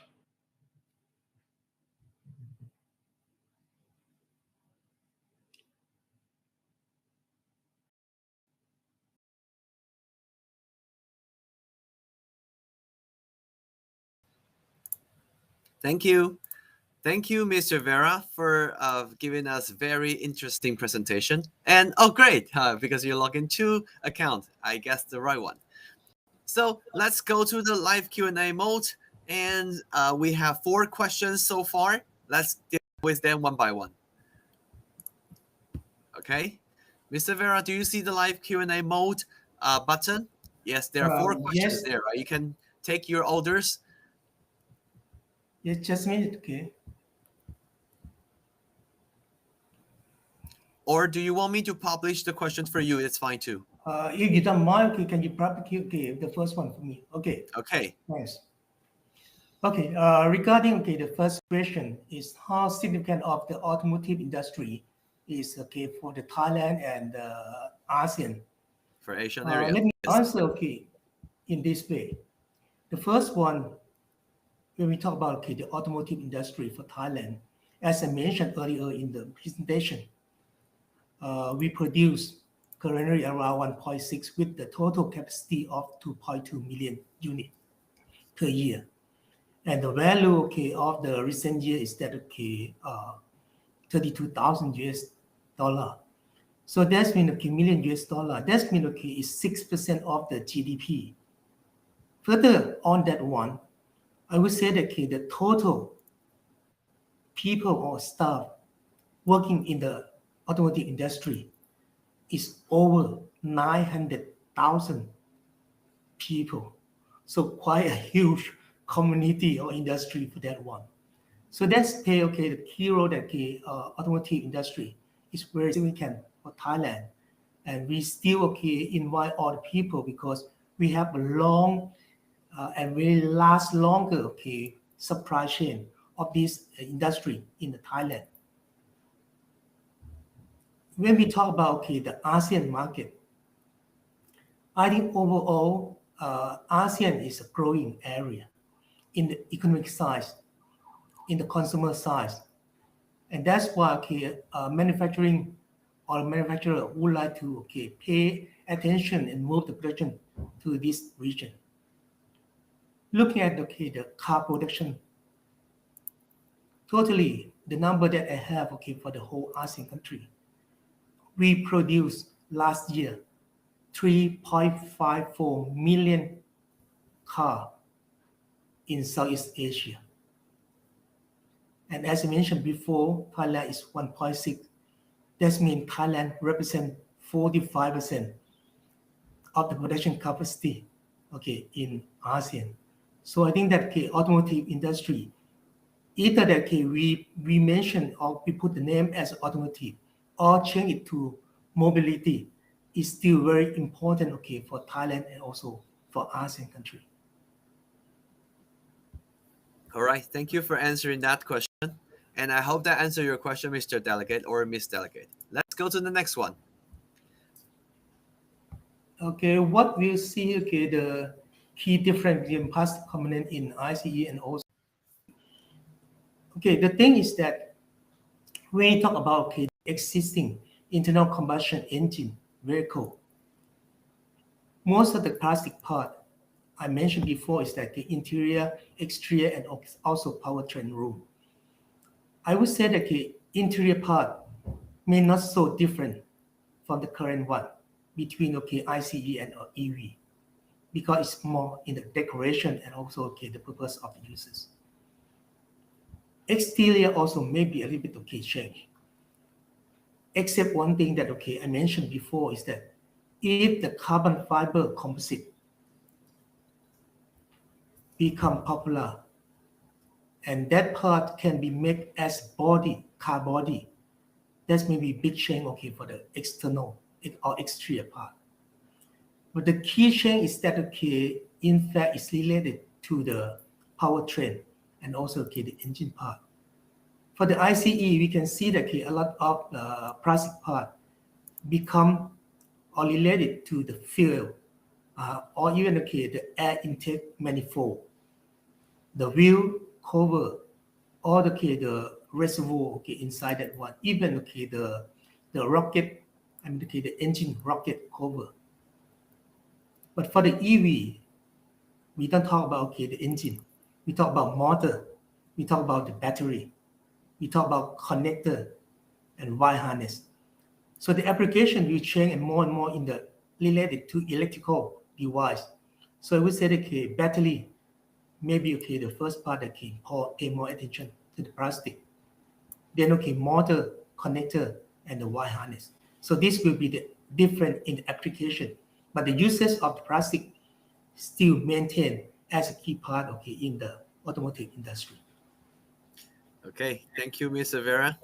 Thank you. Thank you, Mr. Vera, for giving us very interesting presentation. And oh, great, because you log in 2 accounts. I guess the right one. So let's go to the live Q&A mode. And we have 4 questions so far. Let's deal with them one by one. Okay. Mr. Vera, do you see the live Q&A mode button? Yes, there are 4 questions yes. there. Right? You can take your orders. Yes, just a minute, okay. Or do you want me to publish the questions for you? It's fine too. If you don't mind, okay, can you publish the first one for me? Okay. Okay. Thanks. Okay. Regarding the first question is how significant of the automotive industry is for the Thailand and ASEAN. For Asian area. Let me answer in this way. The first one, when we talk about the automotive industry for Thailand, as I mentioned earlier in the presentation, we produce currently around 1.6 with the total capacity of 2.2 million units per year. And the value of the recent year is that $32,000. So that's mean million US dollar. That's mean is 6% of the GDP. Further on that one, I would say that the total people or staff working in the automotive industry is over 900,000 people. So quite a huge community or industry for that one. So that's the key role that the automotive industry is very significant for Thailand. And we still invite all the people because we have a long and very longer supply chain of this industry in Thailand. When we talk about the ASEAN market, I think overall ASEAN is a growing area in the economic size, in the consumer size, and that's why manufacturing or manufacturer would like to pay attention and move the production to this region. Looking at the car production, totally the number that I have for the whole ASEAN country, we produced last year 3.54 million cars in Southeast Asia. And as I mentioned before, Thailand is 1.6. That means Thailand represents 45% of the production capacity in ASEAN. So I think that the automotive industry, either that we mention or we put the name as automotive or change it to mobility, is still very important for Thailand and also for ASEAN country. All right. Thank you for answering that question. And I hope that answered your question, Mr. Delegate or Miss Delegate. Let's go to the next one. Okay, what we'll see, the key difference between plastic component in ICE and also. Okay, the thing is that when you talk about existing internal combustion engine vehicle, most of the plastic part I mentioned before is that the interior, exterior, and also powertrain room. I would say that the interior part may not so different from the current one between ICE and EV. because it's more in the decoration and also okay the purpose of the users. Exterior also may be a little bit okay change. Except one thing that okay I mentioned before is that if the carbon fiber composite become popular and that part can be made as body, car body, that's maybe big change okay for the external or exterior part. But the key change is that okay, in fact, is related to the powertrain and also okay, the engine part. For the ICE, we can see that okay, a lot of the plastic part become or related to the fuel or even okay, the air intake manifold, the wheel cover, or okay, the reservoir okay, inside that one, even okay, the rocket, I mean okay, the engine rocket cover. But for the EV, we don't talk about okay, the engine. We talk about motor. We talk about the battery. We talk about connector and wire harness. So the application will change and more in the related to electrical device. So I would say that okay, battery maybe okay, the first part that can pay more attention to the plastic. Then okay, motor, connector, and the wire harness. So this will be the different in the application, but the usage of the plastic still maintained as a key part okay, in the automotive industry. Okay, thank you, Mr. Vera.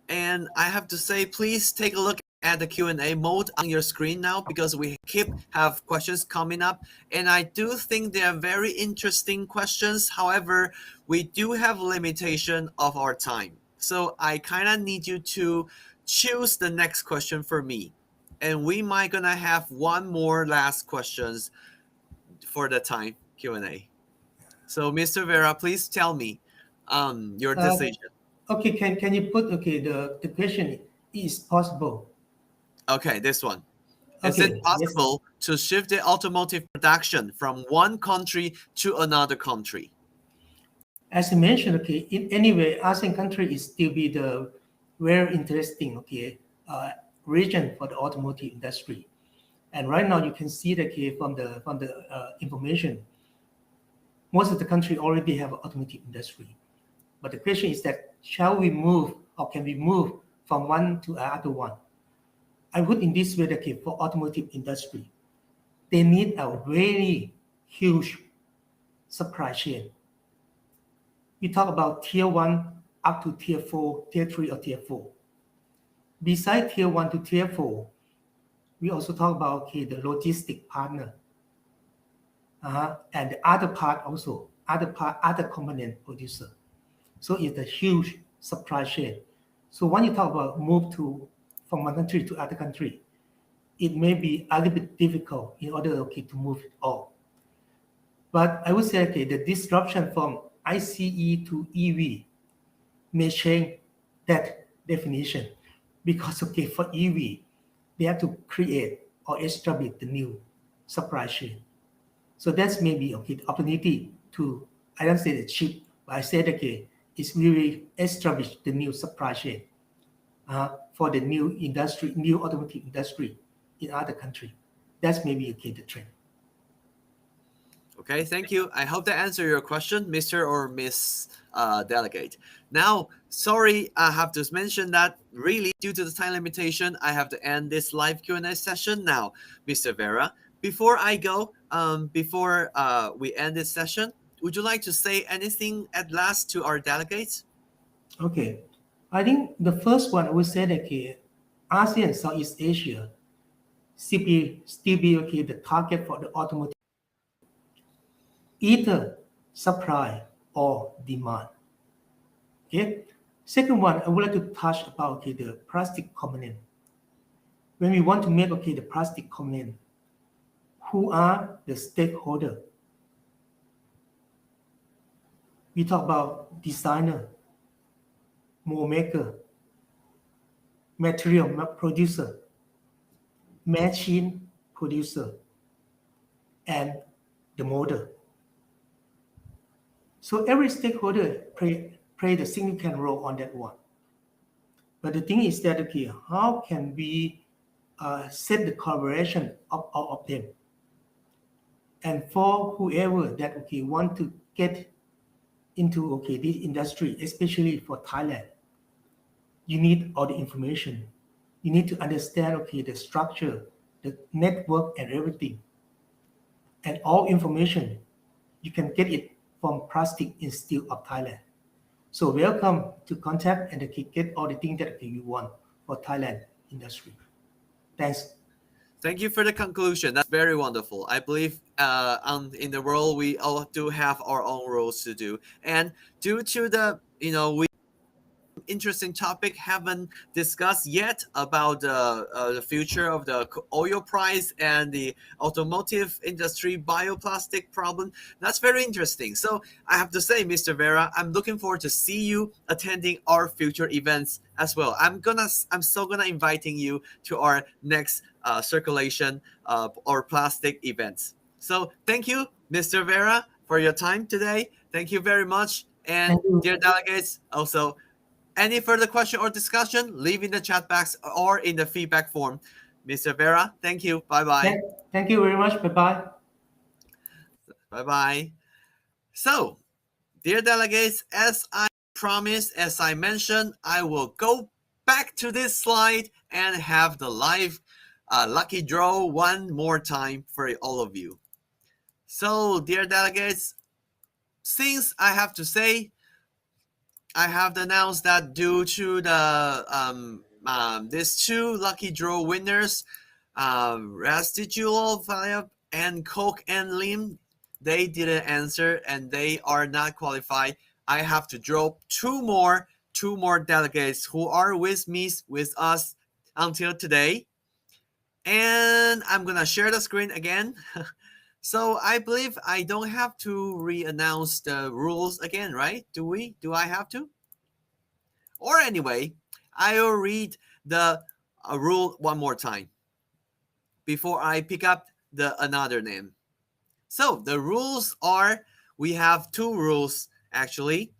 And I have to say, please take a look at the Q&A mode on your screen now because we have questions coming up. And I do think they are very interesting questions. However, we do have limitation of our time. So I kind of need you to choose the next question for me. And we might gonna have one more last questions for the time Q&A. So Mr. Vera, please tell me your decision. Okay, can you put okay the question is possible? Okay, this one. Is Okay, it possible to shift the automotive production from one country to another country? As I mentioned, okay, in anyway, ASEAN country is still be the very interesting okay region for the automotive industry. And right now you can see that okay, from the information, most of the country already have an automotive industry. But the question is that shall we move or can we move from one to another one? I would in this way that okay, for automotive industry, they need a very huge supply chain. We talk about tier 1 up to tier 4, tier 3 or tier 4. Besides tier 1 to tier 4, we also talk about okay, the logistic partner and the other part also, other component producer. So it's a huge supply chain. So when you talk about move from one country to other country, it may be a little bit difficult in order okay, to move it all. But I would say okay, the disruption from ICE to EV may change that definition because okay, for EV, they have to create or establish the new supply chain. So that's maybe okay, the opportunity to, I don't say the cheap, but I said okay, it's really establish the new supply chain for the new industry, new automotive industry in other countries. That's maybe okay, the trend. Okay, thank you. I hope that answered your question, Mr. or Miss Delegate. Now, sorry, I have to mention that really due to the time limitation, I have to end this live Q&A session now. Mr. Vera, before I go, before we end this session, would you like to say anything at last to our delegates? Okay, I think the first one we said okay, ASEAN Southeast Asia still be okay, the target for the automotive, either supply or demand. Okay. Second one, I would like to touch about okay, the plastic component. When we want to make okay, the plastic component, who are the stakeholder? We talk about designer, mold maker, material producer, machine producer, and the molder. So every stakeholder play the significant role on that one. But the thing is that okay, how can we set the collaboration of all of them? And for whoever that want to get into this industry, especially for Thailand, you need all the information. You need to understand the structure, the network, and everything. And all information you can get it from Plastic Institute of Thailand. So welcome to contact and get all the things that you want for Thailand industry. Thanks. Thank you for the conclusion. That's very wonderful. I believe in the world we all do have our own rules to do, and due to the we interesting topic haven't discussed yet about the future of the oil price and the automotive industry bioplastic problem. That's very interesting. So I have to say, Mr. Vera, I'm looking forward to see you attending our future events as well. I'm so gonna inviting you to our next circulation or plastic events. So thank you, Mr. Vera, for your time today. Thank you very much. And dear delegates, also, any further question or discussion, leave in the chat box or in the feedback form. Mr. Vera, thank you. Bye-bye. Thank you very much. Bye-bye. Bye-bye. So, dear delegates, as I promised, as I mentioned, I will go back to this slide and have the live lucky draw one more time for all of you. So, dear delegates, since I have to say, I have announced that due to the these two lucky draw winners, Residual Value and Coke and Lim, they didn't answer and they are not qualified. I have to draw two more delegates who are with us until today. And I'm gonna share the screen again. So I believe I don't have to re-announce the rules again, right? Do I have to? Or anyway, I will read the rule one more time before I pick up another name. So the rules are, we have two rules actually.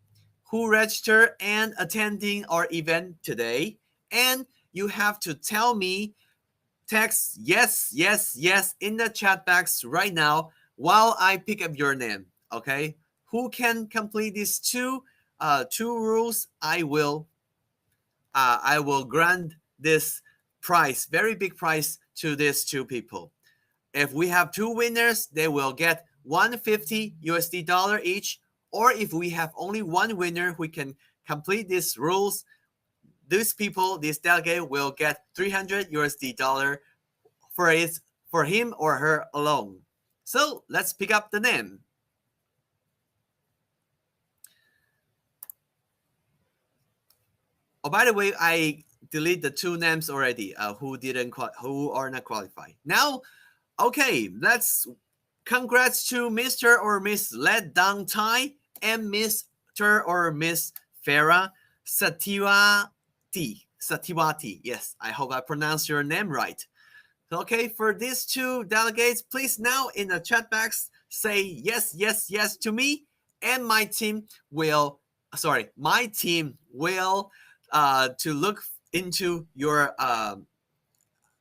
Who register and attending our event today, and you have to tell me, text yes in the chat box right now while I pick up your name. Okay, who can complete these two rules? I will grant this prize, very big prize, to these two people. If we have two winners, they will get $150 each. Or if we have only one winner who can complete these rules, these delegate will get $300 for him or her alone. So let's pick up the name. Oh, by the way, I delete the two names already. Who are not qualified. Now, okay, let's congrats to Mr. or Miss Led Dang Tai and Mr. or Miss Farah Satiwati. Yes, I hope I pronounced your name right. Okay, for these two delegates, please now in the chat box say yes to me, and my team will to look into your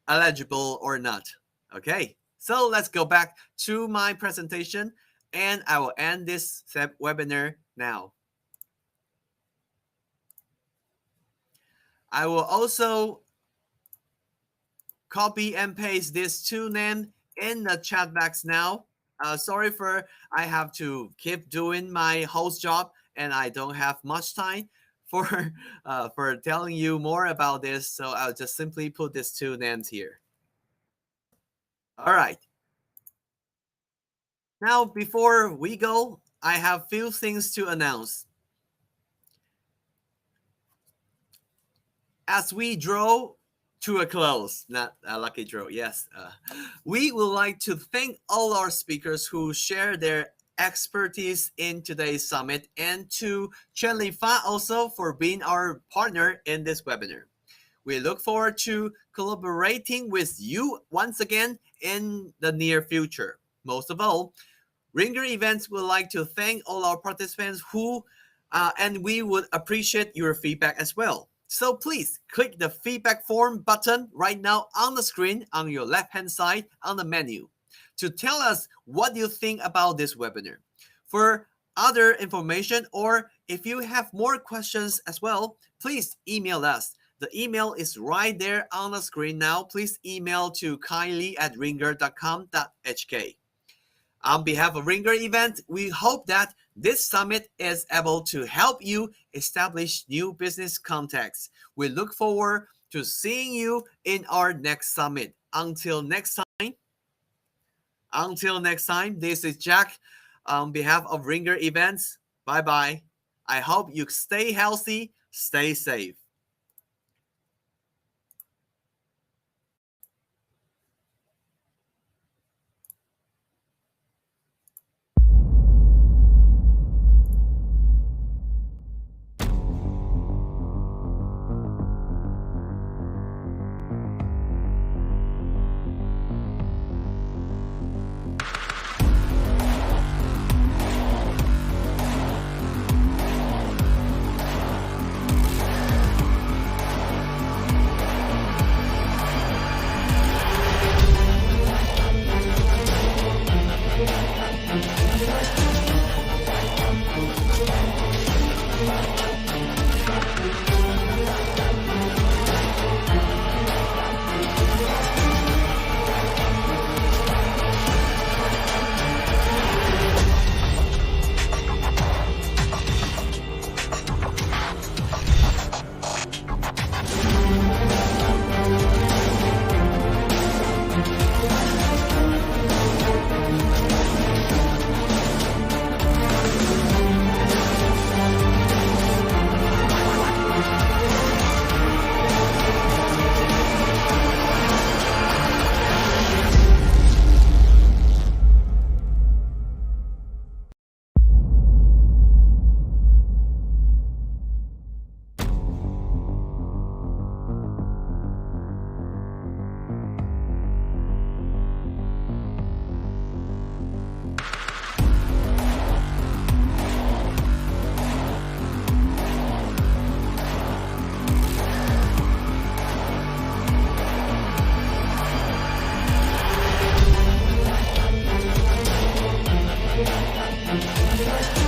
eligible or not. Okay, so let's go back to my presentation, and I will end this webinar now. I will also copy and paste these two names in the chat box now. Sorry I have to keep doing my host job, and I don't have much time for telling you more about this. So I'll just simply put these two names here. All right. Now, before we go, I have few things to announce. As we draw to a close, not a lucky draw, yes. We would like to thank all our speakers who share their expertise in today's summit, and to Chen Li Fa also for being our partner in this webinar. We look forward to collaborating with you once again in the near future. Most of all, Ringer Events would like to thank all our participants and we would appreciate your feedback as well. So please click the feedback form button right now on the screen on your left-hand side on the menu. to tell us what you think about this webinar. For other information, or if you have more questions as well, please email us. The email is right there on the screen now. Please email to kindly@ringer.com.hk. On behalf of Ringer Event, we hope that this summit is able to help you establish new business contacts. We look forward to seeing you in our next summit. Until next time, this is Jack on behalf of Ringer Events. Bye-bye. I hope you stay healthy, stay safe. Thank you.